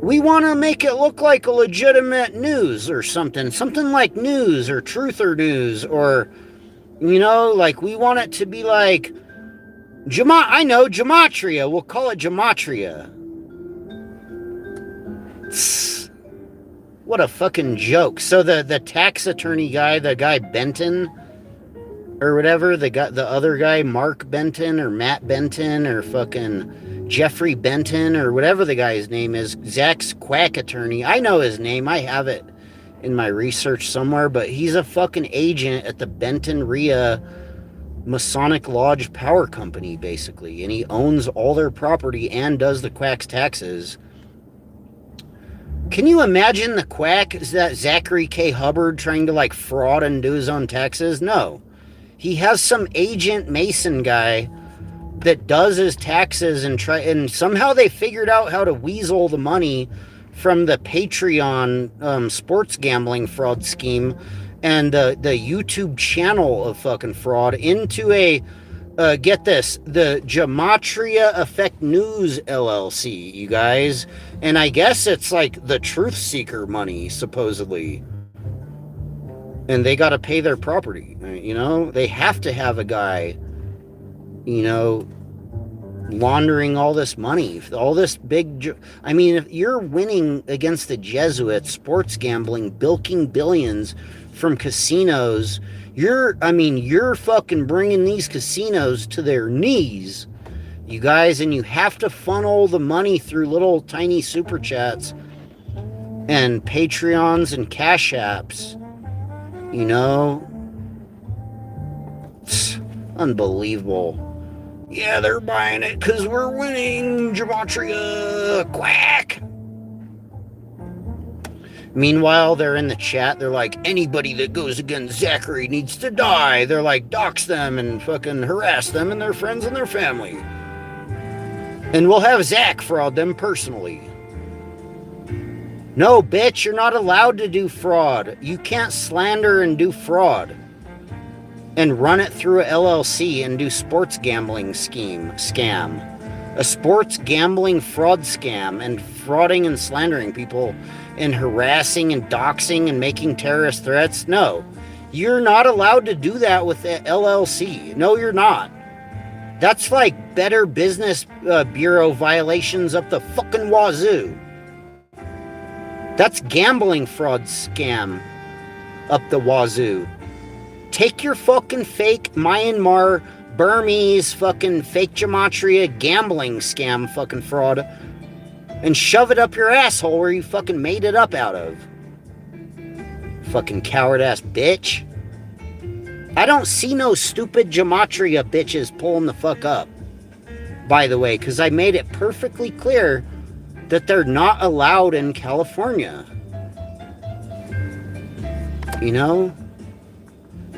We want to make it look like a legitimate news or something like news or truth or news, or like we want it to be like Gematria. We'll call it Gematria. What a fucking joke. So the tax attorney guy, the guy Benton or whatever, the other guy, Mark Benton or Matt Benton or fucking Jeffrey Benton or whatever the guy's name is, Zach's quack attorney. I know his name. I have it in my research somewhere, but he's a fucking agent at the Benton Rhea Masonic Lodge Power Company, basically, and he owns all their property and does the quack's taxes. Can you imagine the quack? Is that Zachary K. Hubbard trying to like fraud and do his own taxes? No. He has some agent Mason guy that does his taxes and somehow they figured out how to weasel the money from the Patreon sports gambling fraud scheme and the YouTube channel of fucking fraud into a get this, the Gematria Effect News LLC, you guys. And I guess it's like the truth seeker money, supposedly. And they got to pay their property, They have to have a guy, laundering all this money, all this big... I mean, if you're winning against the Jesuits, sports gambling, bilking billions from casinos... You're fucking bringing these casinos to their knees, you guys, and you have to funnel the money through little tiny super chats and Patreons and Cash Apps, It's unbelievable. Yeah, they're buying it because we're winning. Gematria, quack. Meanwhile, they're in the chat. They're like, anybody that goes against Zachary needs to die. They're like, dox them and fucking harass them and their friends and their family. And we'll have Zach fraud them personally. No, bitch, you're not allowed to do fraud. You can't slander and do fraud. And run it through a LLC and do sports gambling scam. A sports gambling fraud scam and frauding and slandering people and harassing and doxing and making terrorist threats. No, you're not allowed to do that with the LLC. No, you're not. That's like Better Business Bureau violations up the fucking wazoo. That's gambling fraud scam up the wazoo. Take your fucking fake Myanmar Burmese fucking fake gematria gambling scam fucking fraud and shove it up your asshole where you fucking made it up out of. Fucking coward ass bitch. I don't see no stupid gematria bitches pulling the fuck up, by the way, because I made it perfectly clear that they're not allowed in California. You know?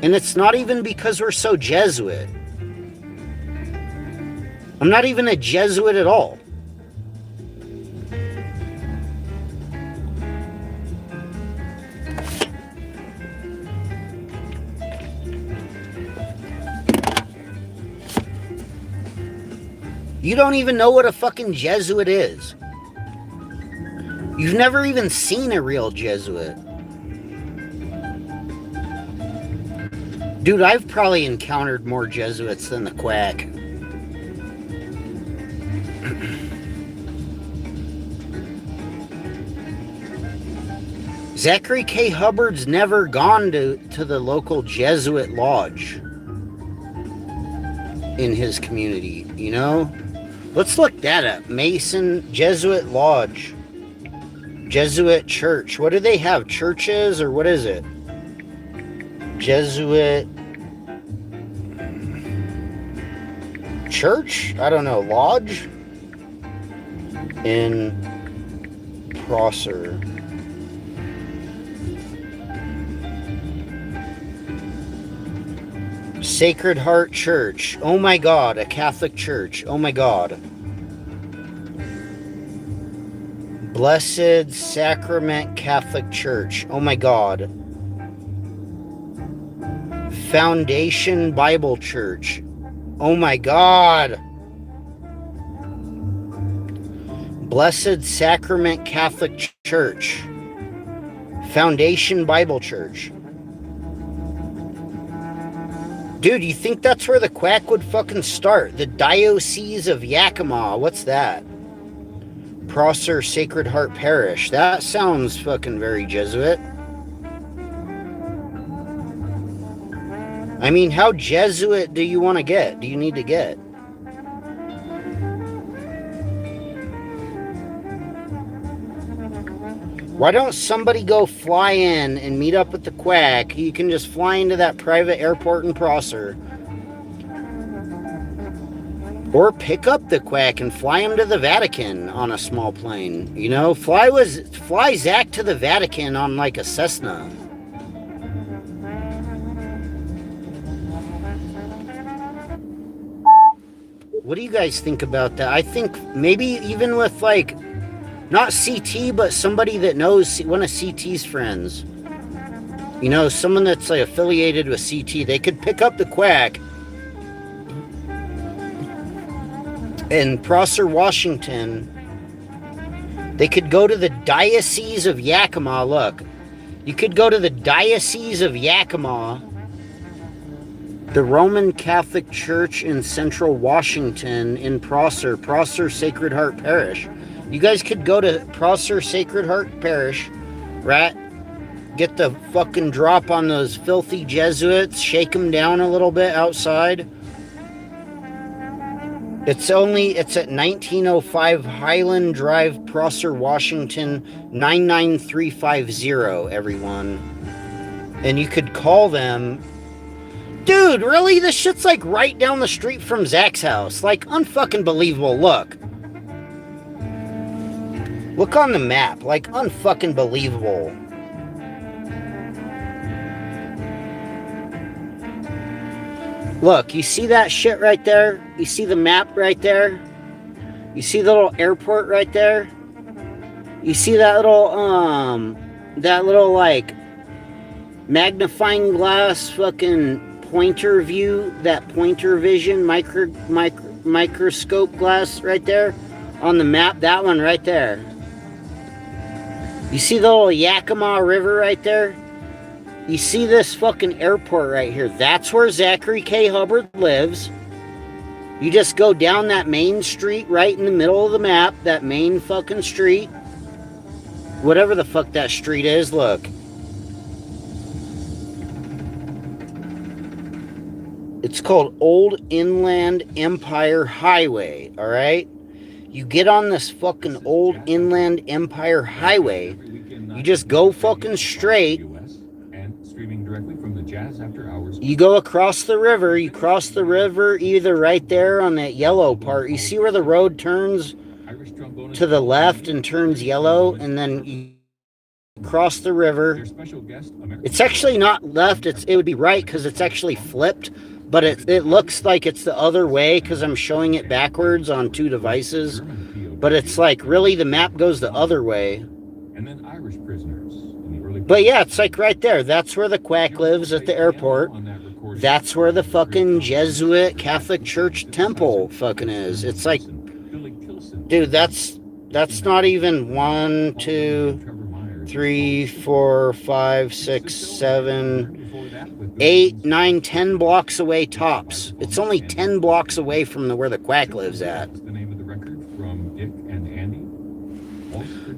And it's not even because we're so Jesuit. I'm not even a Jesuit at all. You don't even know what a fucking Jesuit is. You've never even seen a real Jesuit. Dude, I've probably encountered more Jesuits than the quack. Zachary K. Hubbard's never gone to the local Jesuit lodge in his community, you know? Let's look that up. Mason Jesuit Lodge. Jesuit Church. What do they have? Churches or what is it? Jesuit Church? I don't know. Lodge? In Prosser. Sacred Heart Church. Oh my God, a Catholic church. Oh my God. Blessed Sacrament Catholic Church. Oh my God. Foundation Bible Church. Oh my God. Blessed Sacrament Catholic Church. Foundation Bible Church. Dude, you think that's where the quack would fucking start? The Diocese of Yakima. What's that? Prosser Sacred Heart Parish. That sounds fucking very Jesuit. I mean, how Jesuit do you want to get? Do you need to get? Why don't somebody go fly in and meet up with the quack? You can just fly into that private airport in Prosser. Or pick up the quack and fly him to the Vatican on a small plane. You know, fly Zach to the Vatican on like a Cessna. What do you guys think about that? I think maybe even with like, not CT, but somebody that knows one of CT's friends. You know, someone that's like affiliated with CT. They could pick up the quack in Prosser, Washington. They could go to the Diocese of Yakima. Look, you could go to the Diocese of Yakima, the Roman Catholic Church in Central Washington in Prosser Sacred Heart Parish. You guys could go to Prosser Sacred Heart Parish, right? Get the fucking drop on those filthy Jesuits, shake them down a little bit outside. It's at 1905 Highland Drive, Prosser, Washington, 99350, everyone. And you could call them Dude, really? This shit's like right down the street from Zach's house. Like, unfucking believable. Look. Look on the map. Like, unfucking believable. Look, you see that shit right there? You see the map right there? You see the little airport right there? You see that little, like, magnifying glass fucking pointer view, that pointer vision microscope glass right there on the map? That one right there. You see the little Yakima River right there? You see this fucking airport right here? That's where Zachary K. Hubbard lives. You just go down that main street right in the middle of the map, that main fucking street. Whatever the fuck that street is, look. It's called Old Inland Empire Highway, all right? You get on this fucking Old Inland Empire Highway, you just go fucking straight. You go across the river, you cross the river either right there on that yellow part. You see where the road turns to the left and turns yellow, and then you cross the river. It's actually not left, it would be right because it's actually flipped, but it looks like it's the other way because I'm showing it backwards on two devices. But it's like, really, the map goes the other way. But yeah, it's like right there. That's where the quack lives at the airport. That's where the fucking Jesuit Catholic Church temple fucking is. It's like, dude, that's not even 1, 2, 3, 4, 5, 6, 7, 8, 9, 10 blocks away tops. It's only 10 blocks away from where the quack lives at.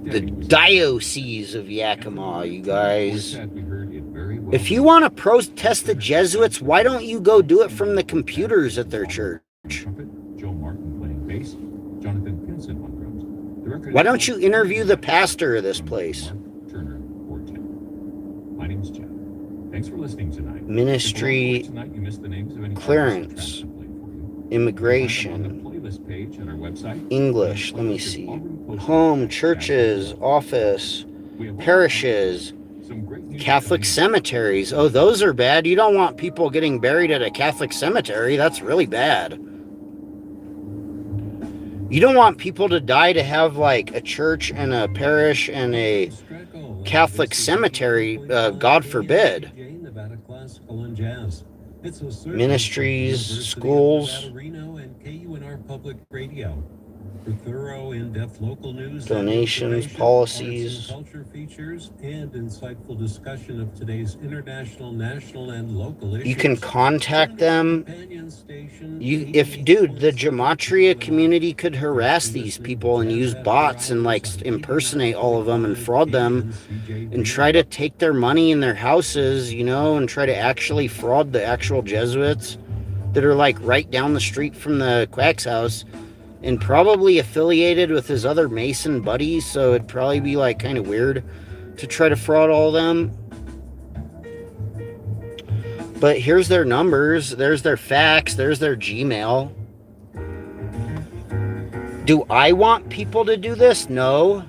The Diocese of Yakima, you guys. If you want to protest the Jesuits, why don't you go do it from the computers at their church? Why don't you interview the pastor of this place? My name's Jeff. Thanks for listening tonight. Ministry, clearance, immigration, English, let me see. Home, churches, office, parishes, Catholic cemeteries. Oh, those are bad. You don't want people getting buried at a Catholic cemetery. That's really bad. You don't want people to die to have like a church and a parish and a Catholic cemetery, God forbid. Ministries, schools, for thorough, in-depth local news, donations, policies, culture features, and insightful discussion of today's international, national, and local issues. You can contact them. Dude, the Gematria community could harass these people and use bots and like impersonate all of them and fraud them and try to take their money in their houses, you know, and try to actually fraud the actual Jesuits that are like right down the street from the quack's house. And probably affiliated with his other Mason buddies, so it'd probably be like kind of weird to try to fraud all of them. But here's their numbers, there's their fax, there's their Gmail. Do I want people to do this? No.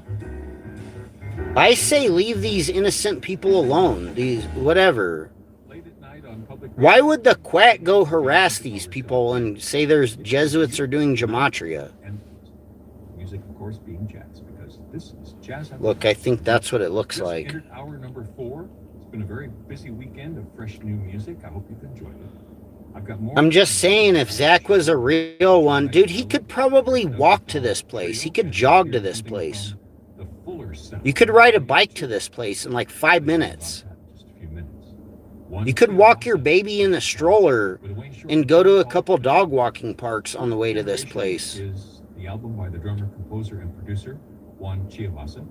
I say leave these innocent people alone, these whatever. Why would the quack go harass these people and say there's Jesuits are doing gematria? Music, of course, being jazz, because this is jazz. Look, I think that's what it looks like. Hour number 4. It's been a very busy weekend of fresh new music. I hope you've enjoyed it. I've got more. I'm just saying, if Zach was a real one, dude, he could probably walk to this place. He could jog to this place. You could ride a bike to this place in like 5 minutes. You could walk your baby in a stroller and go to a couple dog walking parks on the way to this place. The album by the drummer, composer, and producer Juan Chiavasa.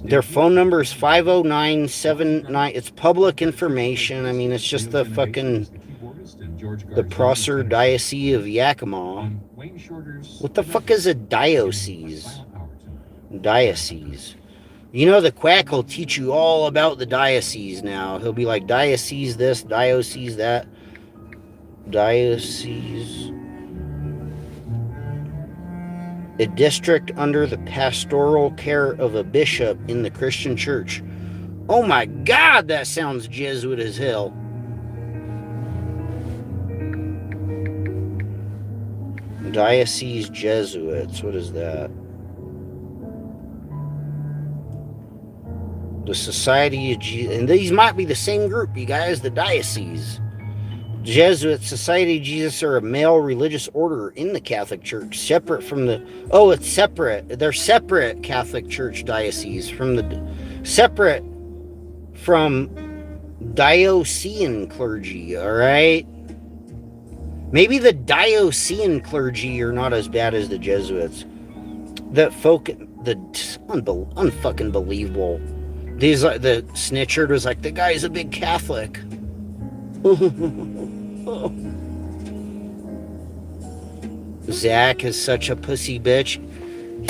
Their phone number is 50979. It's public information. I mean, it's just the fucking the Prosser Diocese of Yakima. What the fuck is a diocese? Diocese. You know, the quack will teach you all about the diocese now. He'll be like, diocese this, diocese that. Diocese. A district under the pastoral care of a bishop in the Christian church. Oh my God, that sounds Jesuit as hell. Diocese Jesuits, what is that? The Society of Jesus, and these might be the same group, you guys, the diocese. Jesuit Society of Jesus are a male religious order in the Catholic Church, separate from the, oh, it's separate. They're separate Catholic Church diocese from the, separate from diocesan clergy, all right? Maybe the diocesan clergy are not as bad as the Jesuits. That folk, the unfucking believable. These, like, the snitcher was like, the guy's a big Catholic. Zach is such a pussy bitch.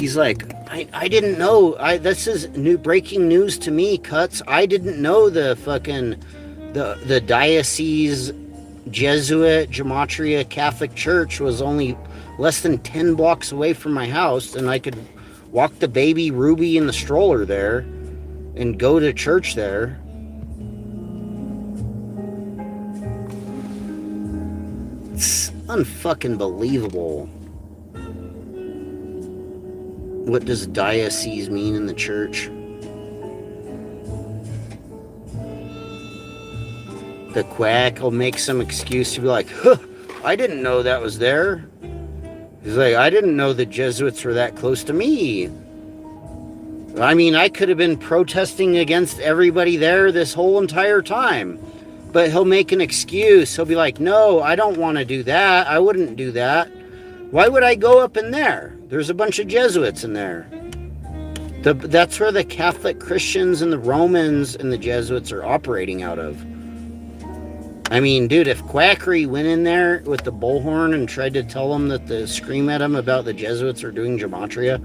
He's like, I didn't know. This is new breaking news to me, Cuts. I didn't know the fucking the diocese Jesuit Gematria Catholic Church was only less than 10 blocks away from my house, and I could walk the baby Ruby in the stroller there and go to church there. It's unfucking believable. What does diocese mean in the church? The quack will make some excuse to be like, huh, I didn't know that was there. He's like, I didn't know the Jesuits were that close to me. I mean, I could have been protesting against everybody there this whole entire time. But he'll make an excuse. He'll be like, no, I don't want to do that. I wouldn't do that. Why would I go up in there? There's a bunch of Jesuits in there. That's where the Catholic Christians and the Romans and the Jesuits are operating out of. I mean, dude, if Quackery went in there with the bullhorn and tried to tell them that scream at him about the Jesuits are doing gematria,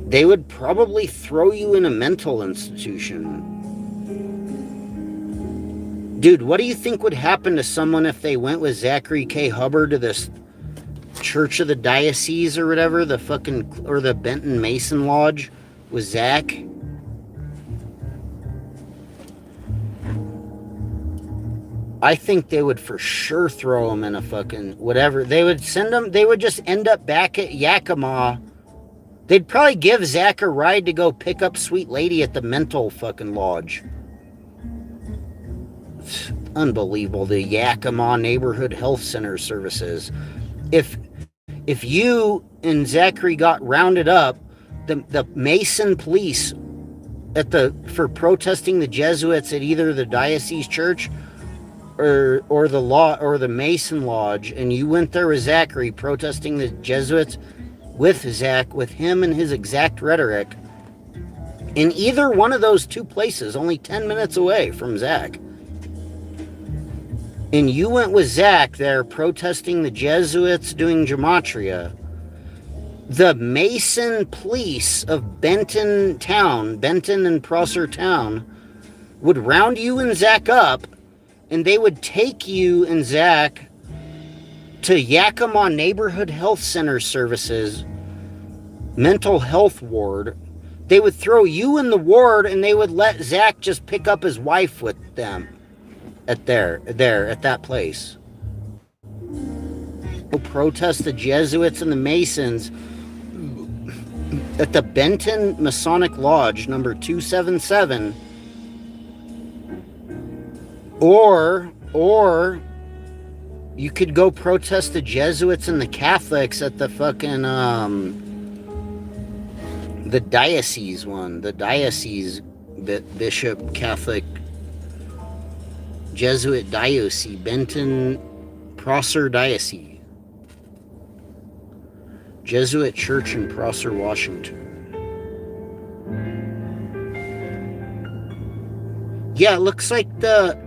they would probably throw you in a mental institution. Dude, what do you think would happen to someone if they went with Zachary K. Hubbard to this Church of the Diocese or whatever, or the Benton Mason Lodge with Zach? I think they would for sure throw him in a fucking whatever. They would send him, they would just end up back at Yakima. They'd probably give Zach a ride to go pick up Sweet Lady at the mental fucking lodge. It's unbelievable. The Yakima Neighborhood Health Center services. If you and Zachary got rounded up, the Mason police for protesting the Jesuits at either the diocese church or the Mason Lodge, and you went there with Zachary protesting the Jesuits with Zach, with him and his exact rhetoric, in either one of those two places, only 10 minutes away from Zach, and you went with Zach there protesting the Jesuits doing gematria, the Mason police of Benton and Prosser Town would round you and Zach up, and they would take you and Zach to Yakima Neighborhood Health Center services, mental health ward. They would throw you in the ward, and they would let Zach just pick up his wife with them at that place. We'll protest the Jesuits and the Masons at the Benton Masonic Lodge, number 277. Or you could go protest the Jesuits and the Catholics at the fucking, the diocese one. The diocese bishop Catholic Jesuit diocese. Benton Prosser Diocese. Jesuit Church in Prosser, Washington. Yeah, it looks like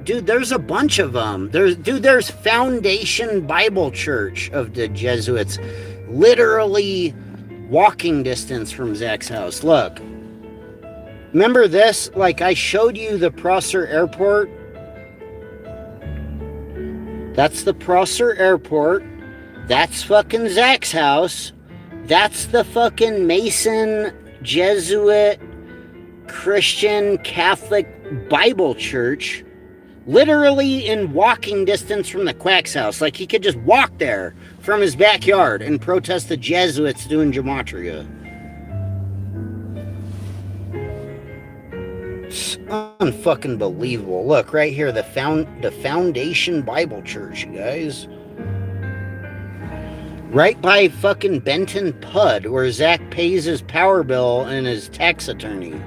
dude, there's a bunch of them. There's Foundation Bible Church of the Jesuits, literally walking distance from Zach's house. Look, remember this? Like, I showed you the Prosser Airport. That's the Prosser Airport. That's fucking Zach's house. That's the fucking Mason Jesuit Christian Catholic Bible Church. Literally in walking distance from the quack's house. Like he could just walk there from his backyard and protest the Jesuits doing gematria. It's unfucking believable. Look right here, the Foundation Bible Church, you guys. Right by fucking Benton Pud, where Zach pays his power bill and his tax attorney.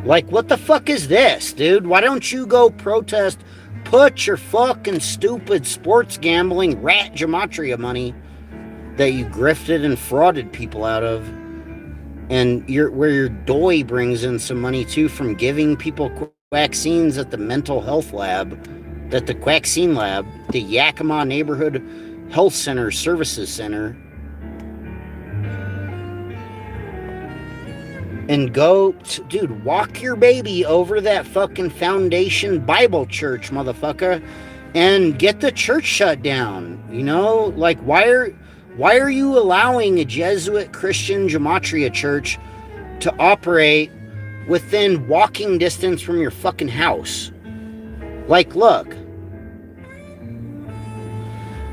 Like, what the fuck is this, dude? Why don't you go protest? Put your fucking stupid sports gambling rat gematria money that you grifted and frauded people out of, and where your doy brings in some money too from giving people vaccines at the mental health lab, at the vaccine lab, the Yakima Neighborhood Health Center Services Center. And go, dude, walk your baby over that fucking Foundation Bible Church, motherfucker, and get the church shut down. You know, like, why are you allowing a Jesuit Christian gematria church to operate within walking distance from your fucking house? Like, look.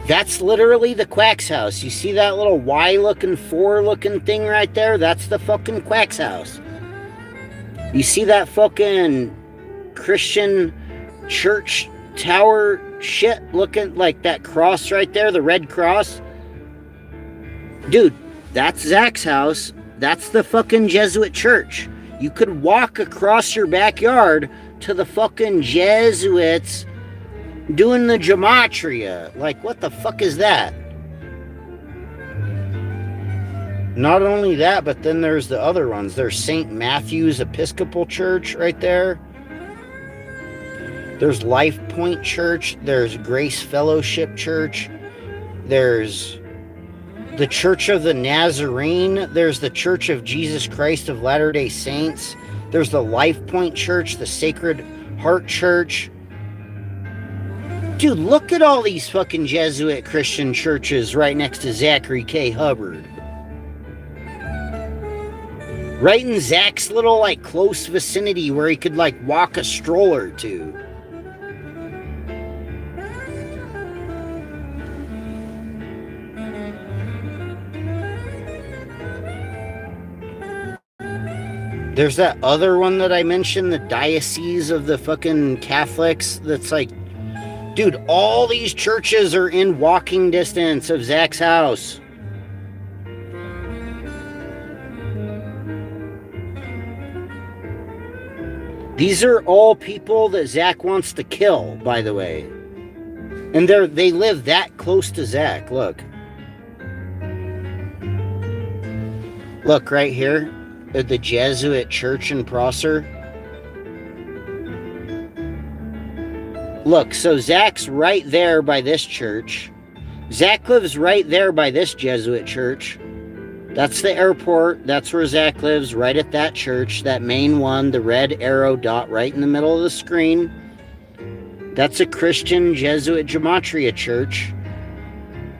That's literally the quack's house. You see that little Y-looking, 4-looking thing right there? That's the fucking quack's house. You see that fucking Christian church tower shit looking like that cross right there, the red cross? Dude, that's Zach's house. That's the fucking Jesuit church. You could walk across your backyard to the fucking Jesuits doing the gematria. Like, what the fuck is that? Not only that, but then there's the other ones. There's St. Matthew's Episcopal Church right there. There's Life Point Church. There's Grace Fellowship Church. There's the Church of the Nazarene. There's the Church of Jesus Christ of Latter-day Saints. There's the Life Point Church, the Sacred Heart Church. Dude, look at all these fucking Jesuit Christian churches right next to Zachary K. Hubbard. Right in Zach's little, like, close vicinity where he could, like, walk a stroller to. There's that other one that I mentioned, the Diocese of the fucking Catholics, that's like, dude, all these churches are in walking distance of Zach's house. These are all people that Zach wants to kill, by the way. And they live that close to Zach. Look. Look right here at the Jesuit church in Prosser. Look, so Zach's right there by this church. Zach lives right there by this Jesuit church. That's the airport. That's where Zach lives, right at that church, that main one, the red arrow dot right in the middle of the screen. That's a Christian Jesuit gematria church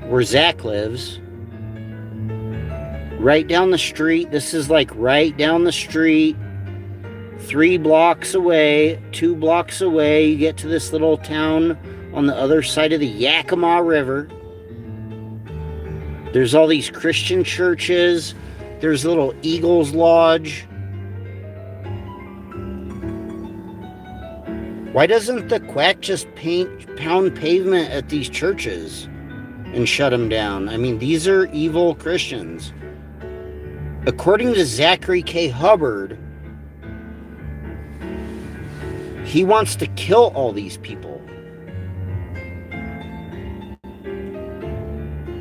where Zach lives. Right down the street. This is like right down the street. 3 blocks away, 2 blocks away, you get to this little town on the other side of the Yakima River. There's all these Christian churches. There's a little Eagles Lodge. Why doesn't the quack just pound pavement at these churches and shut them down? I mean, these are evil Christians. According to Zachary K. Hubbard, he wants to kill all these people.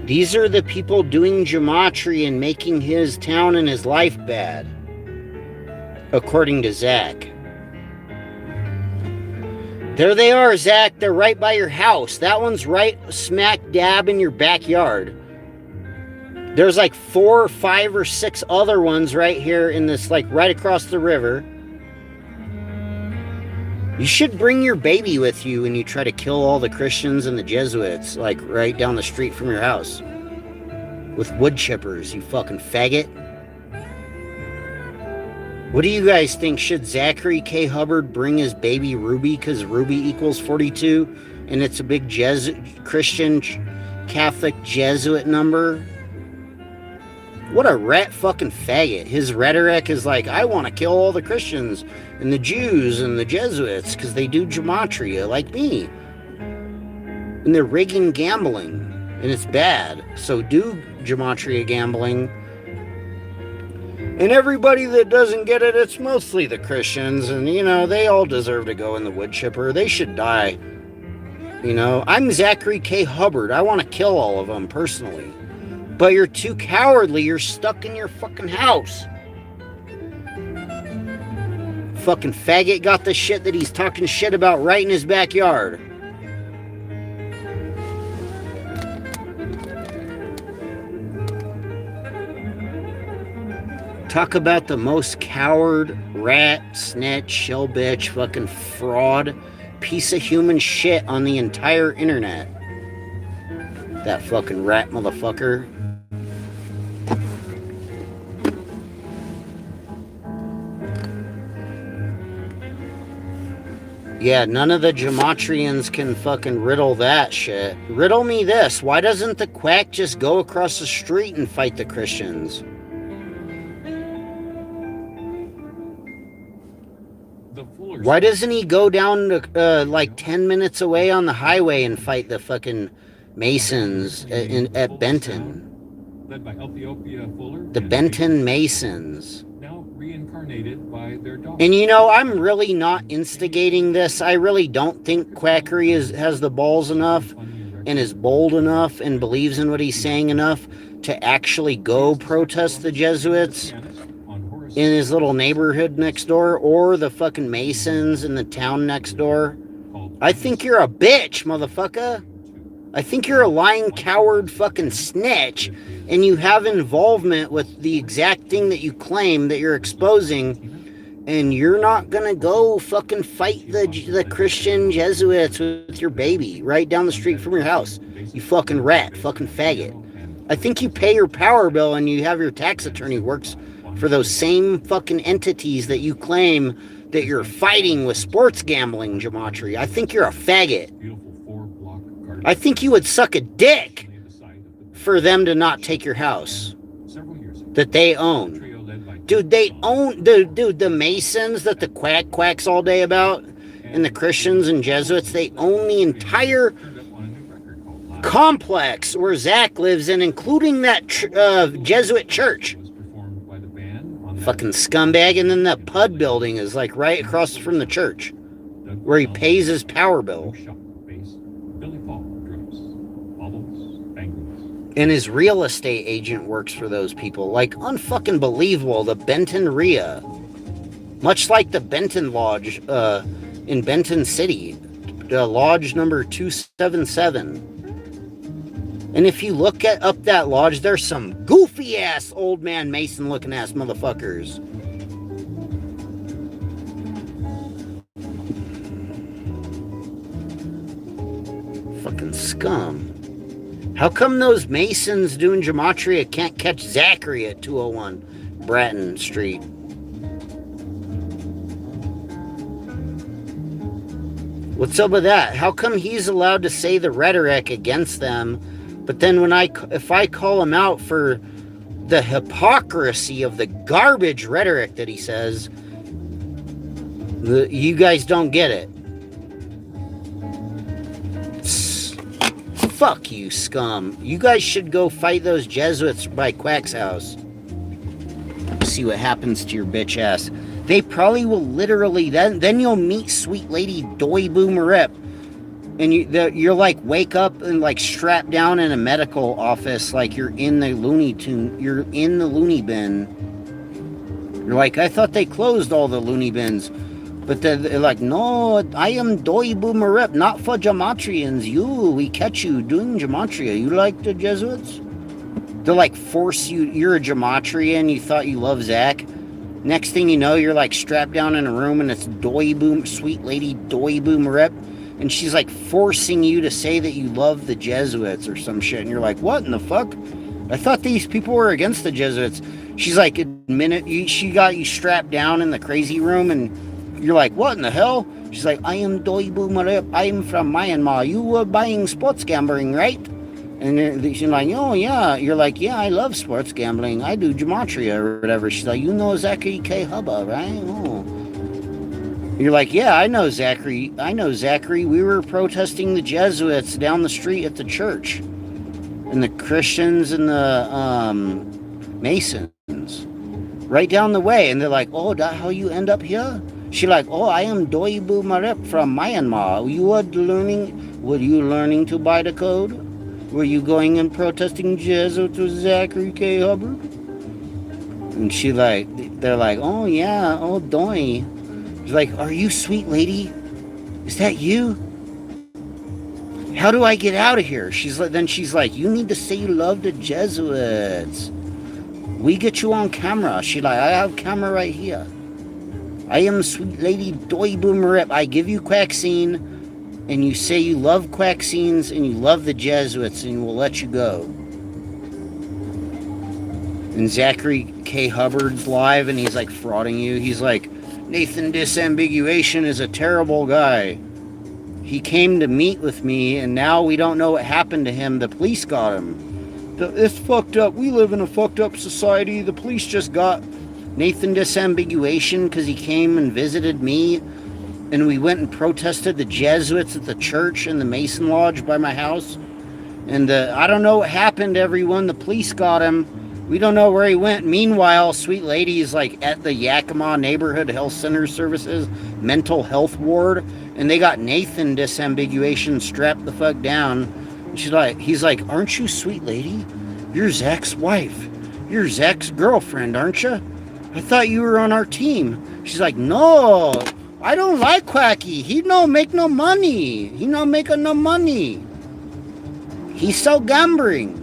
These are the people doing gematria and making his town and his life bad, according to Zach. There they are, Zach. They're right by your house. That one's right smack dab in your backyard. There's like 4 or 5 or 6 other ones right here in this, like right across the river. You should bring your baby with you when you try to kill all the Christians and the Jesuits, like right down the street from your house. With wood chippers, you fucking faggot. What do you guys think? Should Zachary K. Hubbard bring his baby Ruby because Ruby equals 42 and it's a big Christian Catholic Jesuit number? What a rat fucking faggot. His rhetoric is like, I want to kill all the Christians and the Jews and the Jesuits because they do gematria like me. And they're rigging gambling. And it's bad. So do gematria gambling. And everybody that doesn't get it, it's mostly the Christians. And, you know, they all deserve to go in the wood chipper. They should die. You know, I'm Zachary K. Hubbard. I want to kill all of them personally. But you're too cowardly. You're stuck in your fucking house. Fucking faggot got the shit that he's talking shit about right in his backyard. Talk about the most coward, rat, snitch, shell bitch, fucking fraud, piece of human shit on the entire internet. That fucking rat motherfucker. Yeah, none of the Gematrians can fucking riddle that shit. Riddle me this. Why doesn't the quack just go across the street and fight the Christians? Why doesn't he go down to, like 10 minutes away on the highway and fight the fucking Masons at Benton? Led by Ethiopia Fuller, the Benton Masons. Now reincarnated by their daughter. And you know, I'm really not instigating this. I really don't think Quackery has the balls enough and is bold enough and believes in what he's saying enough to actually go protest the Jesuits in his little neighborhood next door or the fucking Masons in the town next door. I think you're a bitch, motherfucker. I think you're a lying, coward, fucking snitch, and you have involvement with the exact thing that you claim that you're exposing, and you're not gonna go fucking fight the Christian Jesuits with your baby right down the street from your house. You fucking rat, fucking faggot. I think you pay your power bill and you have your tax attorney works for those same fucking entities that you claim that you're fighting with sports gambling gematria. I think you're a faggot. I think you would suck a dick for them to not take your house that they own. Dude, they own, dude, the Masons that the quacks all day about and the Christians and Jesuits, they own the entire complex where Zach lives in, including that Jesuit church. Fucking scumbag. And then that PUD building is like right across from the church where he pays his power bill. And his real estate agent works for those people. Like, unfucking believable. The Benton RIA. Much like the Benton Lodge in Benton City. Lodge number 277. And if you look up that lodge, there's some goofy-ass old man Mason-looking-ass motherfuckers. Fucking scum. How come those Masons doing gematria can't catch Zachary at 201 Bratton Street? What's up with that? How come he's allowed to say the rhetoric against them, but then if I call him out for the hypocrisy of the garbage rhetoric that he says, you guys don't get it? Fuck you, scum. You guys should go fight those Jesuits by Quack's house. See what happens to your bitch ass. They probably will literally, then you'll meet sweet lady Doy Boomerip. And you're like, wake up and like strapped down in a medical office like you're in the Looney bin. You're like, I thought they closed all the Looney bins. But they're like, no, I am Doy Boomerip, not for Gematrians. We catch you doing Gematria. You like the Jesuits? They're like, force you, you're a Gematrian, you thought you love Zach. Next thing you know, you're like strapped down in a room and it's Doy Boom, Sweet Lady Doy Boom Rep. And she's like forcing you to say that you love the Jesuits or some shit. And you're like, what in the fuck? I thought these people were against the Jesuits. She's like, she got you strapped down in the crazy room and you're like, what in the hell? She's like, I am Doy Boom Rep. I am from Myanmar. You were buying sports gambling, right? And she's like, oh, yeah. You're like, yeah, I love sports gambling. I do gematria or whatever. She's like, you know Zachary K. Hubba, right? Oh. You're like, yeah, I know Zachary. I know Zachary. We were protesting the Jesuits down the street at the church. And the Christians and the Masons. Right down the way. And they're like, oh, that how you end up here? She's like, oh, I am Doy Bumarep from Myanmar. Were you learning to buy the code? Were you going and protesting Jesuits with Zachary K. Hubbard? And they're like, oh yeah, oh Doy. She's like, are you Sweet Lady? Is that you? How do I get out of here? She's like, you need to say you love the Jesuits. We get you on camera. She's like, I have camera right here. I am Sweet Lady Doy Boomerip. I give you Quaxine. And you say you love Quaxines and you love the Jesuits and we'll let you go. And Zachary K. Hubbard's live and he's like frauding you. He's like, Nathan Disambiguation is a terrible guy. He came to meet with me and now we don't know what happened to him. The police got him. It's fucked up. We live in a fucked up society. The police just got Nathan Disambiguation because he came and visited me. And we went and protested the Jesuits at the church and the Mason Lodge by my house. And I don't know what happened to everyone. The police got him. We don't know where he went. Meanwhile, Sweet Lady is like at the Yakima Neighborhood Health Center Services mental health ward. And they got Nathan Disambiguation strapped the fuck down. He's like, aren't you Sweet Lady? You're Zach's wife. You're Zach's girlfriend, aren't you? I thought you were on our team. She's like, no. I don't like Quacky. He don't make no money. He not making no money. He sell gambling.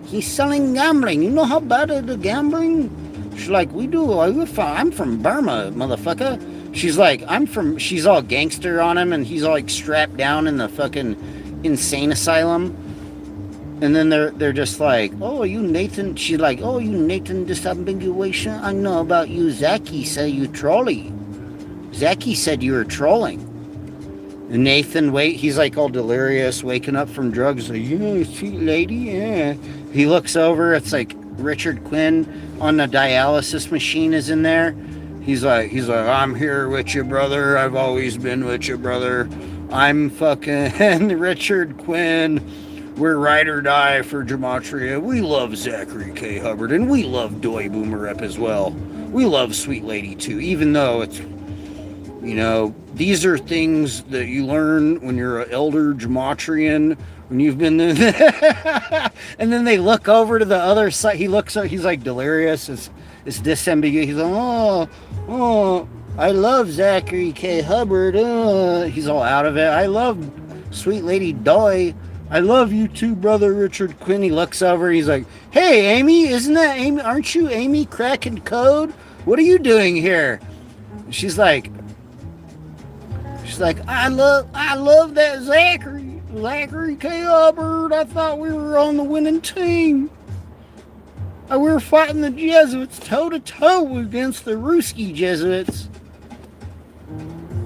He's selling gambling. You know how bad is the gambling? She's like, we do. I'm from Burma, motherfucker. She's like, she's all gangster on him and he's all like strapped down in the fucking insane asylum. And then they're just like, oh, you Nathan. She's like, oh, you Nathan Disambiguation. I know about you. Zachy say you trolly. Zachy said you were trolling. And Nathan, he's like all delirious, waking up from drugs. Like, yeah, Sweet Lady, yeah. He looks over, it's like Richard Quinn on the dialysis machine is in there. He's like, I'm here with you, brother. I've always been with you, brother. I'm fucking Richard Quinn. We're ride or die for Gematria. We love Zachary K. Hubbard, and we love Doy Boomerep as well. We love Sweet Lady too, even though it's, you know, these are things that you learn when you're an elder Gematrian, when you've been there. And then they look over to the other side. He's like delirious. It's disambiguous. He's like, oh, I love Zachary K. Hubbard. He's all out of it. I love Sweet Lady Doy. I love you too, brother Richard Quinn. He looks over. He's like, hey, Amy, isn't that Amy? Aren't you Amy cracking code? What are you doing here? She's like, I love that Zachary K. Hubbard. I thought we were on the winning team. We were fighting the Jesuits toe to toe against the Ruski Jesuits.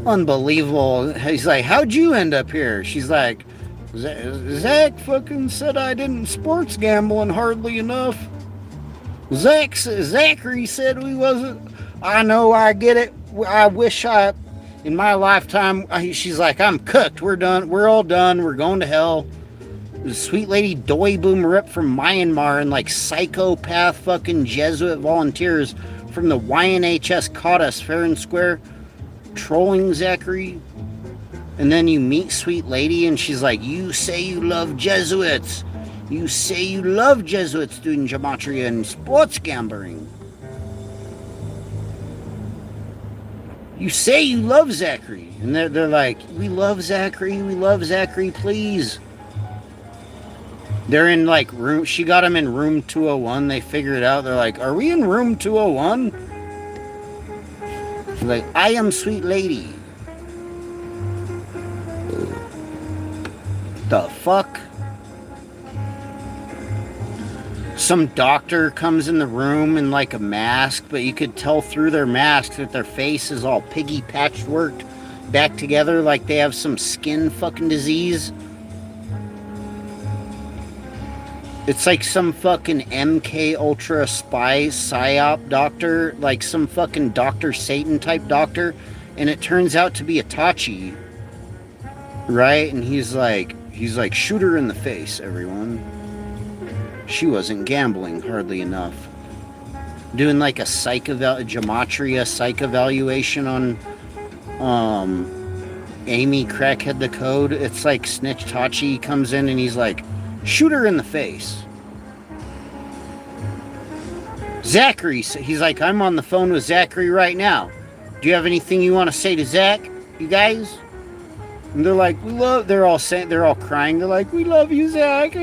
Unbelievable. He's like, how'd you end up here? She's like, Zach fucking said I didn't sports gambling hardly enough. Zachary said we wasn't. I know, I get it. I wish in my lifetime, she's like, I'm cooked. We're done. We're all done. We're going to hell. The Sweet Lady Doy Boomerip from Myanmar and like psychopath fucking Jesuit volunteers from the YNHS caught us fair and square trolling Zachary. And then you meet Sweet Lady and she's like, you say you love Jesuits. You say you love Jesuits doing gematria and sports gambling. You say you love Zachary. And they're like, we love Zachary, please. They're in like room, she got him in room 201. They figure it out. They're like, are we in room 201? Like, I am sweet lady. The fuck? Some doctor comes in the room in like a mask, but you could tell through their mask that their face is all piggy patchworked back together like they have some skin fucking disease. It's like some fucking MK Ultra spy psyop doctor, like some fucking Dr. Satan type doctor, and it turns out to be Itachi, right? And he's like, shoot her in the face, everyone. She wasn't gambling hardly enough. Doing like a gematria psych evaluation on Amy Crackhead the Code. It's like Snitch Tachi comes in and he's like, shoot her in the face. Zachary, he's like, I'm on the phone with Zachary right now. Do you have anything you want to say to Zach, you guys? And they're like, they're all crying. They're like, we love you, Zach.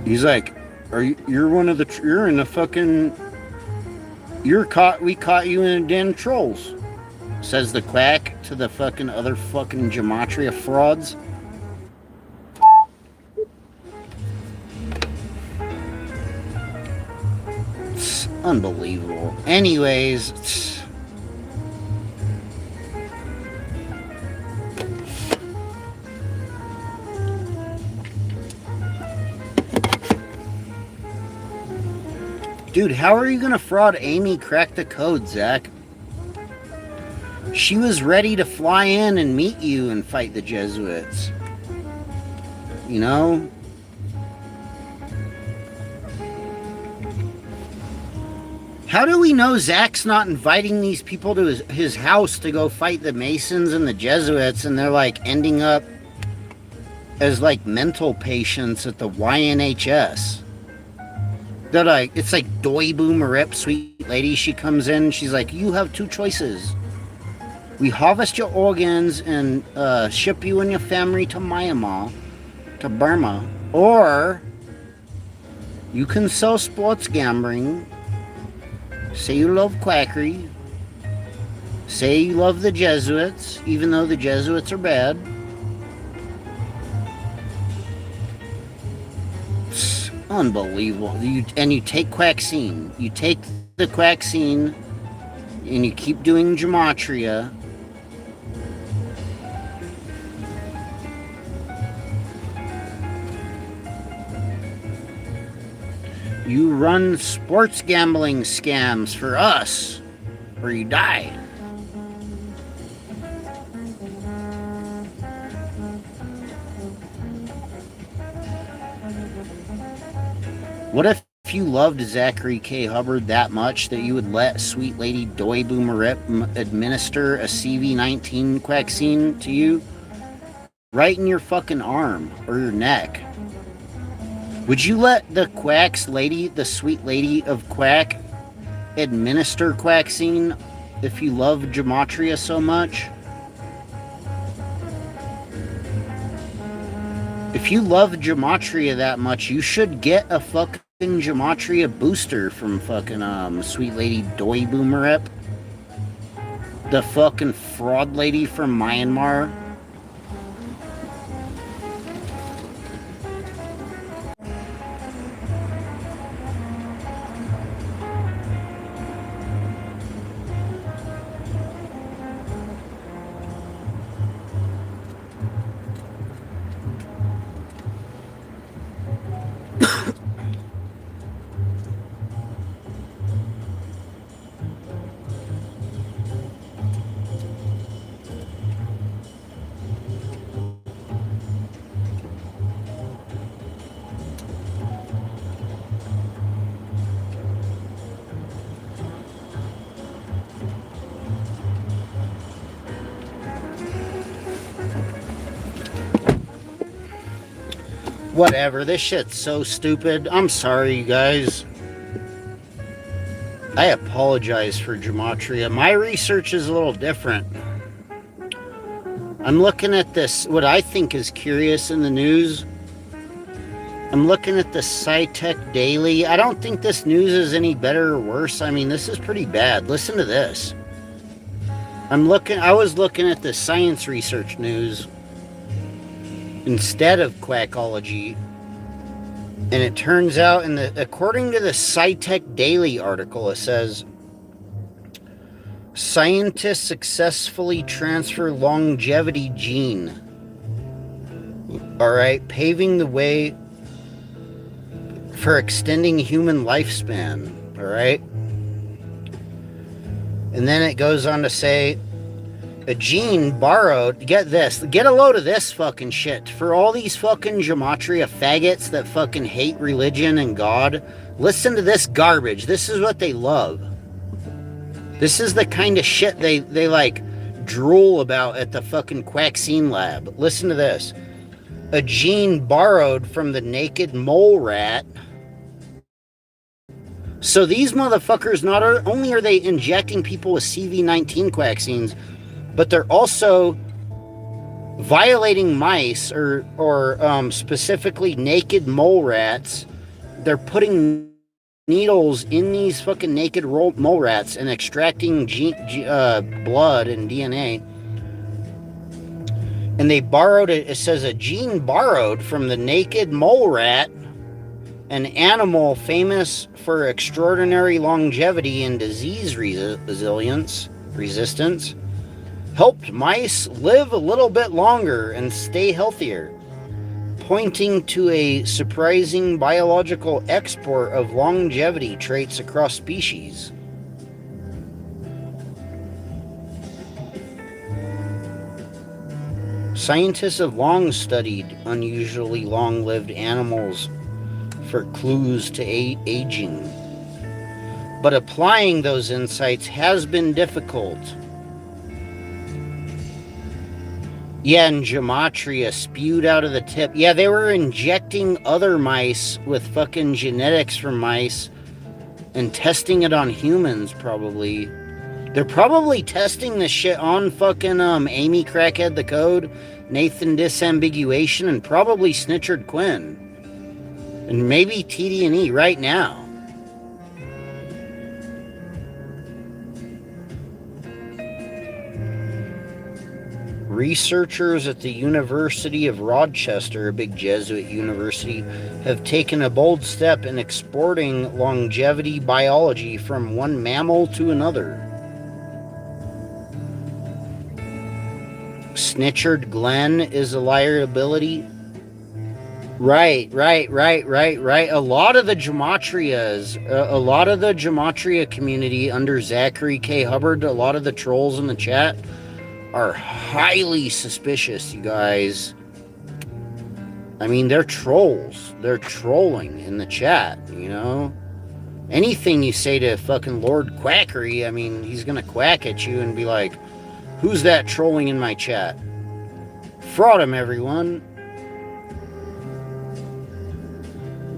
He's like, we caught you in a den of trolls, says the quack to the fucking other fucking Gematria frauds. It's unbelievable. Anyways, dude, how are you gonna fraud Amy Crack the Code, Zach? She was ready to fly in and meet you and fight the Jesuits. You know? How do we know Zach's not inviting these people to his house to go fight the Masons and the Jesuits, and they're like ending up as like mental patients at the YNHS? They're like, it's like Doi Boomerip, sweet lady. She comes in, she's like, you have two choices. We harvest your organs and ship you and your family to Myanmar, to Burma, or you can sell sports gambling, say you love quackery, say you love the Jesuits, even though the Jesuits are bad. It's unbelievable. And you take quaxine. You take the quaxine and you keep doing gematria. You run sports gambling scams for us, or you die. What if you loved Zachary K. Hubbard that much that you would let sweet lady Doi Boomerip administer a CV-19 quaxine to you? Right in your fucking arm or your neck. Would you let the quacks lady, the sweet lady of quack, administer quaxine if you love gematria so much? If you love gematria that much, you should get a fucking gematria booster from fucking sweet lady Doi Boomerip, the fucking fraud lady from Myanmar. Whatever, this shit's so stupid. I'm sorry, you guys. I apologize for gematria. My research is a little different. I'm looking at this, what I think is curious in the news. I'm looking at the SciTech Daily. I don't think this news is any better or worse. I mean, this is pretty bad. Listen to this. I was looking at the Science Research News instead of Quackology. And it turns out, according to the SciTech Daily article, it says, scientists successfully transfer longevity gene. All right, paving the way for extending human lifespan. All right. And then it goes on to say, a gene borrowed, get this, get a load of this fucking shit. For all these fucking Gematria faggots that fucking hate religion and God, listen to this garbage. This is what they love. This is the kind of shit they like drool about at the fucking Quackscene lab. Listen to this. A gene borrowed from the naked mole rat. So these motherfuckers, not only are they injecting people with CV-19 quackscenes, but they're also violating mice or specifically naked mole rats. They're putting needles in these fucking naked mole rats and extracting blood and DNA. And they borrowed it. It says a gene borrowed from the naked mole rat, an animal famous for extraordinary longevity and disease resistance, helped mice live a little bit longer and stay healthier, pointing to a surprising biological export of longevity traits across species. Scientists have long studied unusually long-lived animals for clues to aging, but applying those insights has been difficult. Yeah, and Gematria spewed out of the tip. Yeah, they were injecting other mice with fucking genetics from mice and testing it on humans, probably. They're probably testing this shit on fucking Amy Crackhead the Code, Nathan Disambiguation, and probably Snitchard Quinn. And maybe TD&E right now. Researchers at the University of Rochester, a big Jesuit university, have taken a bold step in exporting longevity biology from one mammal to another. Snitchard Glen is a liability. Right. A lot of the Gematria community under Zachary K. Hubbard, a lot of the trolls in the chat are highly suspicious, you guys. I mean, they're trolls. They're trolling in the chat, you know? Anything you say to fucking Lord Quackery, I mean, he's gonna quack at you and be like, who's that trolling in my chat? Fraud him, everyone.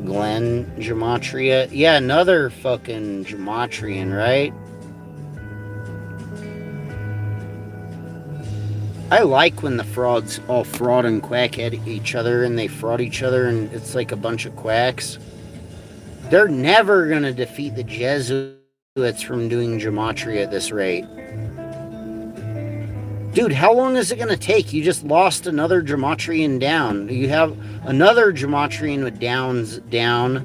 Glenn Gematria. Yeah, another fucking Gematrian, right? I like when the frauds all fraud and quack at each other and they fraud each other and it's like a bunch of quacks. They're never going to defeat the Jesuits from doing Gematria at this rate. Dude, how long is it going to take? You just lost another Gematrian down. You have another Gematrian with downs down.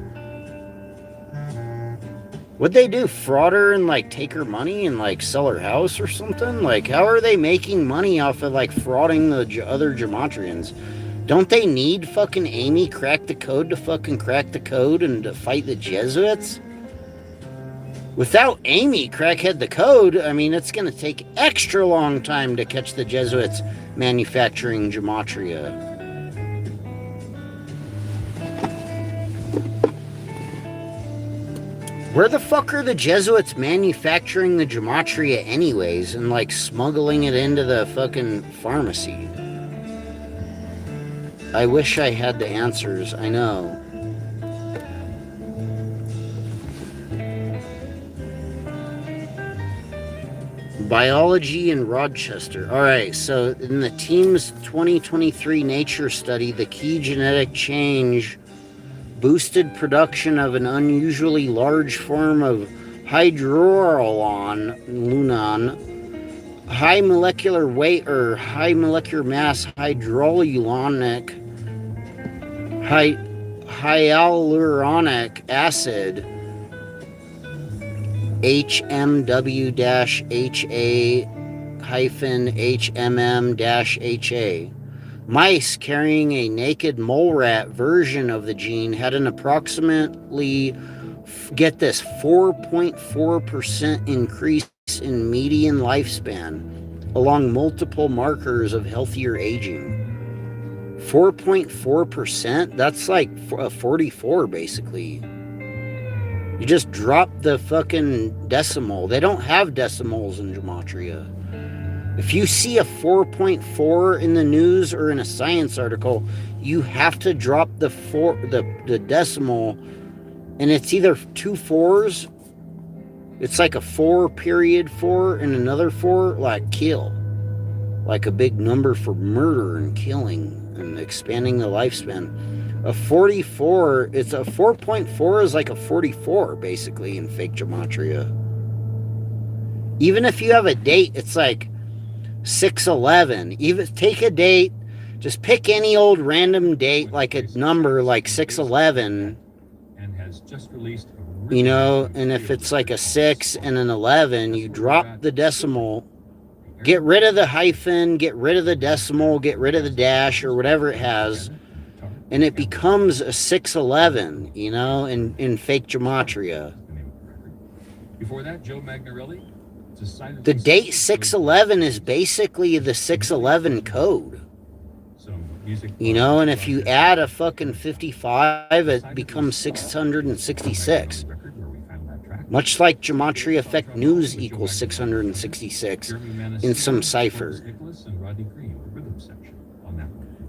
What'd they do? Fraud her and like take her money and like sell her house or something? Like, how are they making money off of like frauding the other Gematrians? Don't they need fucking Amy Crack the Code to fucking crack the code and to fight the Jesuits? Without Amy Crackhead the Code, I mean, it's going to take extra long time to catch the Jesuits manufacturing Gematria. Where the fuck are the Jesuits manufacturing the Gematria anyways and like smuggling it into the fucking pharmacy? I wish I had the answers, I know. Biology in Rochester. All right, so in the team's 2023 Nature study, the key genetic change boosted production of an unusually large form of hydroluron, high molecular weight or high molecular mass hydroluronic hyaluronic acid, HMW-HA-HMM-HA. Mice carrying a naked mole rat version of the gene had an approximately, get this, 4.4% increase in median lifespan along multiple markers of healthier aging. 4.4%? That's like a 44, basically. You just drop the fucking decimal. They don't have decimals in Gematria. If you see a 4.4 in the news or in a science article, you have to drop the decimal, and it's either 2 4s. It's like a 4.4 and another 4, like kill. Like a big number for murder and killing and expanding the lifespan. A 44, it's a 4.4 is like a 44, basically, in fake Gematria. Even if you have a date, it's like 611. Even take a date, just pick any old random date, like a number like 611, and has just released you know, and if it's like a 6 and an 11, you drop the decimal, get rid of the hyphen, get rid of the decimal, get rid of the dash or whatever it has, and it becomes a 611, you know, in fake Gematria. Before that, Joe Magnarelli. The date 611 is basically the 611 code. You know, and if you add a fucking 55, it becomes 666. Much like Gematria Effect News equals 666 in some cipher.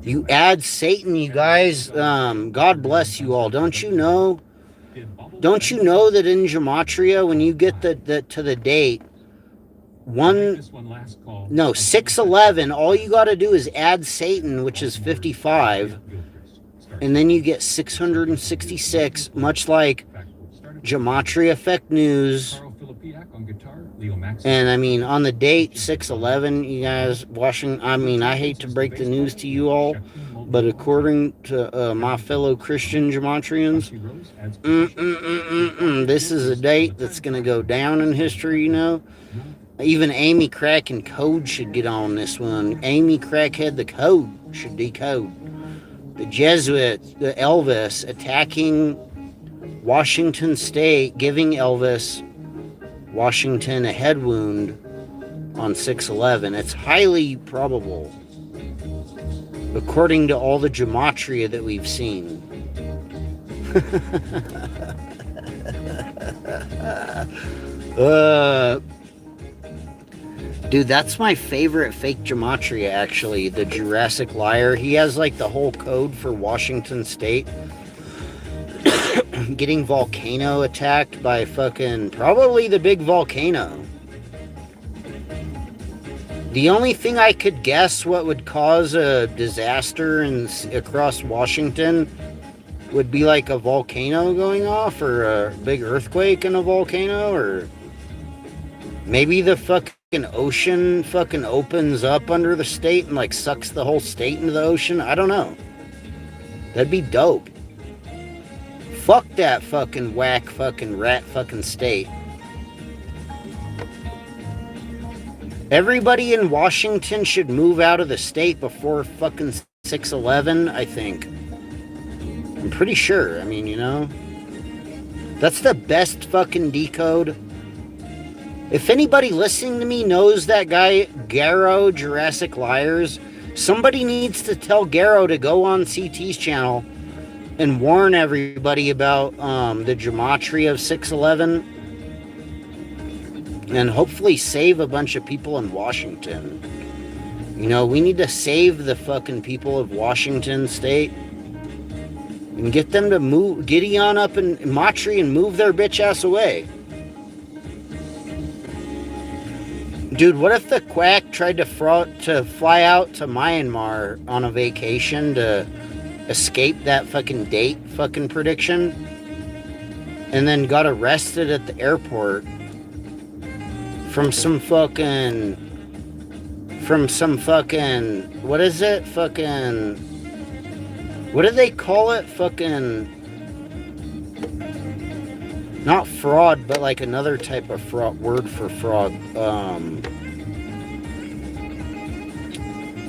You add Satan, you guys. God bless you all. Don't you know that in Gematria, when you get to the date, 611, all you got to do is add Satan, which is 55, and then you get 666, much like Gematria Effect News. And I mean, on the date 611, you guys, I hate to break the news to you all, but according to my fellow Christian Gematrians, this is a date that's going to go down in history, you know. Even Amy Crack and Code should get on this one. Amy Crackhead, the Code should decode. The Jesuit, the Elvis, attacking Washington State, giving Elvis Washington a head wound on 6/11. It's highly probable, according to all the Gematria that we've seen. Dude, that's my favorite fake Gematria, actually. The Jurassic Liar. He has like the whole code for Washington State. Getting volcano attacked by fucking probably the big volcano. The only thing I could guess what would cause a disaster across Washington would be like a volcano going off, or a big earthquake in a volcano, or maybe the fucking ocean fucking opens up under the state and like sucks the whole state into the ocean. I don't know. That'd be dope. Fuck that fucking whack fucking rat fucking state. Everybody in Washington should move out of the state before fucking 6/11, I think. I'm pretty sure. I mean, you know. That's the best fucking decode. If anybody listening to me knows that guy, Garrow, Jurassic Liars, somebody needs to tell Garrow to go on CT's channel and warn everybody about the Gematria of 6/11, and hopefully save a bunch of people in Washington. You know, we need to save the fucking people of Washington State and get them to move, giddy on up in Gematria and move their bitch ass away. Dude, what if the quack tried to fly out to Myanmar on a vacation to escaped that fucking date fucking prediction and then got arrested at the airport from some fucking, what is it? Fucking, what do they call it? Fucking, not fraud, but like another type of fraud, word for fraud.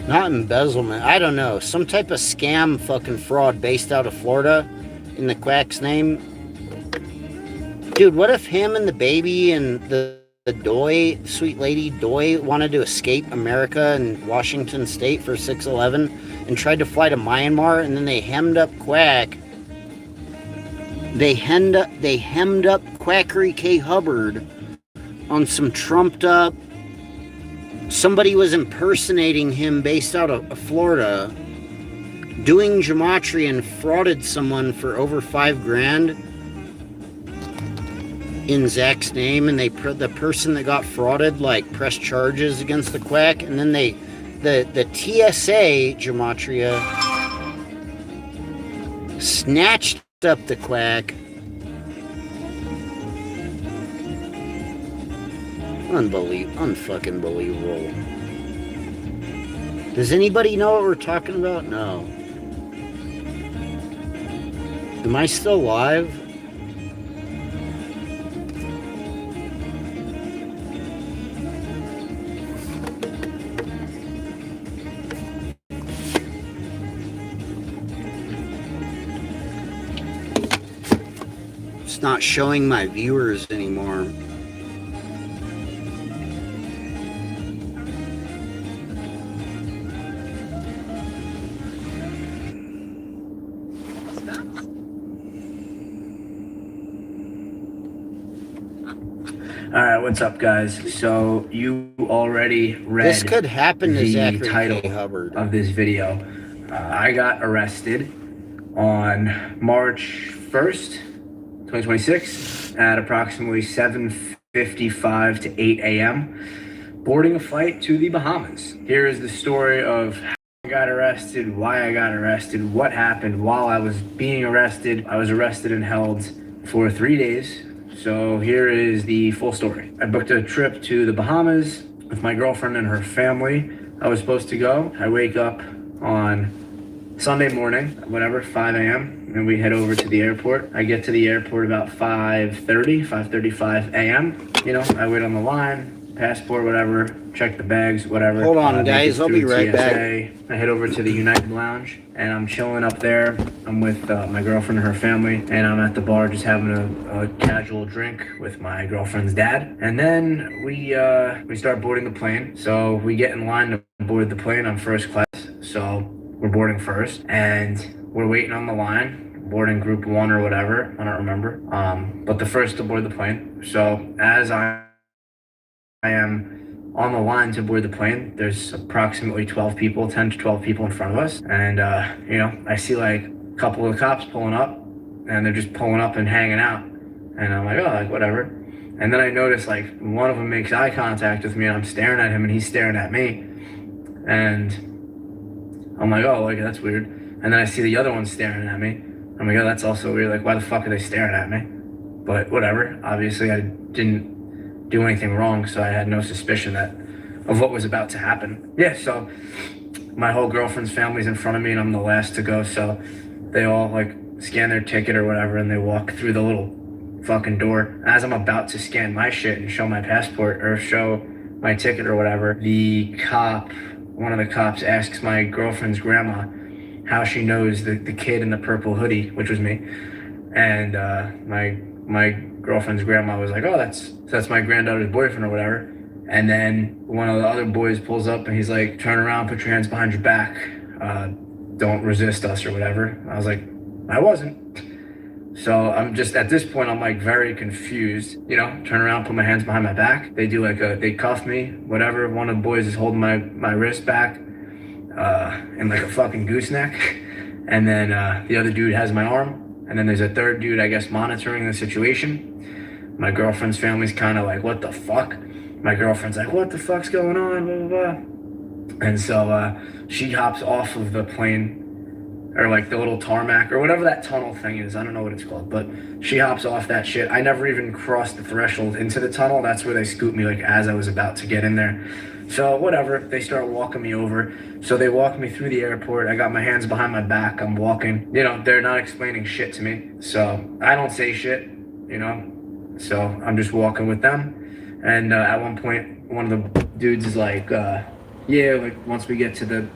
Not embezzlement. I don't know. Some type of scam fucking fraud based out of Florida in the quack's name. Dude, what if him and the baby and the Doi, sweet lady Doi, wanted to escape America and Washington State for 6/11 and tried to fly to Myanmar, and then they hemmed up Quack. They hemmed up Quackery K. Hubbard on some trumped up. Somebody was impersonating him based out of Florida, doing gematria, and frauded someone for over $5,000 in Zach's name, and the person that got frauded like pressed charges against the quack, and then the TSA gematria snatched up the quack. Unfucking believable. Does anybody know what we're talking about? No. Am I still live? It's not showing my viewers anymore. Alright, what's up, guys? So, you already read This could happen to the Zachary title K. Hubbard of this video. I got arrested on March 1st, 2026 at approximately 7:55 to 8 a.m. boarding a flight to the Bahamas. Here is the story of how I got arrested, why I got arrested, what happened while I was being arrested. I was arrested and held for 3 days. So here is the full story. I booked a trip to the Bahamas with my girlfriend and her family. I was supposed to go. I wake up on Sunday morning, whatever, 5 a.m., and we head over to the airport. I get to the airport about 5:35 a.m. You know, I wait on the line, passport, whatever, check the bags, whatever. Hold on, guys, I'll be right back. I head over to the United Lounge, and I'm chilling up there. I'm with my girlfriend and her family, and I'm at the bar just having a casual drink with my girlfriend's dad. And then we start boarding the plane. So we get in line to board the plane. I'm first class, so we're boarding first, and we're waiting on the line. Boarding group 1 or whatever, I don't remember. But the first to board the plane. So as I am on the line to board the plane, there's approximately 10 to 12 people in front of us. And, you know, I see like a couple of cops pulling up, and they're just pulling up and hanging out. And I'm like, oh, like whatever. And then I notice like one of them makes eye contact with me, and I'm staring at him and he's staring at me. And I'm like, oh, like that's weird. And then I see the other one staring at me. I'm like, oh, that's also weird. Like, why the fuck are they staring at me? But whatever. Obviously, I didn't do anything wrong, so I had no suspicion of what was about to happen. Yeah, so my whole girlfriend's family's in front of me, and I'm the last to go. So they all like scan their ticket or whatever, and they walk through the little fucking door. As I'm about to scan my shit and show my passport or show my ticket or whatever, one of the cops asks my girlfriend's grandma how she knows the kid in the purple hoodie, which was me. And my girlfriend's grandma was like, oh, that's my granddaughter's boyfriend or whatever. And then one of the other boys pulls up and he's like, turn around, put your hands behind your back, don't resist us or whatever. I was like, I wasn't. So I'm just, at this point, I'm like very confused, you know, turn around, put my hands behind my back. They do like they cuff me, whatever. One of the boys is holding my wrist back in like a fucking gooseneck. And then the other dude has my arm. And then there's a third dude, I guess, monitoring the situation. My girlfriend's family's kind of like, what the fuck? My girlfriend's like, what the fuck's going on, blah, blah, blah. And so she hops off of the plane or like the little tarmac or whatever that tunnel thing is. I don't know what it's called, but she hops off that shit. I never even crossed the threshold into the tunnel. That's where they scooped me like as I was about to get in there. So whatever, they start walking me over. So they walk me through the airport. I got my hands behind my back. I'm walking. You know, they're not explaining shit to me. So I don't say shit, you know. So I'm just walking with them. And at one point, one of the dudes is like, yeah, like once we get to the,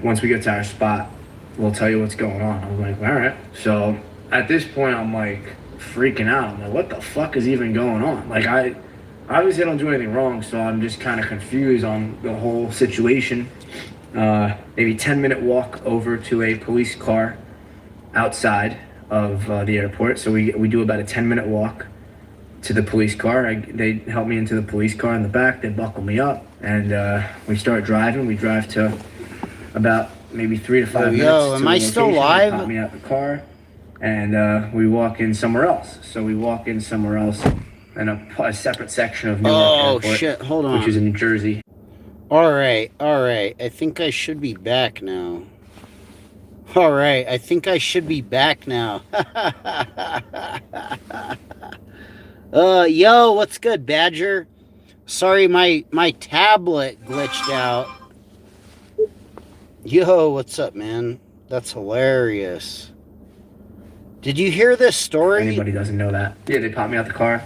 once we get to our spot, we'll tell you what's going on. I'm like, all right. So at this point, I'm like freaking out. I'm like, what the fuck is even going on? Like obviously I don't do anything wrong, so I'm just kind of confused on the whole situation. Maybe 10-minute walk over to a police car outside of the airport. So we do about a 10-minute walk to the police car. They help me into the police car in the back. They buckle me up, and we start driving. We drive to about maybe 3 to 5 minutes. Yo, am I still live? They pop me out the car, and we walk in somewhere else. So we walk in somewhere else in a separate section of Newark Airport, shit, hold on. which is in New Jersey. All right. I think I should be back now. All right, I think I should be back now. Yo, what's good, Badger? Sorry, my tablet glitched out. Yo, what's up, man? That's hilarious. Did you hear this story? Anybody doesn't know that. Yeah, they pop me out the car,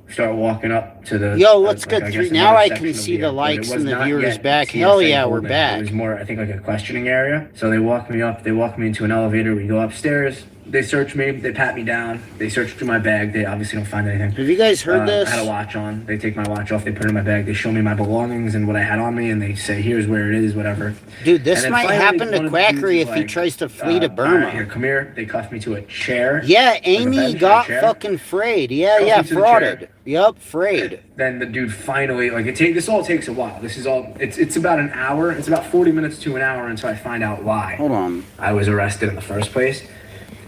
start walking up to the... Yo, what's good? I Now I can see the likes and the viewers back. Hell yeah, we're back. It was more, I think, like a questioning area. So they walk me up, they walk me into an elevator, we go upstairs, they search me, they pat me down, they search through my bag, they obviously don't find anything. Have you guys heard this? I had a watch on, they take my watch off, they put it in my bag, they show me my belongings and what I had on me, and they say, here's where it is, whatever. Dude, this might happen to Quackery if he tries to flee to Burma. Here, come here, they cuff me to a chair. Yeah, Amy got fucking frayed. Yeah, frauded. Yup, frayed. Then the dude finally, like, this all takes a while. This is all, it's about an hour, it's about 40 minutes to an hour until I find out why. Hold on. I was arrested in the first place.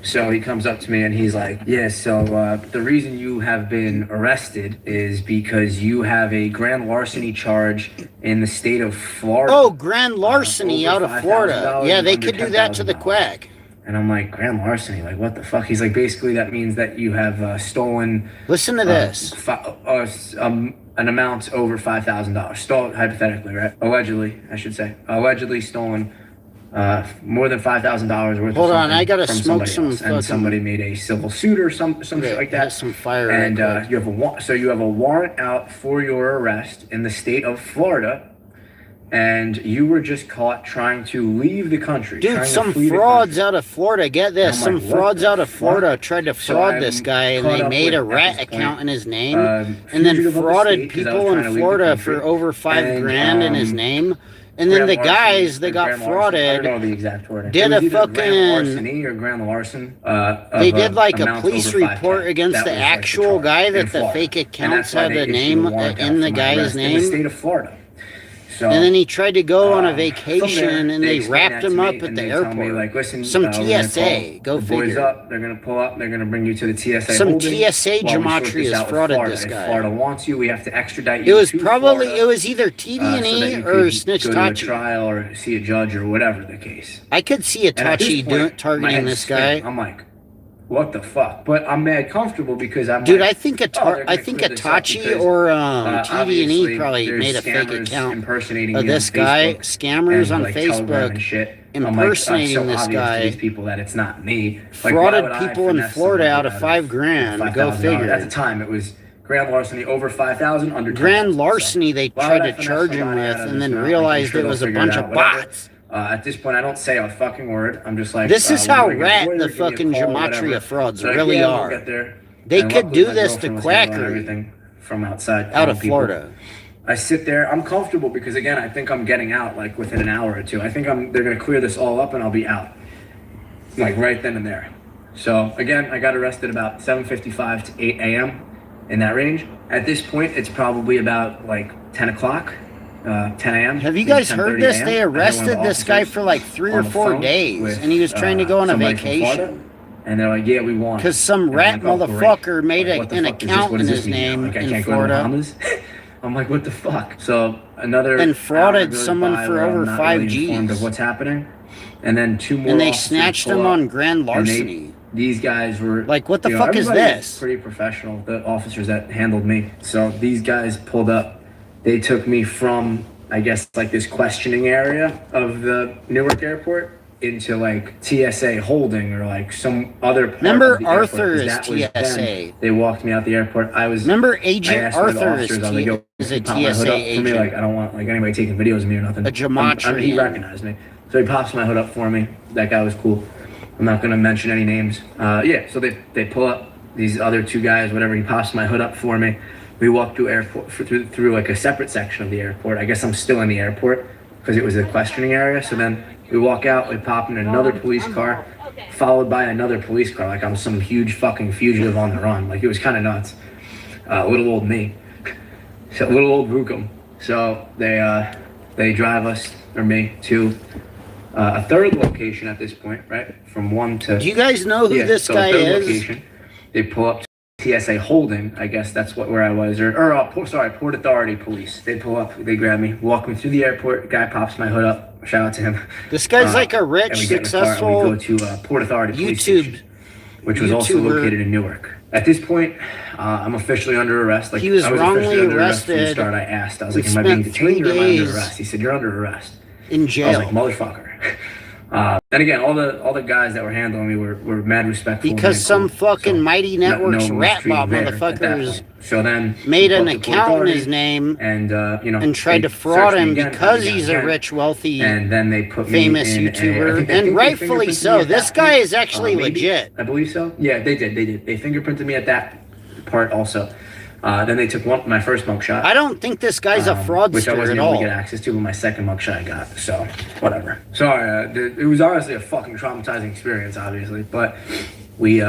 So he comes up to me and he's like, yeah, so the reason you have been arrested is because you have a grand larceny charge in the state of Florida. Oh, grand larceny out of Florida. Yeah, they could do that to the quack. And I'm like, grand larceny? Like, what the fuck? He's like, basically that means that you have stolen... Listen to this. An amount over $5,000. Stolen, hypothetically, right? Allegedly, I should say. Allegedly stolen more than $5,000 worth. Hold on, I gotta smoke some else, and somebody made a civil suit or some shit like that. Some fire. And you have a warrant out for your arrest in the state of Florida, and you were just caught trying to leave the country. Dude, some frauds out of Florida. Get this, some frauds out of Florida tried to fraud this guy, and they made a rat account in his name, and then frauded people in Florida for over $5,000 in his name. And then the guys that got frauded I don't know the exact wording. did a fucking grand larceny or grand larceny. They did like a police report against the actual guy that the fake accounts had the name in the guy's name. In the state of Florida. So, and then he tried to go on a vacation, and they wrapped him up at the airport. Me, like, listen, some TSA, go figure. Boys up, they're gonna pull up, they're gonna bring you to the TSA. Some TSA Gematria has frauded this guy. If Florida wants you, we have to extradite you. It was probably Florida, it was either TD&E or Snitch Tachi. Go to a trial or see a judge or whatever the case. I could see a Tachi targeting this guy. I'm like, what the fuck? But I'm mad comfortable because I'm. Dude, like, I think Tachi or TD&E probably made a fake account of this guy. Scammers on Facebook impersonating this guy. These people that it's not me. Frauded people in Florida out of $5,000. Go figure. At the time, it was grand larceny over 5,000, under grand larceny. They tried to charge him with, and then realized it was a bunch of bots. At this point, I don't say a fucking word. I'm just like... This is how rat the fucking Gematria frauds really are. They could do this to Quackery from outside. Out of Florida. I sit there. I'm comfortable because, again, I think I'm getting out, like, within an hour or two. I think they're going to clear this all up and I'll be out. Like, right then and there. So, again, I got arrested about 7:55 to 8 a.m. in that range. At this point, it's probably about, like, 10 o'clock. 10 a.m. Have you guys heard this? They arrested this guy for like 3 or 4 days, and he was trying to go on a vacation. And they're like, yeah, we want. Because some rat motherfucker made an account in his name in Florida. I'm like, what the fuck? So another and frauded someone for over 5 G's. Of what's happening, and then 2 more. And they officers snatched pull him up, on grand and larceny. These guys were like, what the you know, fuck is everybody was this? pretty professional, the officers that handled me. So these guys pulled up. They took me from, I guess, like this questioning area of the Newark airport into like TSA holding or like some other part Remember of the Arthur airport, 'cause is that was TSA. then. They walked me out the airport. Remember Agent I asked one of the Arthur officers, is, I was like, yo, is a pop my hood TSA up for me. agent. Like, I don't want like anybody taking videos of me or nothing. A Gematrian. He recognized me. So he pops my hood up for me. That guy was cool. I'm not gonna mention any names. Yeah, so they pull up these other 2 guys, whatever. He pops my hood up for me. We walk through airport through like a separate section of the airport. I guess I'm still in the airport because it was a questioning area. So then we walk out, we pop in another police car, followed by another police car. Like I'm some huge fucking fugitive on the run. Like it was kind of nuts. Little old me, so little old Vukum. So they drive us or me to a third location at this point, right? From 1 to. Do you guys know who this guy third is? Location, they pull up to TSA holding, I guess that's where I was, Port Authority Police. They pull up, they grab me, walk me through the airport. Guy pops my hood up. Shout out to him. This guy's like a And rich, we get in the car and successful we go to Port Authority Police YouTube, Station, which was also YouTuber. located in Newark. At this point, I'm officially under arrest. Like He was I was wrongly officially under arrest from the arrested start. I asked, I was and like, "Am I being spent detained 3 or am I under days arrest?" He said, "You're under arrest." in I was jail. like, "Motherfucker." And again, all the guys that were handling me were mad respectful. Because and some cool. fucking So, Mighty Networks no rat mob mistreated there at that motherfuckers point. So then made we an go up to Port account in Authority his name and you know, and tried they to fraud searched me him again, because again, he's a again. rich, wealthy, And then they put me famous in YouTuber, I think and they rightfully fingerprinted so. me at This that guy point. is actually Maybe. legit. I believe so. Yeah, they did. They fingerprinted me at that part also. Then they took my first mugshot. I don't think this guy's a which I fraudster wasn't at able to all. get access to, but my second mugshot I got. So whatever. Sorry, it was honestly a fucking traumatizing experience, obviously. But we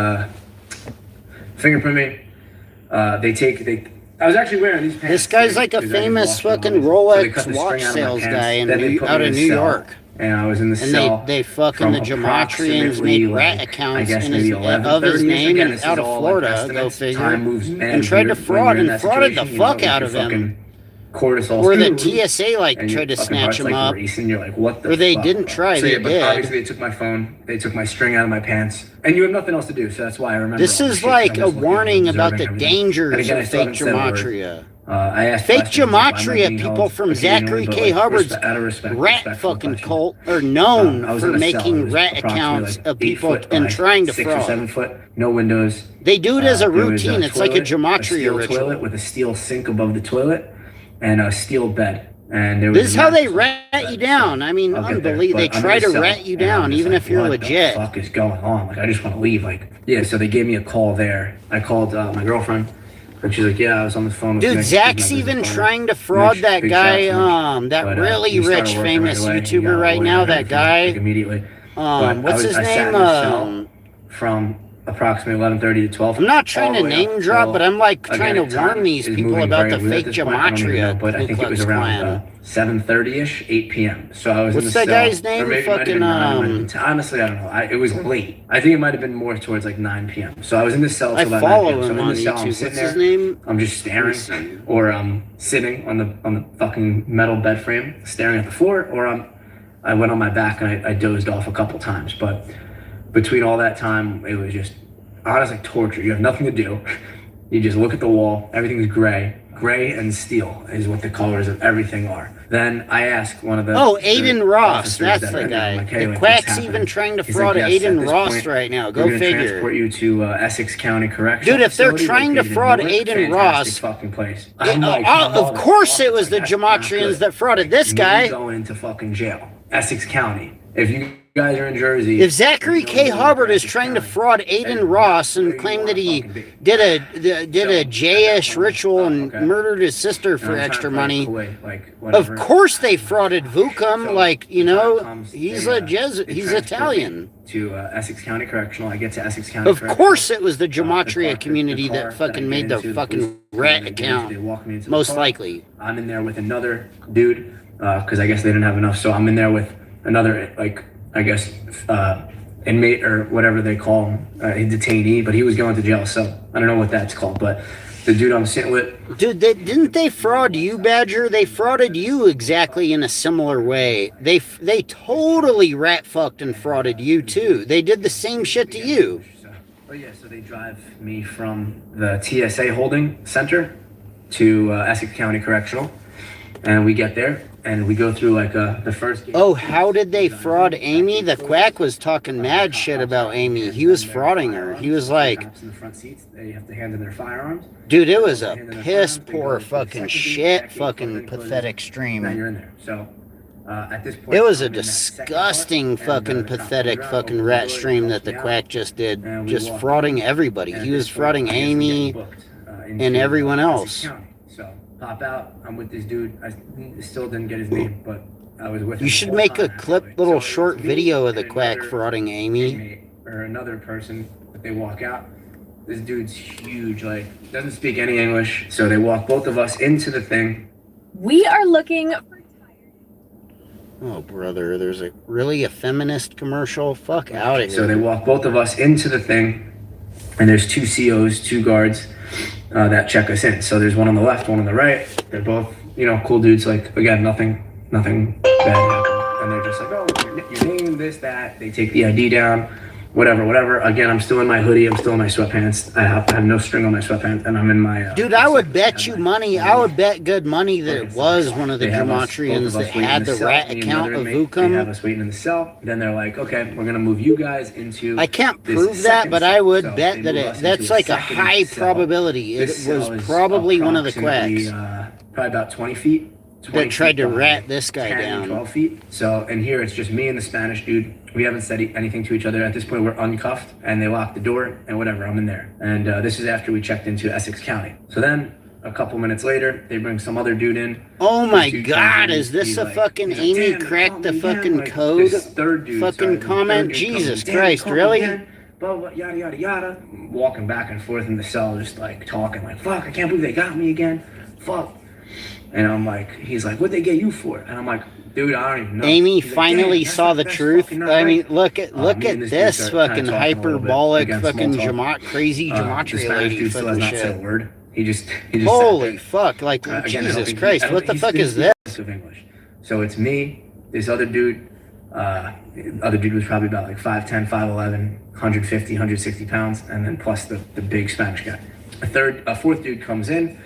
fingerprint me. I was actually wearing these pants. This guy's like a because I just famous washed them, fucking obviously. So they cut Rolex the string watch out of my sales pants. guy in Then they put me out in of a New cell, York. And I was in the And cell. they fucking, from the Gematrians made rat accounts I guess in his, maybe of his 11:30. name Again, and this out is of all, Florida, like, go estimates. figure, Time moves mad and tried to weird when fraud you're in and that frauded the situation, you know, fuck like out your of him. fucking cortisol's Or the through the roof, TSA like and your tried to fucking snatch heart's, him like, up. racing. You're like, what the Or they fuck, didn't bro? try, So, they yeah, but did. obviously they took my phone, they took my string out of my pants, and you have nothing else to do, so that's why I remember. This all this is shit, 'cause like I'm a just looking, warning about observing the everything. dangers And again, I of still fake haven't said a word. Gematria. I asked Fake questions, like, why am I Gematria being people held from occasionally, Zachary but, K. like, Hubbard's out of respect, rat respectful fucking questions. cult are known I was for in a cell. It making was rat approximately, accounts like, of 8 people foot and by trying to 6 or fraud. 7 foot, no windows. They do it as a There was routine. It's like a toilet, Gematria steel ritual. toilet with a steel sink above the toilet and a steel bed. And there was This is a how they mattress on rat the bed, you down. so I mean, I'll get there, unbelievable. They but I'm try in to the cell, rat you and I'm down, just even like, if you're what legit. the fuck is going on? Like, I just want to leave. Like, yeah, so they gave me a call there. I called my girlfriend, and she's like, yeah, I was on the phone with Dude, Mitch, Zach's who's my even business partner. trying to fraud Mitch, that big guy, shout out to Mitch. that But, really he started rich, working famous right away. He YouTuber got right away now, with that everything, guy. like, immediately. But What's his I sat name? in the cell from approximately 11:30 to 12. I'm not trying all to the way name up drop, till, but I'm like again, trying to time warn these is people moving about very the weird at fake this point. I don't even know, Gematria but I Ku think it was Klux around Klan. 7:30ish, 8 p.m. So I was What's in the that cell, guy's name? or maybe it might have Fucking, been 9, it might have been 10. Honestly, I don't know. It was late. I think it might have been more towards like 9 p.m. So I was in the cell I till about 9 follow p.m. So him I'm in on the cell, I'm YouTube. sitting What's his there, name? I'm just staring, or I'm sitting on the fucking metal bed frame, staring at the floor, or I went on my back and I dozed off a couple times. But between all that time, it was just honestly torture. You have nothing to do. You just look at the wall. Everything's gray. Gray and steel is what the colors of everything are. Then I asked one of the Aiden Ross. officers That's that the are in there, guy. I'm like, hey, The like, quack's what's even happening? trying to He's fraud like, yes, at Aiden this Ross point, right now. we're Go gonna figure. transport you to Essex County Correctional Dude, if they're Facility trying to located in fraud Newark. Aiden Fantastic Ross, fucking place. I'm like, of course it was the that's not Gematrians good. that frauded this Me guy. going into fucking jail. Essex County. If you guys are in Jersey. If Zachary K. Hubbard is trying to fraud Aiden Ross and claim that he did a J-ish ritual and murdered his sister for extra money, of course they frauded Vukum. Like, you know, he's a Jesuit. He's Italian. To Essex County Correctional. I get to Essex County Of course it was the Gematria community that fucking made the fucking rat account. Most likely. I'm in there with another dude, because I guess they didn't have enough. So I'm in there with another, like, I guess, inmate or whatever they call him, a detainee, but he was going to jail, so I don't know what that's called. But the dude I'm sitting with. Dude, didn't they fraud you, Badger? They frauded you exactly in a similar way. They totally rat fucked and frauded you too. They did the same shit to you. But yeah, so they drive me from the TSA holding center to Essex County Correctional, and we get there and we go through like the first gate. Oh, how did they fraud Amy? The quack was talking mad shit about Amy. He was frauding her. He was like, in the front seats, they have to hand in their firearms. Dude, it was a piss poor fucking shit fucking pathetic stream. Now you're in there. So at this point, it was a disgusting fucking pathetic fucking rat stream that the quack just did, just frauding everybody. He was frauding Amy and everyone else. So pop out. I'm with this dude. I still didn't get his name, but I was with him. You should make a clip, little short video of the quack frauding Amy. Or another person, but they walk out. This dude's huge, like doesn't speak any English. So they walk both of us into the thing. We are looking. Oh, brother, there's a feminist commercial? Fuck out of here. So they walk both of us into the thing, and there's two COs, two guards that check us in. So there's one on the left, one on the right. They're both, cool dudes. Like, again, nothing bad happened. And they're just like, oh, your name, this, that. They take the ID down, whatever. Again, I'm still in my hoodie. I'm still in my sweatpants. I have no string on my sweatpants, and I'm in my... Dude, I would bet you money. I would bet good money that it was one of the Gematrians that had the rat account of They Vukum. have us waiting in the cell. Then they're like, okay, we're going to move you guys into... I can't prove that, but I would bet that that's like a high probability. It was probably one of the quacks. Probably about 20 feet. That tried to rat this guy 10, down. 12 feet. So, and here it's just me and the Spanish dude. We haven't said anything to each other. At this point, we're uncuffed, and they lock the door, and whatever, I'm in there. And this is after we checked into Essex County. So then, a couple minutes later, they bring some other dude in. Oh my God, is this a fucking Amy cracked the fucking code fucking comment? Jesus Christ, really? Blah, blah, yada, yada, yada. Walking back and forth in the cell, just like talking like, fuck, I can't believe they got me again. Fuck. And I'm like, he's like, what'd they get you for? And I'm like, dude, I don't even know. Amy finally saw the truth. I mean, look at this fucking hyperbolic fucking crazy gematria lady fucking shit. Word. He just holy fuck, like Jesus Christ, what the fuck is this? Of English. So it's me, this other dude. Other dude was probably about like 5'10", 5'11", 150, 160 pounds, and then plus the big Spanish guy. A fourth dude comes in.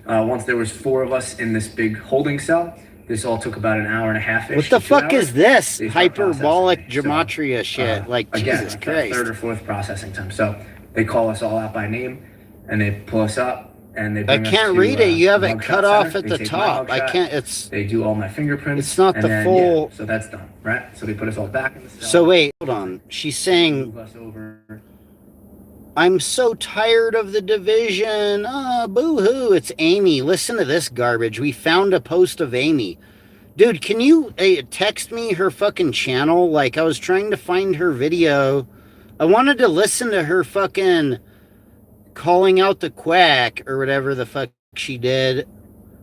Once there was 4 of us in this big holding cell, this all took about an hour and a half. What the fuck is this hyperbolic gematria shit? Like again, Jesus Christ. Third or fourth processing time. So they call us all out by name, and they pull us up, and they. I can't read it. You have it cut off at the top. I can't. It's. They do all my fingerprints. It's not the full. Yeah, so that's done, right? So they put us all back in the cell. So wait, hold on. She's saying. I'm so tired of the division. Boo-hoo. It's Amy. Listen to this garbage. We found a post of Amy. Dude, can you text me her fucking channel? Like, I was trying to find her video. I wanted to listen to her fucking calling out the quack or whatever the fuck she did.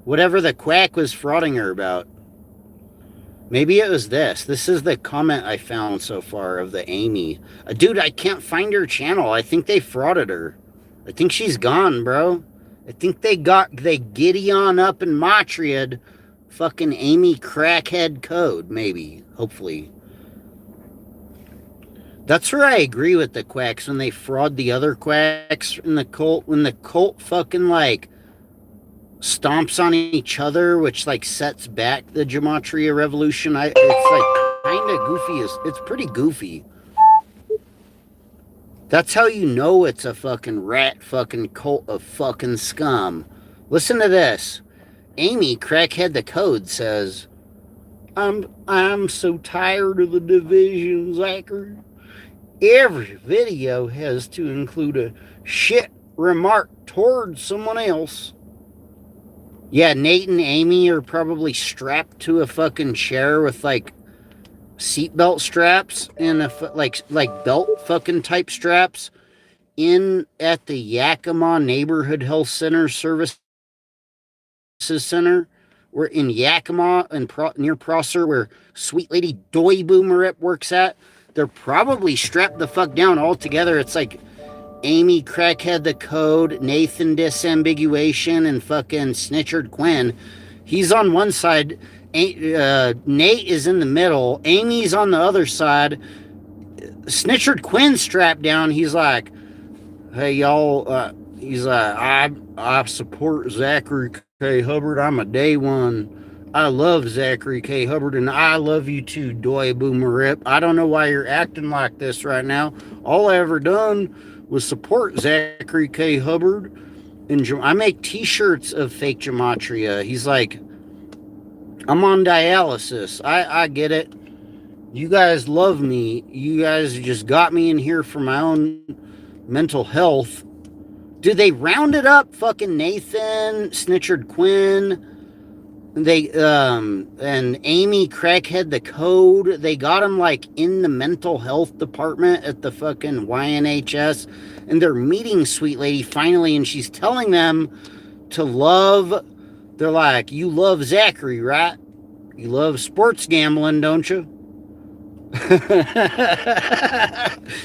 Whatever the quack was frauding her about. Maybe it was this. This is the comment I found so far of the Amy. Dude, I can't find her channel. I think they frauded her. I think she's gone, bro. I think they Gideon up and Matriad fucking Amy crackhead code, maybe. Hopefully. That's where I agree with the quacks when they fraud the other quacks in the cult. When the cult fucking like stomps on each other, which like sets back the Gematria revolution. It's like kind of goofy. It's pretty goofy. That's how you know it's a fucking rat fucking cult of fucking scum. Listen to this. Amy Crackhead the Code says, I'm so tired of the division, Zachary. Every video has to include a shit remark towards someone else. Yeah, Nate and Amy are probably strapped to a fucking chair with like seatbelt straps and like belt fucking type straps in at the Yakima Neighborhood Health Center Services Center. We're in Yakima and near Prosser, where Sweet Lady Doy Boomer works at. They're probably strapped the fuck down all together. It's like Amy Crackhead the Code, Nathan Disambiguation, and fucking Snitchard Quinn. He's on one side. Nate is in the middle. Amy's on the other side. Snitchard Quinn strapped down. He's like, hey, y'all. He's like, I support Zachary K. Hubbard. I'm a day one. I love Zachary K. Hubbard, and I love you too, Doy Boomer Rip. I don't know why you're acting like this right now. All I ever done was support Zachary K. Hubbard. And I make t-shirts of fake gematria. He's like, I'm on dialysis. I get it. You guys love me. You guys just got me in here for my own mental health. Do they round it up? Fucking Nathan, Snitchard Quinn, they and Amy Crackhead the Code. They got him like in the mental health department at the fucking YNHS, and they're meeting Sweet Lady finally, and she's telling them to love. They're like, you love Zachary, right? You love sports gambling, don't you?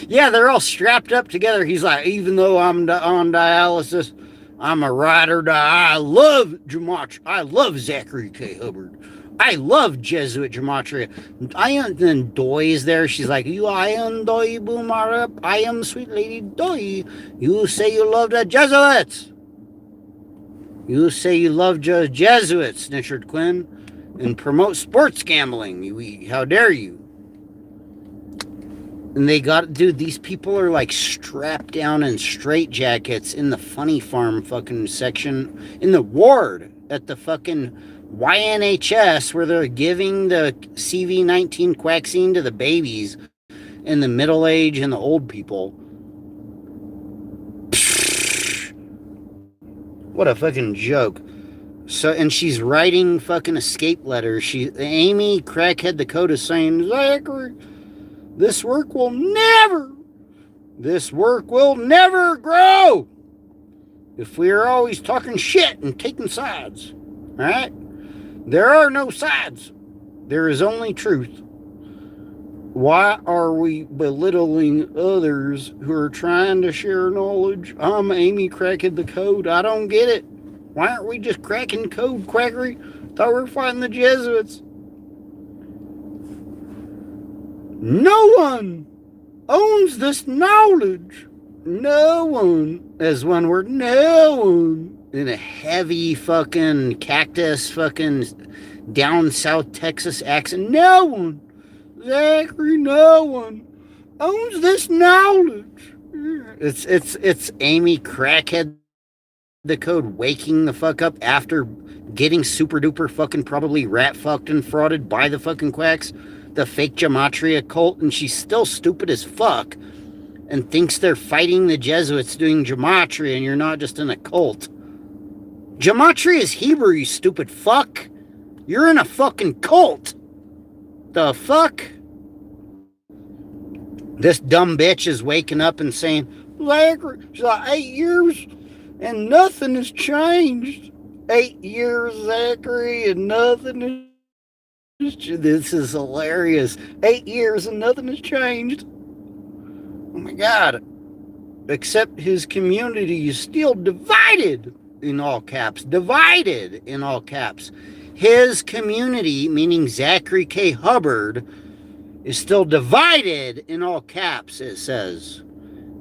Yeah, they're all strapped up together. He's like, even though I'm on dialysis, I'm a ride or die. I love gematria. I love Zachary K. Hubbard. I love Jesuit gematria. Then Doy is there. She's like, I am Doy Boomer. I am Sweet Lady Doy. You say you love the Jesuits. You say you love Jesuits, Snitchard Quinn, and promote sports gambling. How dare you? And they got, dude, these people are like strapped down in straitjackets in the Funny Farm fucking section, in the ward at the fucking YNHS, where they're giving the CV-19 vaccine to the babies and the middle age and the old people. What a fucking joke. So, and she's writing fucking escape letters. Amy Crackhead the Code is saying, Zachary, this work will never grow if we are always talking shit and taking sides. All right? There are no sides. There is only truth. Why are we belittling others who are trying to share knowledge? I'm Amy Crackhead the Code. I don't get it. Why aren't we just cracking code, quackery? Thought we were fighting the Jesuits. No one owns this knowledge. No one, as one word, no one. In a heavy fucking cactus fucking down South Texas accent. No one, Zachary, no one owns this knowledge. It's Amy Crackhead the Code waking the fuck up after getting super duper fucking probably rat fucked and frauded by the fucking quacks, the fake gematria cult, and she's still stupid as fuck and thinks they're fighting the Jesuits doing gematria, and you're not just in a cult. Gematria is Hebrew, you stupid fuck. You're in a fucking cult. The fuck? This dumb bitch is waking up and saying, Zachary, she's like, 8 years and nothing has changed. 8 years, Zachary, and nothing has. This is hilarious. 8 years and nothing has changed. Oh my God. Except his community is still divided, in all caps. Divided, in all caps. His community, meaning Zachary K. Hubbard, is still divided, in all caps, it says.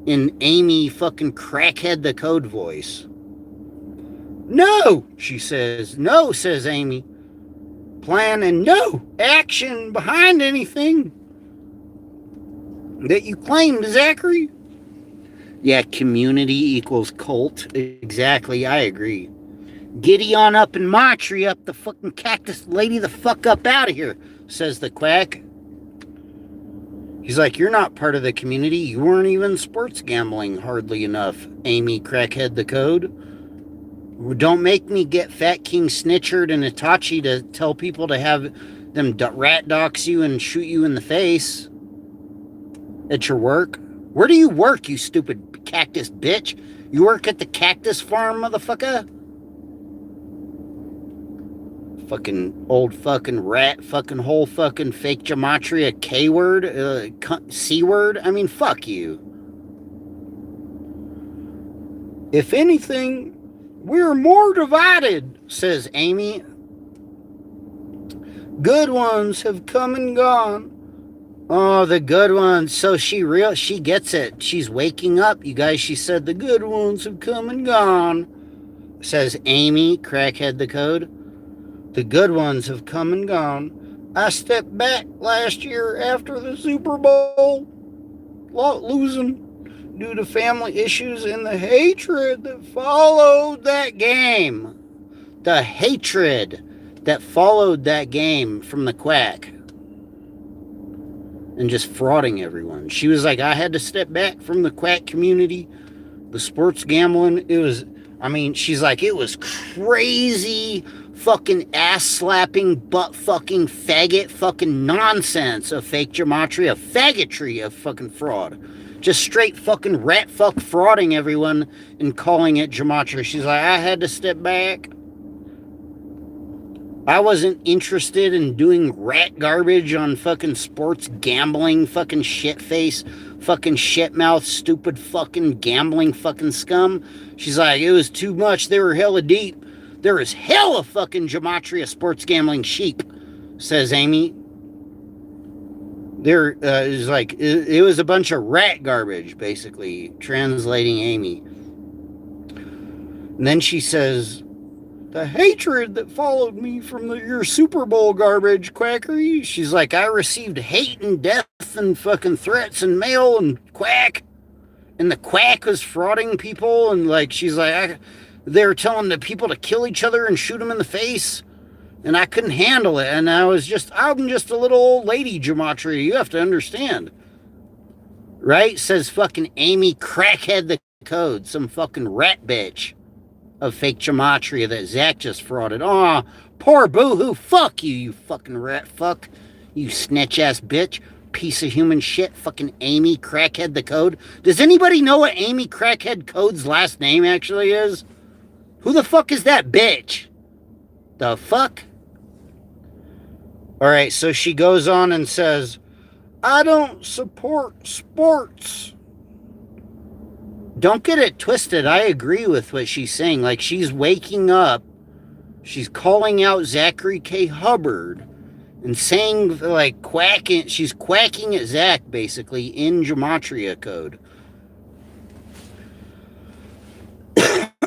In Amy fucking Crackhead the Code voice. No, she says. No, says Amy. Plan and no action behind anything that you claimed, Zachary. Yeah, community equals cult. Exactly, I agree. Giddy on up and Matri up the fucking cactus lady the fuck up out of here, says the quack. He's like, you're not part of the community. You weren't even sports gambling hardly enough, Amy Crackhead the Code. Don't make me get Fat King Snitchard and Itachi to tell people to have them rat dox you and shoot you in the face at your work. Where do you work, you stupid cactus bitch? You work at the cactus farm, motherfucker? Fucking old fucking rat fucking whole fucking fake gematria K word, C word. I mean, fuck you. If anything, we're more divided, says Amy. Good ones have come and gone. Oh, the good ones. So she gets it. She's waking up, you guys. She said the good ones have come and gone, says Amy, crackhead the code. The good ones have come and gone. I stepped back last year after the Super Bowl, losing due to family issues and the hatred that followed that game. The hatred that followed that game from the quack. And just frauding everyone. She was like, I had to step back from the quack community, the sports gambling. She's like, it was crazy fucking ass slapping, butt fucking faggot fucking nonsense of fake gematria, faggotry of fucking fraud. Just straight fucking rat fuck frauding everyone and calling it gematria. She's like, I had to step back. I wasn't interested in doing rat garbage on fucking sports gambling, fucking shitface, fucking shitmouth, stupid fucking gambling fucking scum. She's like, it was too much. They were hella deep. There is hella fucking gematria sports gambling sheep, says Amy. There is like, it was a bunch of rat garbage, basically, translating Amy. And then she says, the hatred that followed me from your Super Bowl garbage, quackery. She's like, I received hate and death and fucking threats and mail and quack. And the quack was frauding people. And like, she's like, they were telling the people to kill each other and shoot them in the face. And I couldn't handle it. And I'm just a little old lady, gematria. You have to understand. Right? Says fucking Amy Crackhead the Code. Some fucking rat bitch of fake gematria that Zach just frauded. Aw, poor boo-hoo. Fuck you, you fucking rat fuck. You snitch-ass bitch. Piece of human shit. Fucking Amy Crackhead the Code. Does anybody know what Amy Crackhead Code's last name actually is? Who the fuck is that bitch? The fuck? Alright, so she goes on and says, I don't support sports. Don't get it twisted. I agree with what she's saying. Like, she's waking up. She's calling out Zachary K. Hubbard and saying, like, quacking. She's quacking at Zach, basically, in gematria code.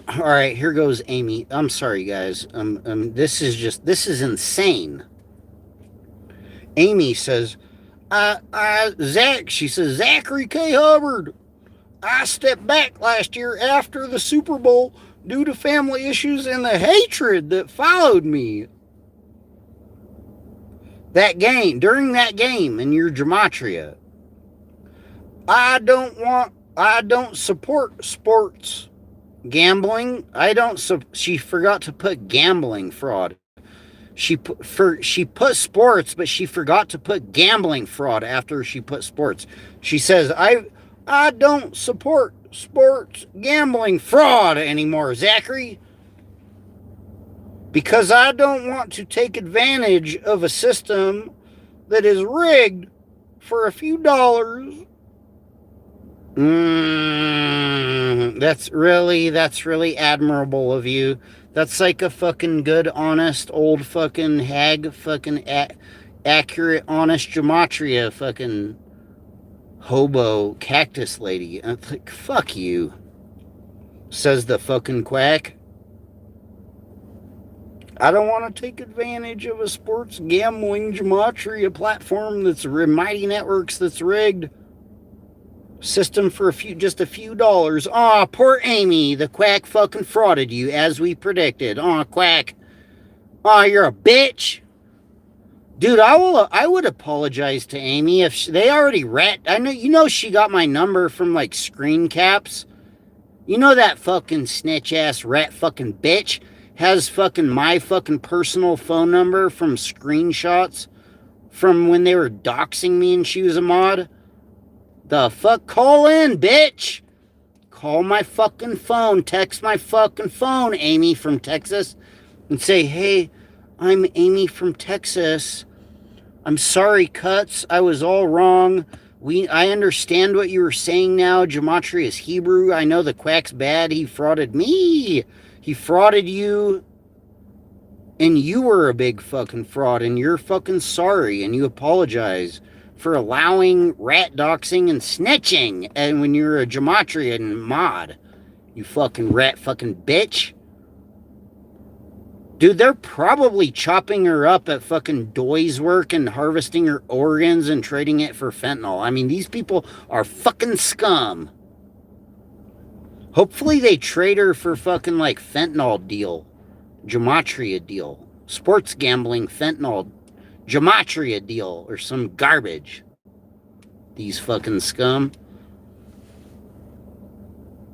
All right, here goes Amy. I'm sorry, guys. This is insane. Amy says, she says, Zachary K. Hubbard. I stepped back last year after the Super Bowl due to family issues and the hatred that followed me. During that game in your gematria. I don't support sports gambling. She forgot to put gambling fraud. She put sports, but she forgot to put gambling fraud after she put sports. She says, I don't support sports gambling fraud anymore, Zachary. Because I don't want to take advantage of a system that is rigged for a few dollars. That's really admirable of you. That's like a fucking good, honest, old fucking hag, fucking accurate, honest gematria fucking hobo cactus lady. I'm like, fuck you, says the fucking quack. I don't want to take advantage of a sports gambling gematria platform that's Mighty Networks that's rigged. System for just a few dollars. Aw, poor Amy. The quack fucking frauded you as we predicted. Aw, quack. Aw, you're a bitch. Dude, I would apologize to Amy if they already I know, she got my number from like screen caps. You know that fucking snitch ass rat fucking bitch has fucking my fucking personal phone number from screenshots from when they were doxing me and she was a mod. The fuck? Call in, bitch. Call my fucking phone. Text my fucking phone, Amy from Texas, and say, hey, I'm Amy from Texas. I'm sorry, Cuts. I was all wrong. I understand what you were saying now. Gematria is Hebrew. I know the quack's bad. He frauded me. He frauded you. And you were a big fucking fraud, and you're fucking sorry, and you apologize for allowing rat doxing and snitching and when you're a Gematria and mod. You fucking rat fucking bitch. Dude, they're probably chopping her up at fucking Doy's work and harvesting her organs and trading it for fentanyl. I mean, these people are fucking scum. Hopefully they trade her for fucking like fentanyl deal. Gematria deal. Sports gambling fentanyl. Gematria deal or some garbage. These fucking scum.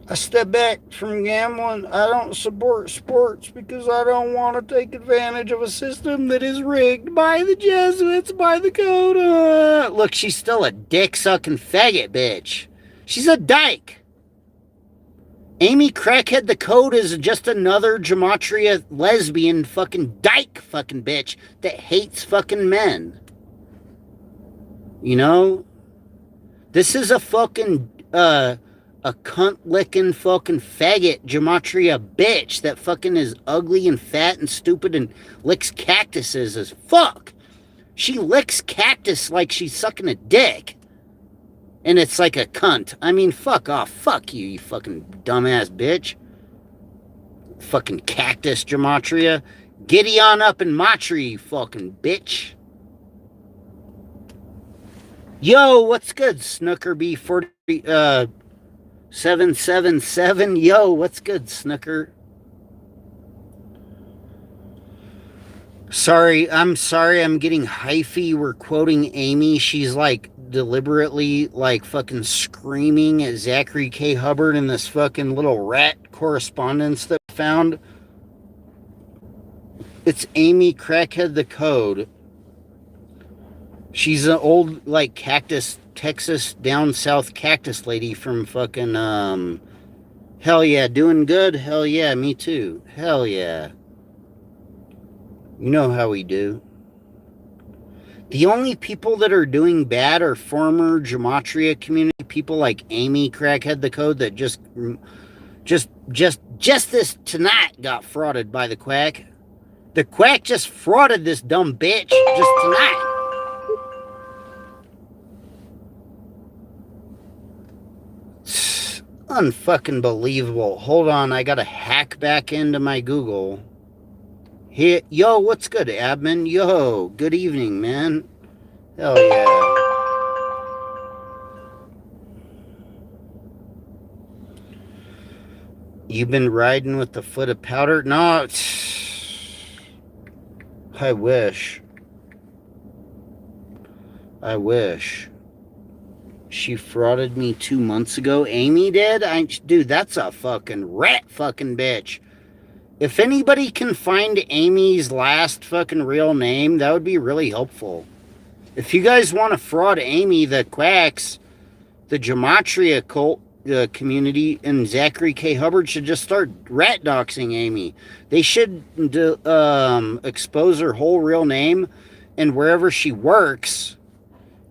I step back from gambling. I don't support sports because I don't want to take advantage of a system that is rigged by the Jesuits, by the code. Look, she's still a dick-sucking faggot bitch. She's a dyke. Amy Crackhead the Code is just another Gematria lesbian fucking dyke fucking bitch that hates fucking men. You know? This is a fucking, a cunt-licking fucking faggot Gematria bitch that fucking is ugly and fat and stupid and licks cactuses as fuck. She licks cactus like she's sucking a dick. And it's like a cunt. I mean, fuck off. Fuck you, you fucking dumbass bitch. Fucking cactus Gematria. Giddy on up in Matri, you fucking bitch. Yo, what's good, Snooker B40, 777? Yo, what's good, Snooker? I'm sorry, I'm getting hyphy. We're quoting Amy. She's like deliberately like fucking screaming at Zachary K. Hubbard in this fucking little rat correspondence that we found. It's Amy Crackhead the Code. She's an old like cactus, Texas down south cactus lady from fucking hell yeah, doing good? Hell yeah, me too. Hell yeah. You know how we do. The only people that are doing bad are former Gematria community people like Amy Crackhead the Code that just this tonight got frauded by the quack. The quack just frauded this dumb bitch just tonight. Unfucking believable. Hold on, I gotta hack back into my Google. Hey, yo, what's good, admin? Yo, good evening, man. Hell yeah. You've been riding with the foot of powder? No, I wish. I wish. She frauded me 2 months ago. Amy did? Dude, that's a fucking rat fucking bitch. If anybody can find Amy's last fucking real name, that would be really helpful. If you guys want to fraud Amy, the quacks, the Gematria cult community, and Zachary K. Hubbard should just start rat doxing Amy. They should expose her whole real name and wherever she works.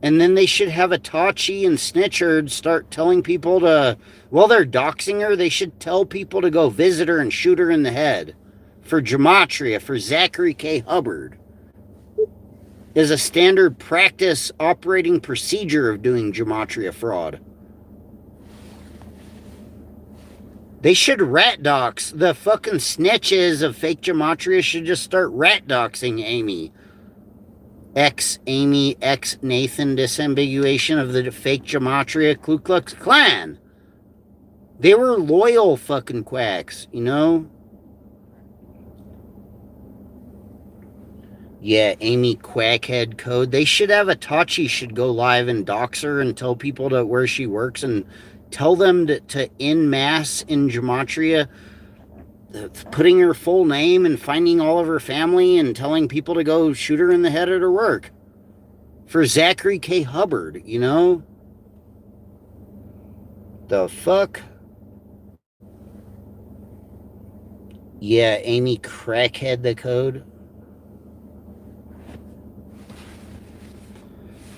And then they should have Itachi and Snitchard start telling people to, while they're doxing her, they should tell people to go visit her and shoot her in the head. For Gematria, for Zachary K. Hubbard. Is a standard practice operating procedure of doing Gematria fraud. They should rat dox. The fucking snitches of fake Gematria should just start rat doxing Amy. Amy, Nathan disambiguation of the fake Gematria Ku Klux Klan. They were loyal fucking quacks, you know? Yeah, Amy Quackhead Code. They should have Itachi should go live and dox her and tell people to where she works and tell them to en masse in Gematria, putting her full name and finding all of her family and telling people to go shoot her in the head at her work. For Zachary K. Hubbard, you know? The fuck? Yeah, Amy Crackhead the Code.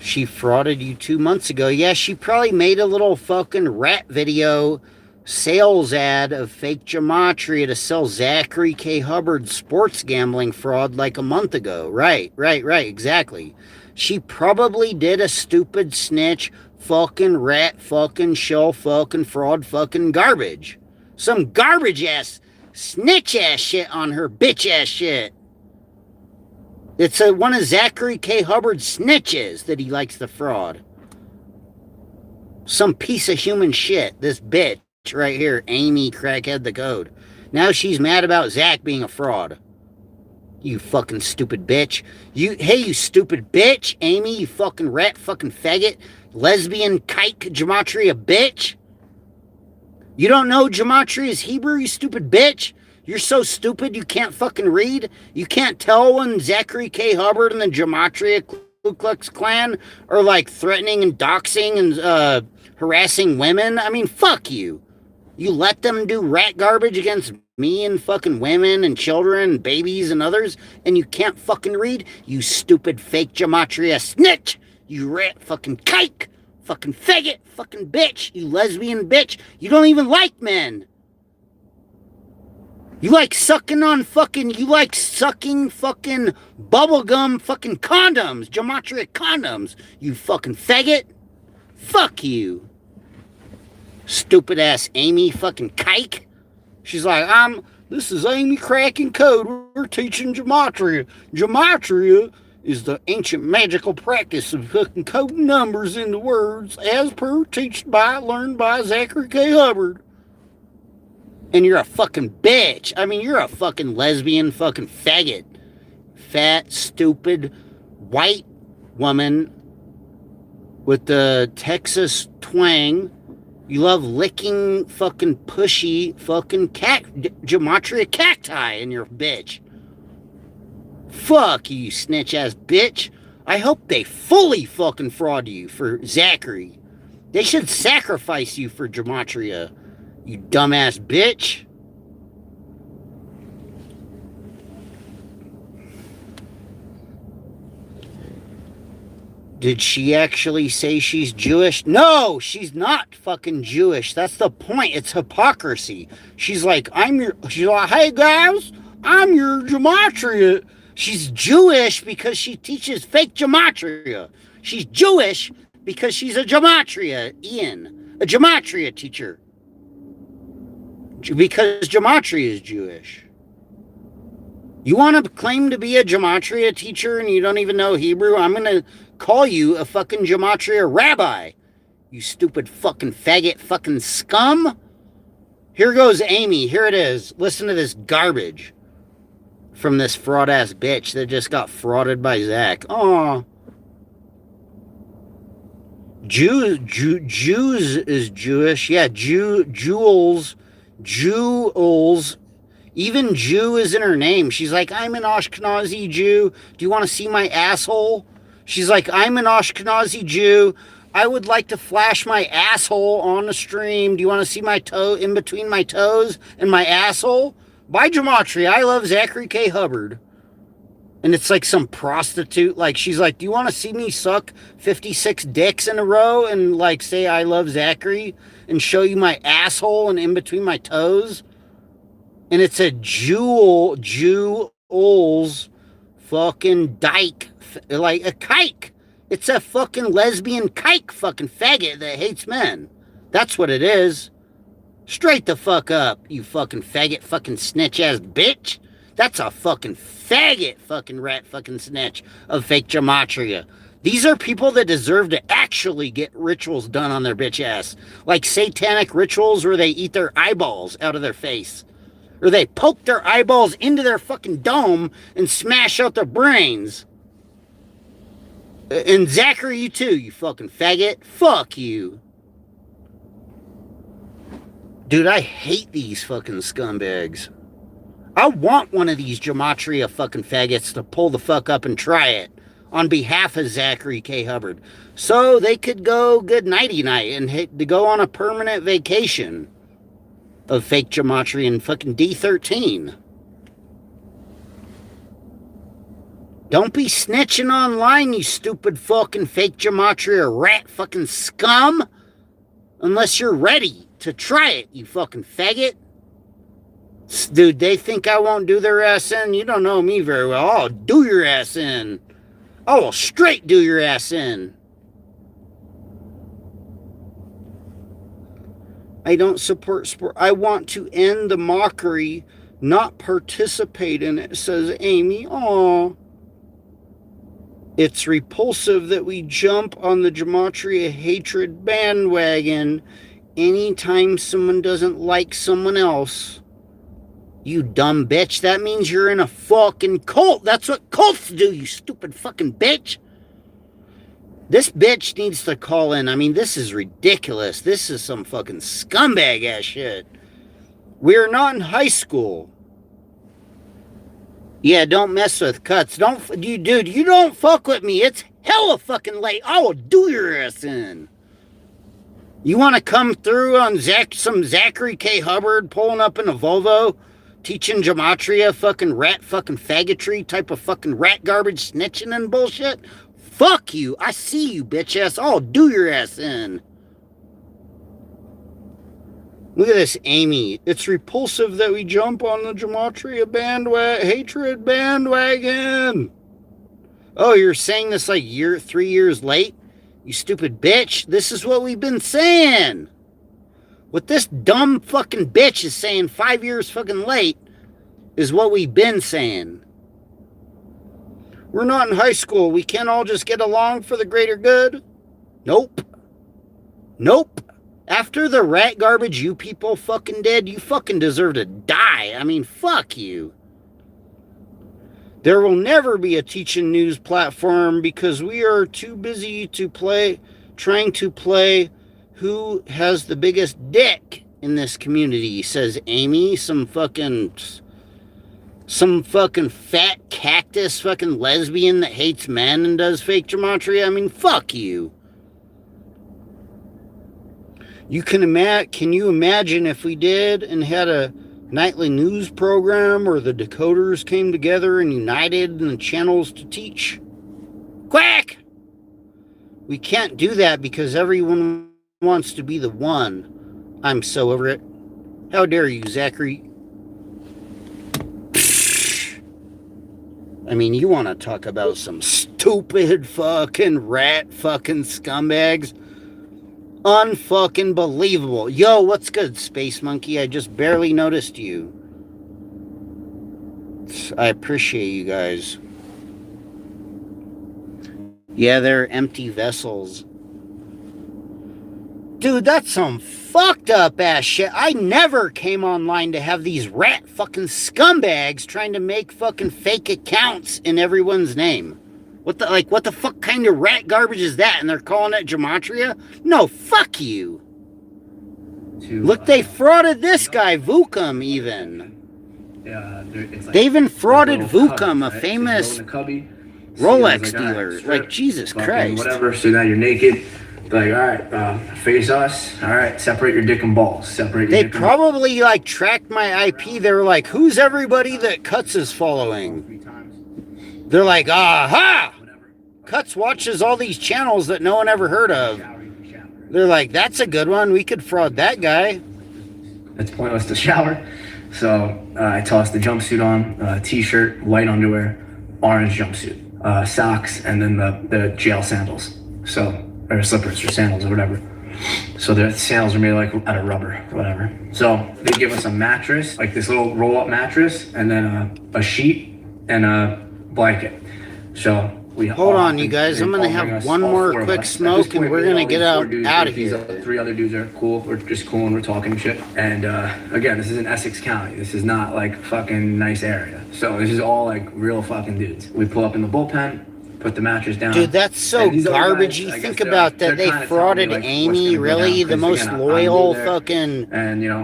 She frauded you 2 months ago. Yeah, she probably made a little fucking rat video sales ad of fake gematria to sell Zachary K. Hubbard's sports gambling fraud like a month ago. Right, exactly. She probably did a stupid snitch, fucking rat, fucking shell, fucking fraud, fucking garbage. Some garbage ass, snitch ass shit on her bitch ass shit. It's one of Zachary K. Hubbard's snitches that he likes to fraud. Some piece of human shit, this bitch right here, Amy Crackhead the Code. Now she's mad about Zach being a fraud. You fucking stupid bitch. Hey, you stupid bitch. Amy, you fucking rat, fucking faggot, lesbian, kike, gematria bitch. You don't know gematria is Hebrew, you stupid bitch? You're so stupid you can't fucking read? You can't tell when Zachary K. Hubbard and the Gematria Ku Klux Klan are like threatening and doxing and harassing women? I mean, fuck you. You let them do rat garbage against me and fucking women and children and babies and others, and you can't fucking read? You stupid fake gematria snitch! You rat fucking kike! Fucking faggot! Fucking bitch! You lesbian bitch! You don't even like men! You like sucking fucking bubblegum fucking condoms! Gematria condoms! You fucking faggot! Fuck you! Stupid ass Amy fucking kike. She's like, this is Amy Cracking Code. We're teaching gematria. Gematria is the ancient magical practice of fucking coding numbers into words as per learned by Zachary K. Hubbard. And you're a fucking bitch. I mean, you're a fucking lesbian fucking faggot. Fat, stupid, white woman with the Texas twang. You love licking fucking pushy fucking gematria cacti in your bitch. Fuck you, snitch ass bitch. I hope they fully fucking fraud you for Zachary. They should sacrifice you for gematria, you dumbass bitch. Did she actually say she's Jewish? No, she's not fucking Jewish. That's the point. It's hypocrisy. She's like, hey guys, I'm your gematria. She's Jewish because she teaches fake gematria. She's Jewish because she's a gematria teacher. Because gematria is Jewish. You want to claim to be a gematria teacher and you don't even know Hebrew? I'm going to call you a fucking gematria rabbi. You stupid fucking faggot fucking scum. Here goes Amy. Here it is. Listen to this garbage from this fraud ass bitch that just got frauded by Zach. Aw. Jews is Jewish. Yeah, Jules. Even Jew is in her name. She's like, I'm an Ashkenazi Jew. Do you want to see my asshole? She's like, I'm an Ashkenazi Jew. I would like to flash my asshole on the stream. Do you want to see my toe in between my toes and my asshole? By gematria, I love Zachary K. Hubbard. And it's like some prostitute. Like, she's like, do you want to see me suck 56 dicks in a row and like say I love Zachary and show you my asshole and in between my toes? And it's a Jewel's fucking dyke, like a kike. It's a fucking lesbian kike fucking faggot that hates men. That's what it is. Straight the fuck up, you fucking faggot fucking snitch ass bitch. That's a fucking faggot fucking rat fucking snitch of fake gematria. These are people that deserve to actually get rituals done on their bitch ass. Like satanic rituals where they eat their eyeballs out of their face. Or they poke their eyeballs into their fucking dome and smash out their brains. And Zachary, you too, you fucking faggot. Fuck you. Dude, I hate these fucking scumbags. I want one of these gematria fucking faggots to pull the fuck up and try it on behalf of Zachary K. Hubbard. So they could go good nighty-night and to go on a permanent vacation of fake gematria and fucking D13. Don't be snitching online, you stupid fucking fake gematria rat fucking scum. Unless you're ready to try it, you fucking faggot. Dude, they think I won't do their ass in. You don't know me very well. I'll do your ass in. I will straight do your ass in. I don't support sport. I want to end the mockery, not participate in it, says Amy. Aw. It's repulsive that we jump on the gematria hatred bandwagon anytime someone doesn't like someone else. You dumb bitch. That means you're in a fucking cult. That's what cults do, you stupid fucking bitch. This bitch needs to call in. I mean, this is ridiculous. This is some fucking scumbag ass shit. We're not in high school. Yeah, don't mess with Cuts. Dude, you don't fuck with me. It's hella fucking late. I will do your ass in. You want to come through on some Zachary K. Hubbard pulling up in a Volvo, teaching gematria, fucking rat fucking faggotry type of fucking rat garbage snitching and bullshit? Fuck you. I see you, bitch ass. I'll do your ass in. Look at this, Amy. It's repulsive that we jump on the gematria hatred bandwagon. Oh, you're saying this like 3 years late? You stupid bitch. This is what we've been saying. What this dumb fucking bitch is saying 5 years fucking late is what we've been saying. We're not in high school. We can't all just get along for the greater good. Nope. Nope. After the rat garbage you people fucking did, you fucking deserve to die. I mean, fuck you. There will never be a teaching news platform because we are too busy trying to play who has the biggest dick in this community, says Amy, some fucking fat cactus fucking lesbian that hates men and does fake gematria. I mean, fuck you. Can you imagine if we did and had a nightly news program where the decoders came together and united in the channels to teach? Quack! We can't do that because everyone wants to be the one. I'm so over it. How dare you, Zachary? I mean, you want to talk about some stupid fucking rat fucking scumbags? Unfucking believable. Yo, what's good, Space Monkey? I just barely noticed you. I appreciate you guys. Yeah, they're empty vessels. Dude, that's some fucked up ass shit. I never came online to have these rat fucking scumbags trying to make fucking fake accounts in everyone's name. What the fuck kind of rat garbage is that? And they're calling it gematria? No, fuck you. Look, they frauded this guy, Vukum, even. They even frauded Vukum, a famous Rolex dealer. Like, Jesus Christ. Whatever, so now you're naked. Like, all right, face us. All right, separate your dick and balls. Separate your dick and balls. They probably, tracked my IP. They were like, who's everybody that Cuts is following? They're like, aha! Cuts watches all these channels that no one ever heard of. They're like, that's a good one. We could fraud that guy. It's pointless to shower. So I tossed the jumpsuit on, t-shirt, white underwear, orange jumpsuit, socks, and then the jail sandals. Or slippers or sandals or whatever. So the sandals are made out of rubber or whatever. So they give us a mattress, like this little roll-up mattress, and then a sheet and a blanket. So hold on, you guys. I'm gonna have one more quick smoke, and we're gonna get out of here. These 3 other dudes are cool. We're just cool and we're talking shit. And again, this is in Essex County. This is not fucking nice area. So this is all real fucking dudes. We pull up in the bullpen. Put the mattress down. Dude, that's so garbage. You think about that. They frauded Amy, really? The most loyal fucking,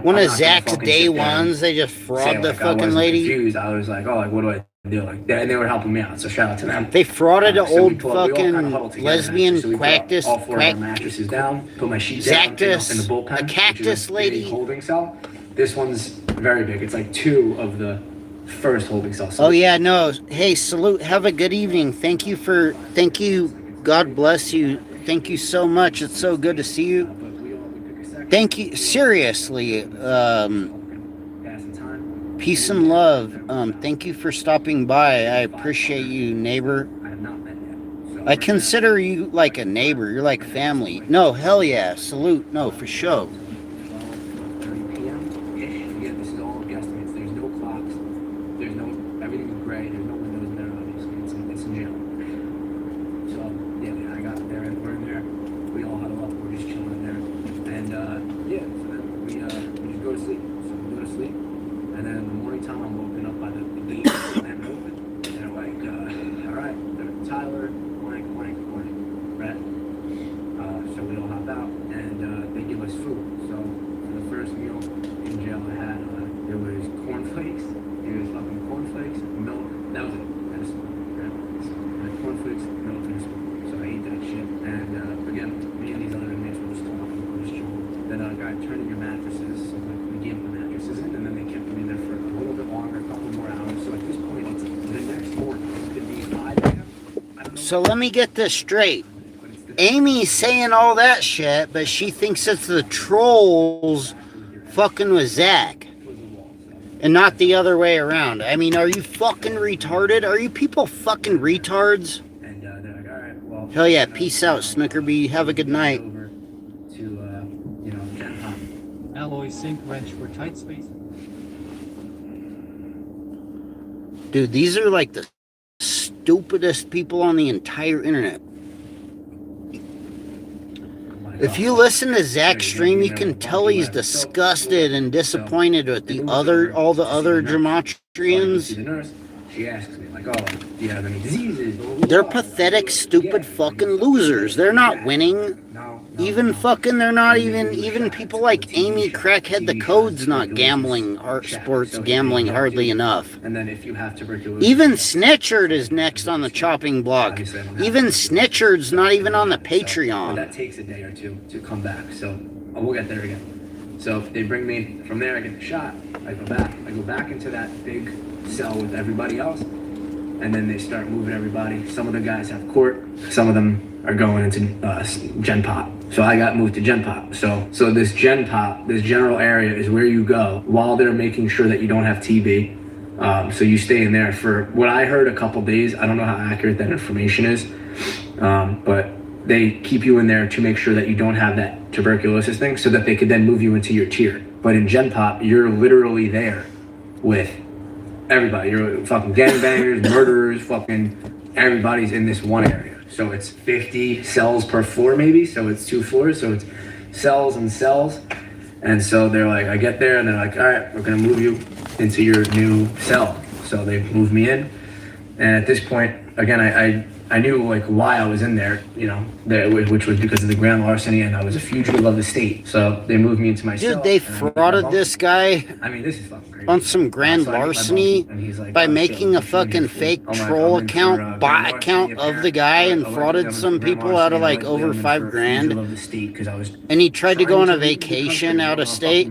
one of Zach's day ones. They just fraud the fucking lady. Confused. I was like, oh, what do I do? And they were helping me out, so shout out to them. They frauded an old fucking lesbian cactus. All 4 of our mattresses down, put my sheets down in the bullpen. A cactus lady. Holding cell. This one's very big. It's 2 of the first holding cell. Oh yeah, no. Hey, salute. Have a good evening. Thank you. God bless you. Thank you so much. It's so good to see you. Thank you. Seriously. Peace and love. Thank you for stopping by. I appreciate you, neighbor. I consider you like a neighbor. You're like family. No, hell yeah. Salute. No, for sure. 30 p.m.-ish. Again, this is all guesstimates. There's no clocks. There's no, everything is gray. There's no windows in there, obviously. It's in jail. So, yeah, I got there and we're in there. We all huddle up. We're just chilling in there. And, yeah, so then we just go to sleep. So we go to sleep. And then in the morning time, I'm woken up by the gate slamming open. And they're like, all right, Tyler, blank, right? So we all hop out, and they give us food. So for the first meal in jail I had, there was cornflakes. It was fucking cornflakes, milk. That was it. And a spoon, right? So I had cornflakes, milk, and a spoon. So I ate that shit. And again, me and these other inmates were just talking, we're just chilling. Then a guy turned in your mattresses. So like we gave them the mattresses in, and then they kept me there for a little bit longer, a couple more hours. So at this point, it's the next morning. It could be 5 a.m. So let me get this straight. Amy's saying all that shit, but she thinks it's the trolls fucking with Zach. And not the other way around. I mean, are you fucking retarded? Are you people fucking retards? And they're like, all right, well. Hell yeah, peace out, Snookerbee. Have a good night. Over to, Gen Pop. Alloy sink wrench for tight space. Dude, these are like the stupidest people on the entire internet. If you listen to Zach's stream, you can tell he's disgusted and disappointed with all the other Gematrians. She asks me, like, oh, do you have any diseases? They're pathetic, stupid fucking losers. They're not winning. Even people like Amy Crackhead the Code's not gambling, sports gambling hardly enough. And then if you have tuberculosis. Even Snitchard is next on the chopping block. Even Snitchard's not even on the Patreon. That takes a day or two to come back, so we'll get there again. So they bring me from there, I get the shot, I go back into that big cell with everybody else, and then they start moving everybody. Some of the guys have court, some of them are going into Gen Pop. So I got moved to Gen Pop. So this Gen Pop, this general area is where you go while they're making sure that you don't have TB. So you stay in there for what I heard a couple days. I don't know how accurate that information is, but they keep you in there to make sure that you don't have that tuberculosis thing so that they could then move you into your tier. But in Gen Pop, you're literally there with everybody. You're fucking gangbangers, murderers, fucking everybody's in this one area. So it's 50 cells per floor maybe, so it's 2 floors, so it's cells and cells. And so they're like, I get there and they're like, all right, we're gonna move you into your new cell. So they moved me in, and at this point, again, I knew like why I was in there, which was because of the grand larceny, and I was a fugitive of the state. So they moved me into my cell. Dude, they frauded this guy this is fucking crazy. On some grand larceny by making a fucking fake troll account, bot account of the guy, and frauded some people out of like over $5,000. And he tried to go on a vacation out of state,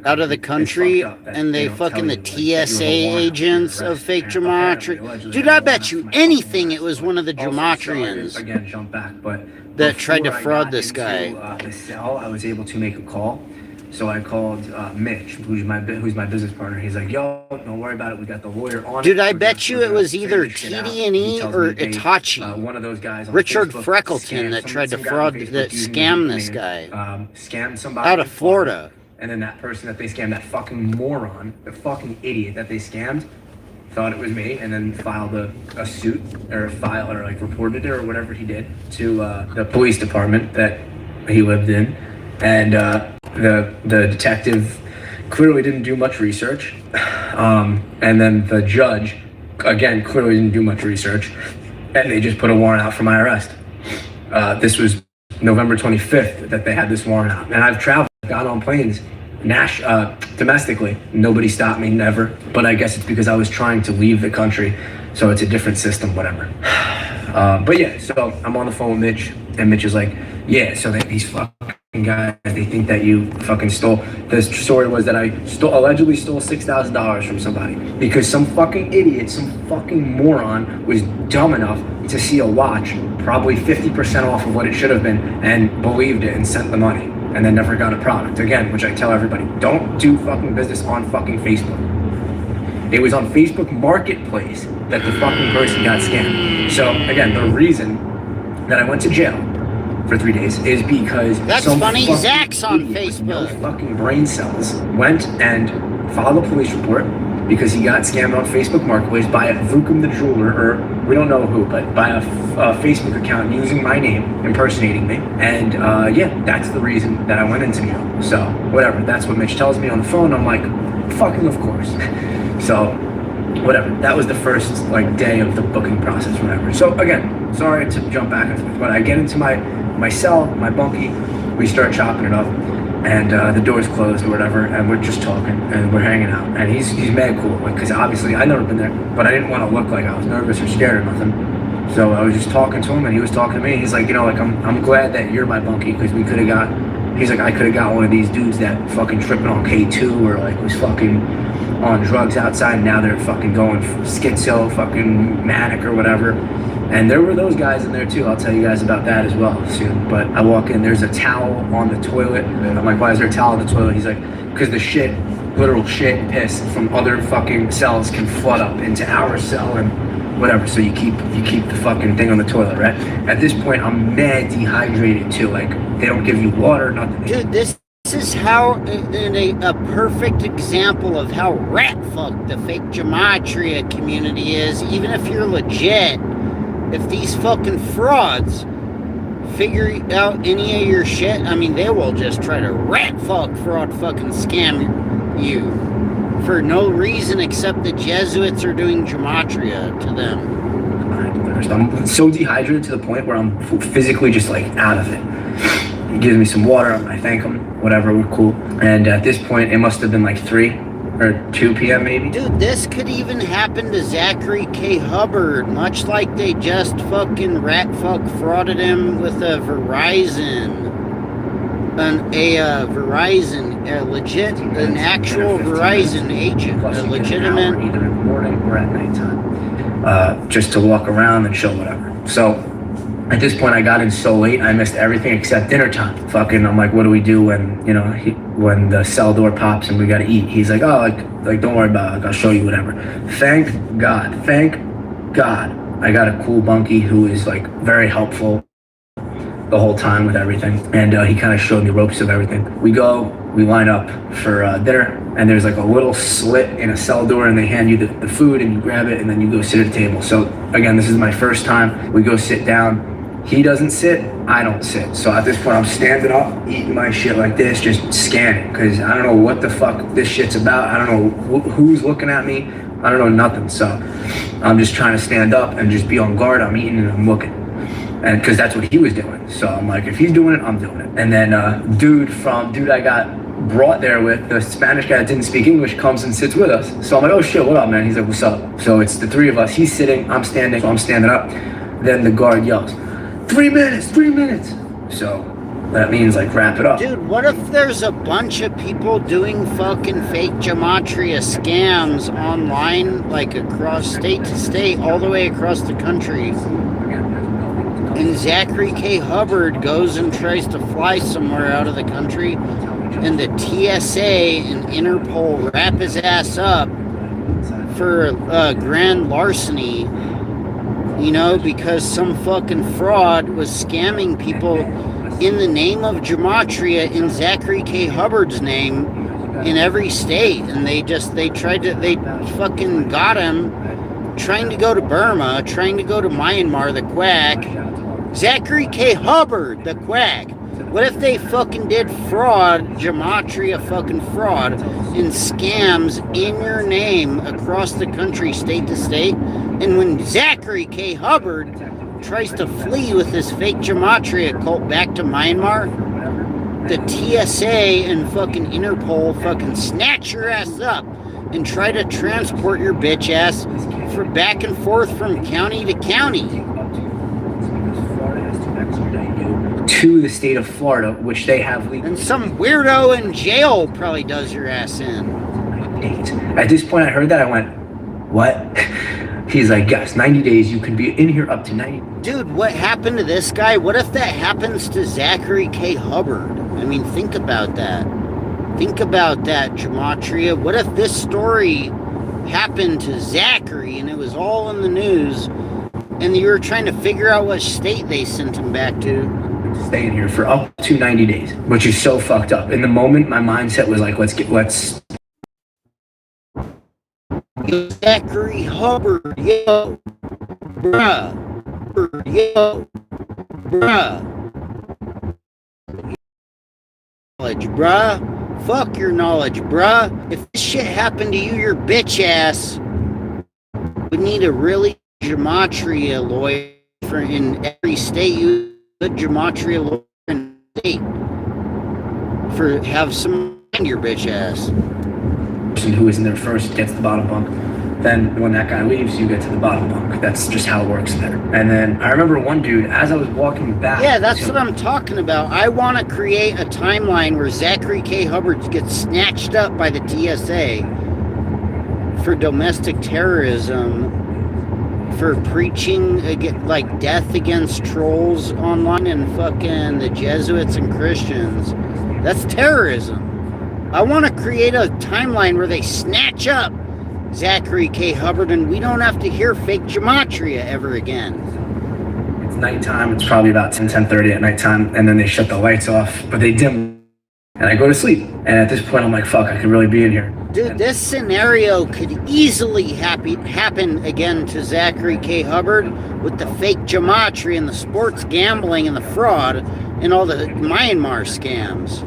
out of the country, and they fucking the TSA agents of fake Gematria. Dude, I bet you anything it was one of the Gematrians again, jump back, but that tried to fraud this guy. The cell, I was able to make a call. So I called Mitch, who's my business partner. He's like, yo, don't worry about it. We got the lawyer on. Dude, I bet you it was either TD&E or Itachi. One of those guys, Richard Freckleton, that tried to scam this guy. Scammed somebody out of Florida. And then that person that they scammed, that fucking moron, the fucking idiot that they scammed, thought it was me, and then filed a suit or reported it or whatever he did to the police department that he lived in. And the detective clearly didn't do much research, and then the judge again clearly didn't do much research, and they just put a warrant out for my arrest. This was November 25th that they had this warrant out, and I've traveled, got on planes domestically. Nobody stopped me, never. But I guess it's because I was trying to leave the country, so it's a different system, whatever. But yeah, so I'm on the phone with Mitch, and Mitch is like, yeah, so these fucking guys, they think that you fucking stole. The story was that I allegedly stole $6,000 from somebody because some fucking idiot, some fucking moron was dumb enough to see a watch probably 50% off of what it should have been and believed it and sent the money and then never got a product. Again, which I tell everybody, don't do fucking business on fucking Facebook. It was on Facebook Marketplace that the fucking person got scammed. So again, the reason that I went to jail for 3 days is because that's some funny. fucking Zach's on idiot with Facebook. no fucking brain cells went and filed a police report because he got scammed on Facebook Marketplace by a Vukum the jeweler, or we don't know who, but by a Facebook account using my name, impersonating me. And yeah, that's the reason that I went into jail. So whatever, that's what Mitch tells me on the phone. I'm like, fucking of course. So whatever, that was the first like day of the booking process, whatever. So again, sorry to jump back and forth, but I get into my cell, my bunkie, we start chopping it up, and the door's closed or whatever, and we're just talking and we're hanging out, and he's mad cool, like, because obviously I'd never been there, but I didn't want to look like I was nervous or scared or nothing. So I was just talking to him, and he was talking to me. He's like, you know, like, I'm glad that you're my bunkie, because we could have got, he's like, I could have got one of these dudes that fucking tripping on K2 or like was fucking on drugs outside, and now they're fucking going schizo, fucking manic or whatever. And there were those guys in there too. I'll tell you guys about that as well soon. But I walk in, there's a towel on the toilet, and I'm like, why is there a towel on the toilet? He's like, because the shit, literal shit, piss from other fucking cells can flood up into our cell and whatever. So you keep the fucking thing on the toilet, right? At this point, I'm mad dehydrated too. Like, they don't give you water, nothing. Dude, this is how a perfect example of how rat fucked the fake Gematria community is. Even if you're legit, if these fucking frauds figure out any of your shit, I mean, they will just try to rat fuck, fraud fucking scam you for no reason except the Jesuits are doing Gematria to them. I'm so dehydrated to the point where I'm physically just like out of it. He gives me some water, I thank him, whatever, we're cool. And at this point, it must have been like 3 or 2 p.m. maybe. Dude, this could even happen to Zachary K. Hubbard, much like they just fucking rat fuck frauded him with a Verizon. An actual Verizon agent, a legitimate. Either in the morning or at nighttime, just to walk around and show whatever. So at this point, I got in so late, I missed everything except dinner time. Fucking, I'm like, what do we do when, you know, when the cell door pops and we gotta eat? He's like, oh, like don't worry about it, like, I'll show you whatever. Thank God, I got a cool bunkie who is like very helpful the whole time with everything, and he kind of showed me ropes of everything. We line up for dinner, and there's like a little slit in a cell door, and they hand you the food, and you grab it, and then you go sit at the table. So again, this is my first time. We go sit down. He doesn't sit, I don't sit. So at this point, I'm standing up, eating my shit like this, just scanning, because I don't know what the fuck this shit's about. I don't know who's looking at me. I don't know nothing. So I'm just trying to stand up and just be on guard. I'm eating and I'm looking. And because that's what he was doing. So I'm like, if he's doing it, I'm doing it. And then dude I got brought there with, the Spanish guy that didn't speak English, comes and sits with us. So I'm like, oh shit, what up, man? He's like, what's up? So it's the 3 of us. He's sitting, I'm standing, so I'm standing up. Then the guard yells, 3 minutes. So that means like wrap it up. Dude, what if there's a bunch of people doing fucking fake Gematria scams online, like across state to state, all the way across the country? And Zachary K. Hubbard goes and tries to fly somewhere out of the country, and the TSA and Interpol wrap his ass up for grand larceny, you know, because some fucking fraud was scamming people in the name of Gematria in Zachary K. Hubbard's name in every state. And they fucking got him trying to go to Burma, trying to go to Myanmar, the quack. Zachary K. Hubbard, the quack. What if they fucking did fraud, Gematria fucking fraud, and scams in your name across the country, state to state? And when Zachary K. Hubbard tries to flee with this fake Gematria cult back to Myanmar, the TSA and fucking Interpol fucking snatch your ass up and try to transport your bitch ass for back and forth from county to county. to the state of Florida, which they have legal. And some weirdo in jail probably does your ass in. At this point, I heard that, I went, what? He's like, yes, 90 days, you can be in here up to 90. Dude, what happened to this guy? What if that happens to Zachary K. Hubbard? I mean, think about that. Think about that, Gematria. What if this story happened to Zachary and it was all in the news and you were trying to figure out what state they sent him back to? Staying here for up to 90 days, which is so fucked up. In the moment, my mindset was like, let's Zachary Hubbard, yo, bruh, yo, bruh, knowledge, bruh, fuck your knowledge, bruh. If this shit happened to you, your bitch ass would need a really gematria lawyer in every state. You a gematria lawyer in the state for have some mind your bitch ass. Who is in there first gets the bottom bunk. Then when that guy leaves, you get to the bottom bunk. That's just how it works there. And then I remember one dude, as I was walking back. Yeah, that's what I'm talking about. I want to create a timeline where Zachary K. Hubbard gets snatched up by the TSA for domestic terrorism, for preaching like death against trolls online and fucking the Jesuits and Christians. That's terrorism. I want to create a timeline where they snatch up Zachary K. Hubbard and we don't have to hear fake gematria ever again. It's nighttime. It's probably about 10:30 at nighttime, and then they shut the lights off, but they dim, and I go to sleep. And at this point, I'm like, fuck, I could really be in here. Dude, this scenario could easily happen again to Zachary K. Hubbard with the fake gematria and the sports gambling and the fraud and all the Myanmar scams.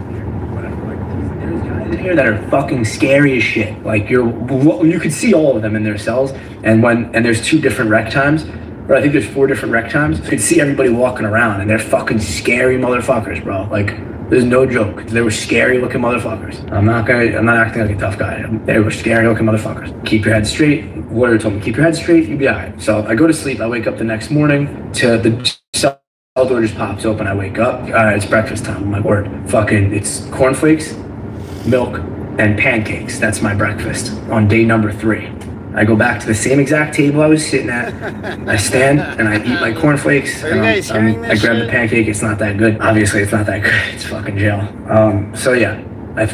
In here that are fucking scary as shit. Like you could see all of them in their cells, and there's 2 different rec times, or I think there's 4 different rec times. You could see everybody walking around, and they're fucking scary motherfuckers, bro. Like there's no joke. They were scary looking motherfuckers. I'm not acting like a tough guy. They were scary looking motherfuckers. Keep your head straight. Lawyer told me keep your head straight. You'll be alright. So I go to sleep. I wake up the next morning to the cell door just pops open. I wake up. It's breakfast time. My word. Fucking it's cornflakes, milk, and pancakes. That's my breakfast on day number 3. I go back to the same exact table I was sitting at. I stand and I eat my cornflakes. Are you guys hearing this I grab shit? the pancake. It's not that good. Obviously, it's not that good. It's fucking jail. So yeah, I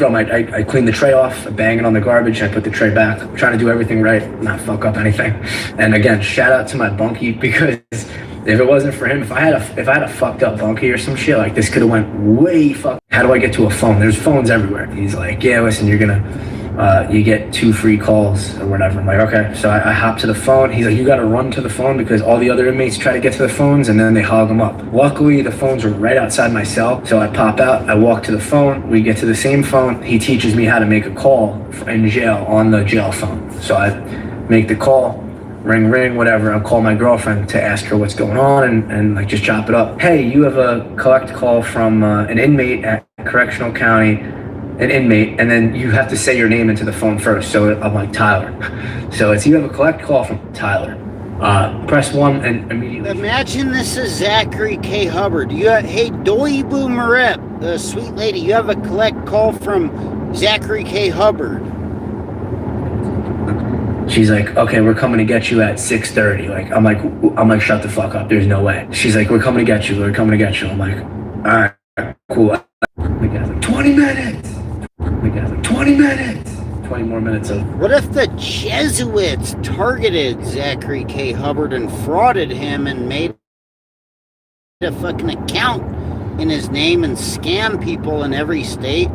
clean the tray off. I bang it on the garbage. I put the tray back. I'm trying to do everything right, not fuck up anything. And again, shout out to my bunkie, because if it wasn't for him, if I had a fucked up bunkie or some shit, like this could have went way fucked. How do I get to a phone? There's phones everywhere. He's like, yeah, listen, you're gonna, you get 2 free calls or whatever. I'm like, okay. So I hop to the phone. He's like, you gotta run to the phone because all the other inmates try to get to the phones and then they hog them up. Luckily, the phones were right outside my cell. So I pop out, I walk to the phone. We get to the same phone. He teaches me how to make a call in jail on the jail phone. So I make the call. Ring, whatever. I'll call my girlfriend to ask her what's going on and like just chop it up. Hey, you have a collect call from an inmate at Correctional County, an inmate, and then you have to say your name into the phone first. So I'm like, Tyler. So it's you have a collect call from Tyler. Press 1 and immediately. Imagine this is Zachary K. Hubbard. Hey, Doibu Marep, sweet lady, you have a collect call from Zachary K. Hubbard. She's like, okay, we're coming to get you at 6:30. Like, I'm like, shut the fuck up. There's no way. She's like, we're coming to get you. I'm like, all right, cool. The guy's like, 20 minutes. The guy's like, 20 minutes. 20 more minutes of. What if the Jesuits targeted Zachary K. Hubbard and frauded him and made a fucking account in his name and scam people in every state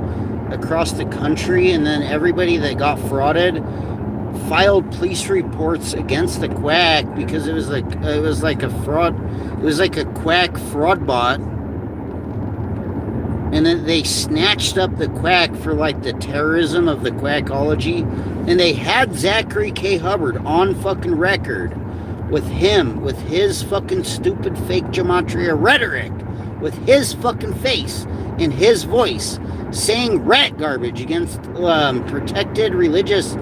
across the country, and then everybody that got frauded filed police reports against the quack because it was like a fraud. It was like a quack fraud bot, and then they snatched up the quack for like the terrorism of the quackology, and they had Zachary K. Hubbard on fucking record with his fucking stupid fake gematria rhetoric, with his fucking face and his voice saying rat garbage against protected religious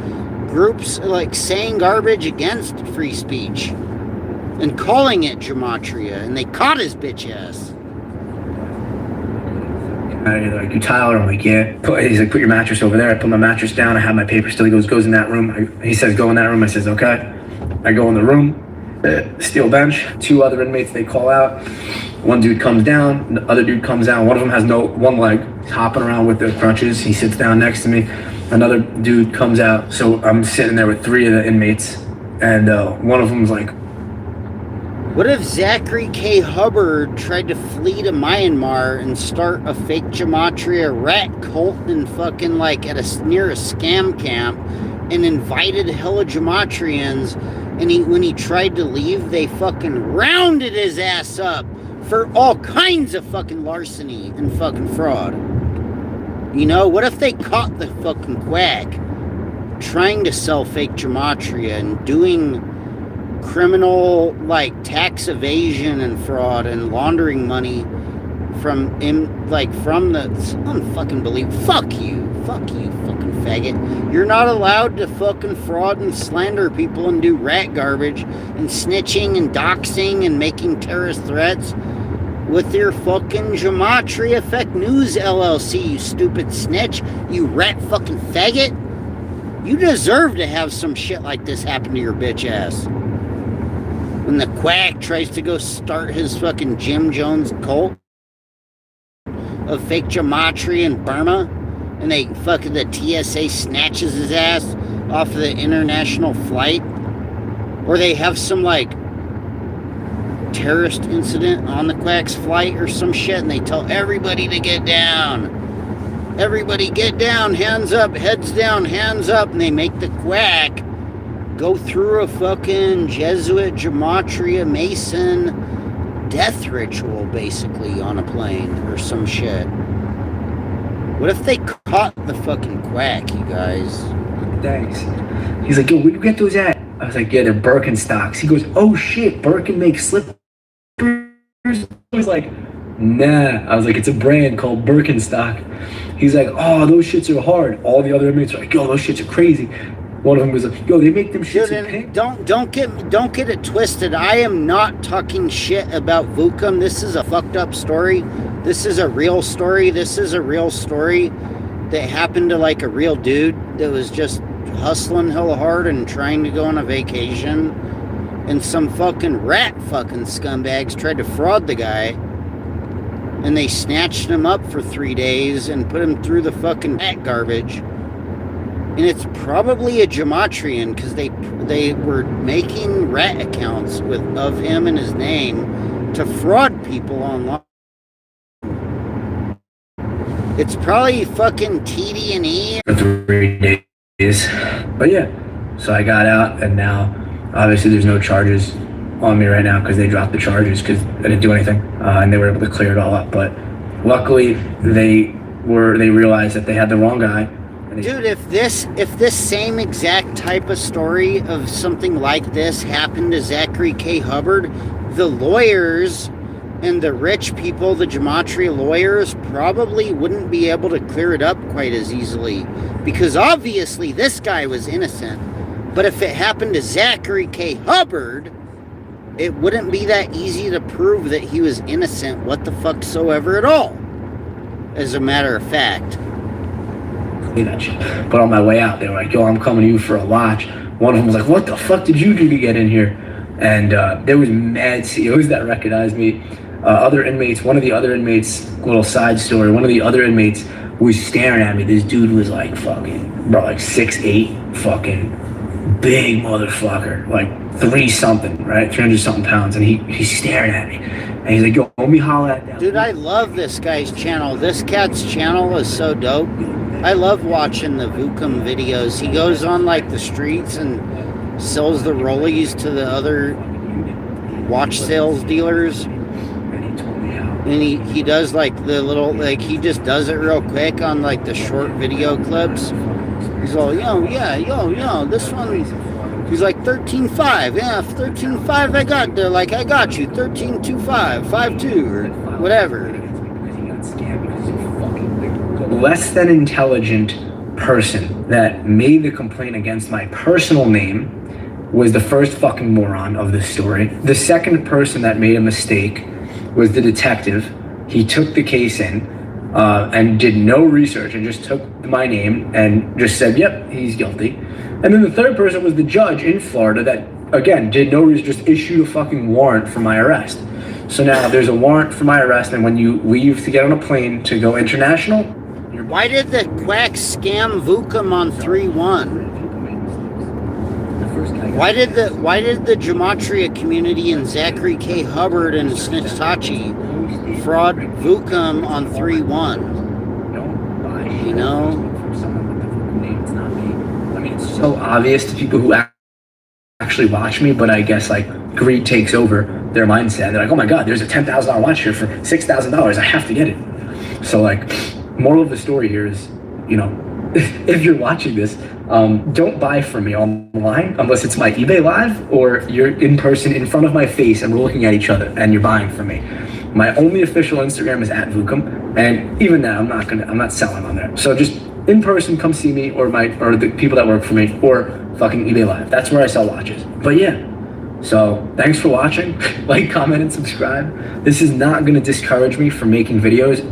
groups, like saying garbage against free speech and calling it gematria, and they caught his bitch ass. They're like, you Tyler? I'm like, yeah. He's like, put your mattress over there. I put my mattress down. I have my paper still. He goes in that room. He says, go in that room. I says, okay. I go in the room. Steel bench. 2 other inmates, they call out. One dude comes down, the other dude comes out. One of them has one leg. He's hopping around with the crutches. He sits down next to me. Another dude comes out. So I'm sitting there with 3 of the inmates, and one of them's like, what if Zachary K. Hubbard tried to flee to Myanmar and start a fake Gematria rat cult and fucking like near a scam camp and invited hella Gematrians, and when he tried to leave, they fucking rounded his ass up for all kinds of fucking larceny and fucking fraud? You know, what if they caught the fucking quack trying to sell fake Gematria and doing criminal like tax evasion and fraud and laundering money from the unfucking believe fuck you fucking faggot. You're not allowed to fucking fraud and slander people and do rat garbage and snitching and doxing and making terrorist threats with your fucking Gematria Fake News LLC, you stupid snitch, you rat fucking faggot. You deserve to have some shit like this happen to your bitch ass. When the quack tries to go start his fucking Jim Jones cult of fake Gematria in Burma, and the TSA snatches his ass off of the international flight, or they have some like terrorist incident on the quack's flight or some shit, and they tell everybody to get down. Everybody get down, hands up, heads down, hands up, and they make the quack go through a fucking Jesuit Gematria Mason death ritual, basically, on a plane or some shit. What if they caught the fucking quack, you guys? Thanks. He's like, yo, where'd you get those at? I was like, yeah, they're Birkenstocks. He goes, oh shit, Birkin makes slippers? I was like, nah. I was like, it's a brand called Birkenstock. He's like, oh, those shits are hard. All the other inmates are like, yo, those shits are crazy. One of them was like, yo, they make them shits in pink. Don't get it twisted. I am not talking shit about Vukum. This is a fucked up story. This is a real story. This is a real story that happened to like a real dude that was just hustling hella hard and trying to go on a vacation, and some fucking rat fucking scumbags tried to fraud the guy, and they snatched him up for 3 days and put him through the fucking rat garbage. And it's probably a Gematrian, because they were making rat accounts of him and his name to fraud people online. It's probably fucking TD&E. For 3 days. But yeah, so I got out, and now obviously there's no charges on me right now because they dropped the charges because I didn't do anything, and they were able to clear it all up. But luckily they realized that they had the wrong guy. Dude, if this same exact type of story of something like this happened to Zachary K. Hubbard, the lawyers and the rich people, the Gematria lawyers, probably wouldn't be able to clear it up quite as easily, because obviously this guy was innocent. But if it happened to Zachary K. Hubbard, it wouldn't be that easy to prove that he was innocent what the fuck soever at all, as a matter of fact. That shit. But on my way out, they were like, yo, I'm coming to you for a watch. One of them was like, what the fuck did you do to get in here? And there was mad CEOs that recognized me. Other inmates, one of the other inmates, little side story, one of the other inmates was staring at me. This dude was like fucking, bro, like 6'8", fucking big motherfucker, like 3-something, right? 300-something pounds. And he's staring at me. And he's like, yo, let me holler at that. Dude, I love this guy's channel. This cat's channel is so dope. I love watching the Vukum videos. He goes on like the streets and sells the rollies to the other watch sales dealers. And he does like the little, like he just does it real quick on like the short video clips. He's all, yo, this one, he's like 13.5, yeah, 13.5 I got you, 13.25, 5.2, or whatever. Less than intelligent person that made the complaint against my personal name was the first fucking moron of this story. The second person that made a mistake was the detective. He took the case in, and did no research and just took my name and just said, yep, he's guilty. And then the third person was the judge in Florida that, again, did no research, just issued a fucking warrant for my arrest. So now there's a warrant for my arrest, and when you leave to get on a plane to go international, why did the quacks scam Vukum on 3-1? Why did the Gematria community and Zachary K. Hubbard and Snitchtachi fraud Vukum on 3-1? You know? I mean, it's so obvious to people who actually watch me, but I guess like greed takes over their mindset. They're like, oh my God, there's a $10,000 watch here for $6,000. I have to get it. So like, moral of the story here is, you know, if you're watching this, don't buy from me online unless it's my eBay live or you're in person in front of my face and we're looking at each other and you're buying from me. My only official Instagram is @Vukum, and even that I'm not selling on there. So just in person, come see me or the people that work for me, or fucking eBay live. That's where I sell watches. But yeah. So thanks for watching. Like, comment, and subscribe. This is not gonna discourage me from making videos.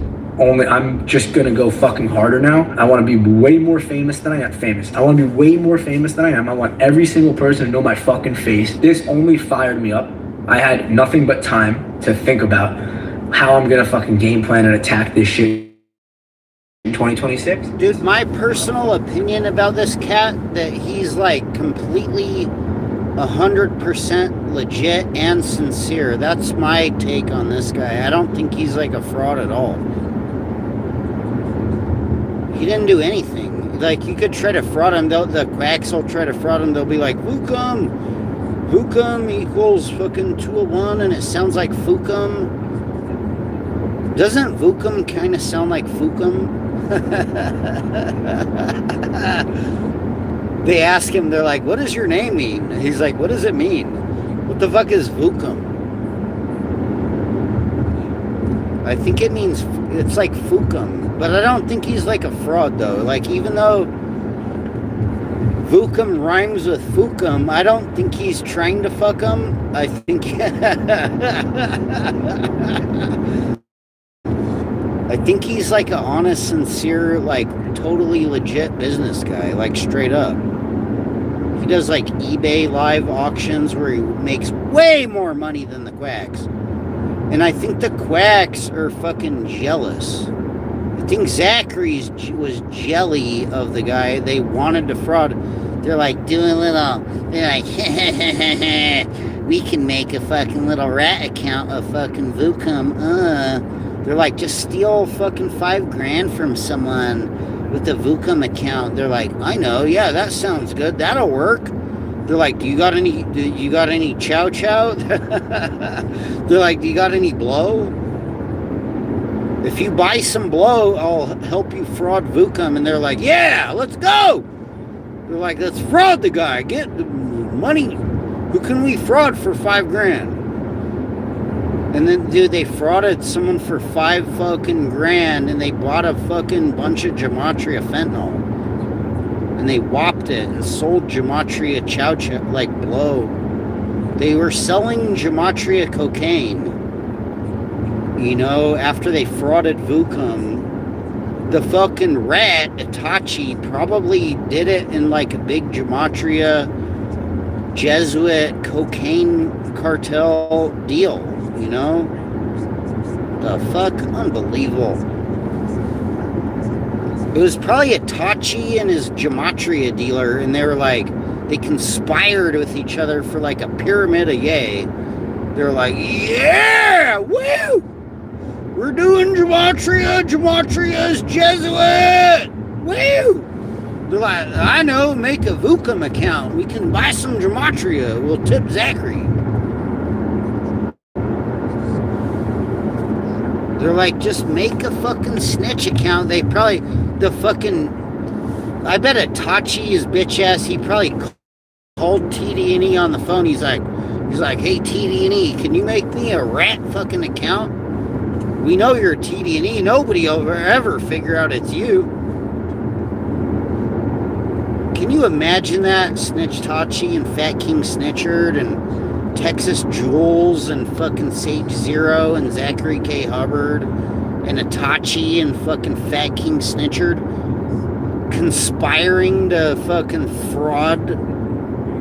I'm just gonna go fucking harder now. I want to be way more famous than I am. I want to be way more famous than I am. I want every single person to know my fucking face. This only fired me up. I had nothing but time to think about how I'm gonna fucking game plan and attack this shit in 2026. Dude, my personal opinion about this cat, that he's like completely 100% legit and sincere. That's my take on this guy. I don't think he's like a fraud at all. He didn't do anything. Like, you could try to fraud him. The quacks will try to fraud him. They'll be like, Vukum equals fucking 201, and it sounds like Fukum. Doesn't Vukum kind of sound like Fukum? They ask him, they're like, what does your name mean? He's like, what does it mean? What the fuck is Vukum? I think it means, it's like Fukum. But I don't think he's like a fraud, though. Like, even though Vukum rhymes with Fukum, I don't think he's trying to fuck him. I think... I think he's like an honest, sincere, like, totally legit business guy. Like, straight up. He does, like, eBay live auctions where he makes way more money than the quacks. And I think the quacks are fucking jealous. I think Zachary's was jelly of the guy. They wanted to fraud. They're like doing little, they're like, we can make a fucking little rat account of fucking Vukum. They're like, just steal fucking $5,000 from someone with the Vukum account. They're like, I know, yeah, that sounds good. That'll work. They're like, do you got any chow chow? They're like, do you got any blow? If you buy some blow, I'll help you fraud Vukum. And they're like, yeah, let's go. They're like, let's fraud the guy. Get the money. Who can we fraud for $5,000? And then, dude, they frauded someone for $5,000, and they bought a fucking bunch of Gematria fentanyl. And they whopped it and sold Gematria chow chow, like blow. They were selling Gematria cocaine. You know, after they frauded Vukum, the fucking rat, Itachi, probably did it in like a big Gematria Jesuit cocaine cartel deal, you know? The fuck? Unbelievable. It was probably Itachi and his Gematria dealer, and they were like, they conspired with each other for like a pyramid of yay. They're like, yeah, woo! We're doing Gematria. Gematria's Jesuit. Woo! They're like, I know, make a Vukum account. We can buy some Gematria. We'll tip Zachary. They're like, just make a fucking snitch account. They probably, the fucking, I bet Itachi, his bitch ass, he probably called TD&E on the phone. He's like, hey, TD&E, can you make me a rat fucking account? We know you're TD&E. Nobody will ever figure out it's you. Can you imagine that? Snitchtachi and Fat King Snitchard and Texas Jules and fucking Sage Zero and Zachary K. Hubbard and Itachi and fucking Fat King Snitchard conspiring to fucking fraud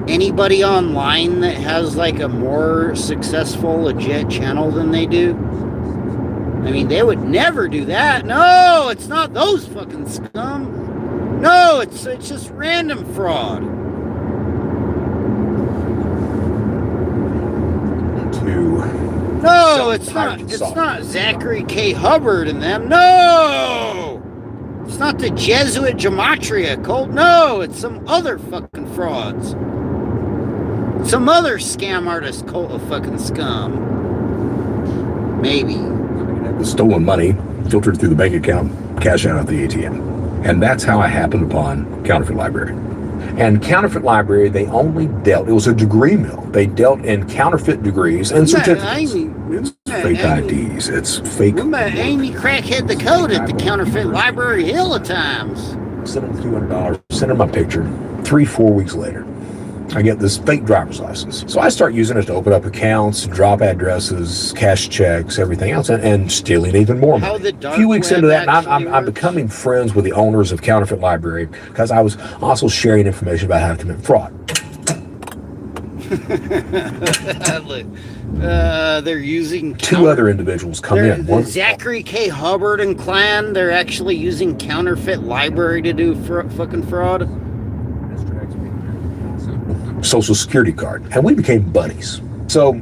anybody online that has like a more successful, legit channel than they do. I mean, they would never do that. No, it's not those fucking scum. No, it's just random fraud. No, it's not. It's not Zachary K. Hubbard and them. No, it's not the Jesuit Gematria cult. No, it's some other fucking frauds. Some other scam artist cult of fucking scum. Maybe. The stolen money filtered through the bank account, cash out at the ATM. And that's how I happened upon Counterfeit Library. And Counterfeit Library, they only dealt, it was a degree mill. They dealt in counterfeit degrees and certificates. It's fake IDs. It's fake. We met Amy Crackhead the Code at the Counterfeit Library Hill at times. Sent them $200, sent them my picture. 3-4 weeks later, I get this fake driver's license. So I start using it to open up accounts, drop addresses, cash checks, everything else, and stealing even more money. A few weeks into that, I'm becoming friends with the owners of Counterfeit Library because I was also sharing information about how to commit fraud. They're using two other individuals come in. One, Zachary K. Hubbard and clan. They're actually using Counterfeit Library to do fucking fraud. Social Security card, and we became buddies. So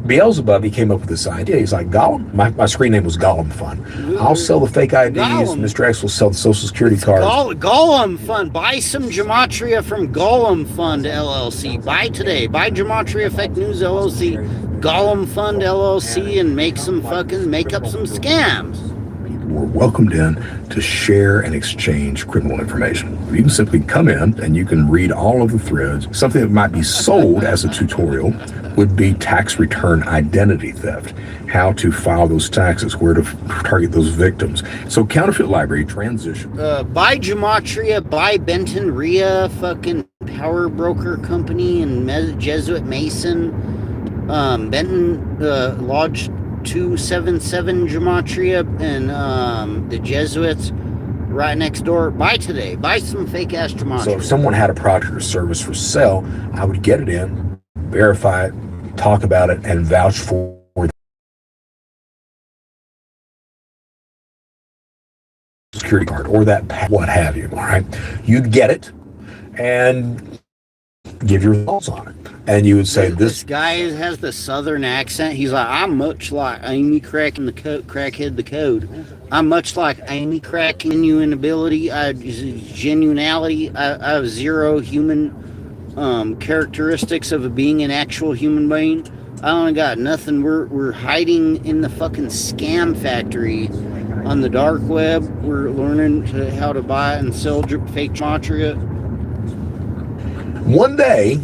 Beelzebub, he came up with this idea. He's like, Gollum, my screen name was Gollum Fund. I'll sell the fake IDs. Gollum. Mr. X will sell the Social Security cards. Gollum Fund. Buy some Gematria from Gollum Fund LLC. Buy today. Buy Gematria Fake News LLC, Gollum Fund LLC, and make up some scams. Were welcomed in to share and exchange criminal information. You can simply come in and you can read all of the threads. Something that might be sold as a tutorial would be tax return identity theft, how to file those taxes, where to target those victims. So Counterfeit Library transition. Buy Gematria, buy Benton Rhea, fucking power broker company, and Jesuit Mason, Benton Lodge 277 Gematria, and the Jesuits right next door. Buy today. Buy some fake ass Gematria. So if someone had a product or service for sale, I would get it in, verify it, talk about it, and vouch for the security card or that what have you. All right, you'd get it and give your thoughts on it. And you would say this guy has the southern accent. He's like, I'm much like Amy Crackhead the Code. I'm much like Amy cracking genuine ability, genuinality. I have zero human characteristics of being an actual human being. I only got nothing. We're hiding in the fucking scam factory on the dark web. We're learning how to buy and sell fake Gematria. One day,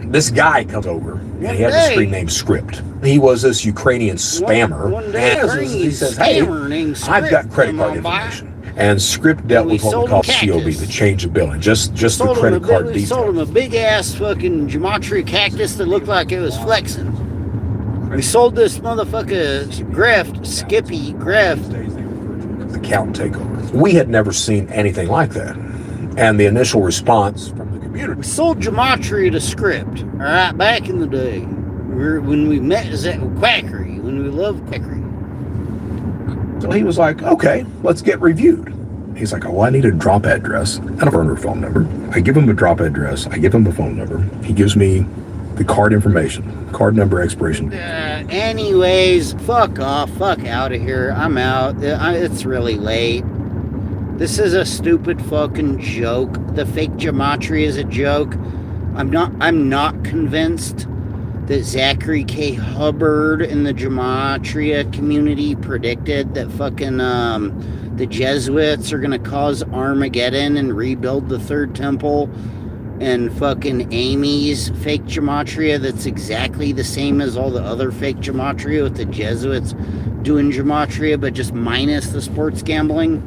this guy comes over, and he had this screen named Script. He was this Ukrainian spammer. One day, he says, hey, I've got credit card information. And Script dealt with what we call COB, the change of billing, just the credit card details. We sold him a big-ass fucking Gematria cactus that looked like it was flexing. We sold this motherfucker Skippy Greft. Account takeover. We had never seen anything like that. And the initial response from the community. We sold Gematria to Script, all right, back in the day. When we met Quackery, when we loved Quackery. So he was like, okay, let's get reviewed. He's like, oh, I need a drop address and a burner phone number. I give him a drop address. I give him a phone number. He gives me the card information, card number, expiration. Anyways, fuck off. Fuck out of here. I'm out. It's really late. This is a stupid fucking joke. The fake Gematria is a joke. I'm not convinced that Zachary K. Hubbard in the Gematria community predicted that fucking the Jesuits are gonna cause Armageddon and rebuild the third temple, and fucking Amy's fake Gematria that's exactly the same as all the other fake Gematria with the Jesuits doing Gematria but just minus the sports gambling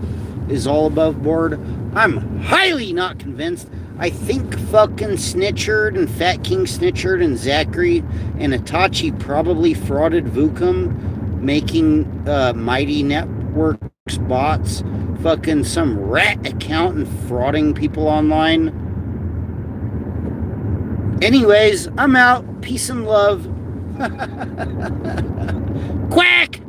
is all above board. I'm highly not convinced. I think fucking Snitchard and Fat King Snitchard and Zachary and Itachi probably frauded Vukum making Mighty Networks bots, fucking some rat account and frauding people online. Anyways, I'm out. Peace and love. Quack!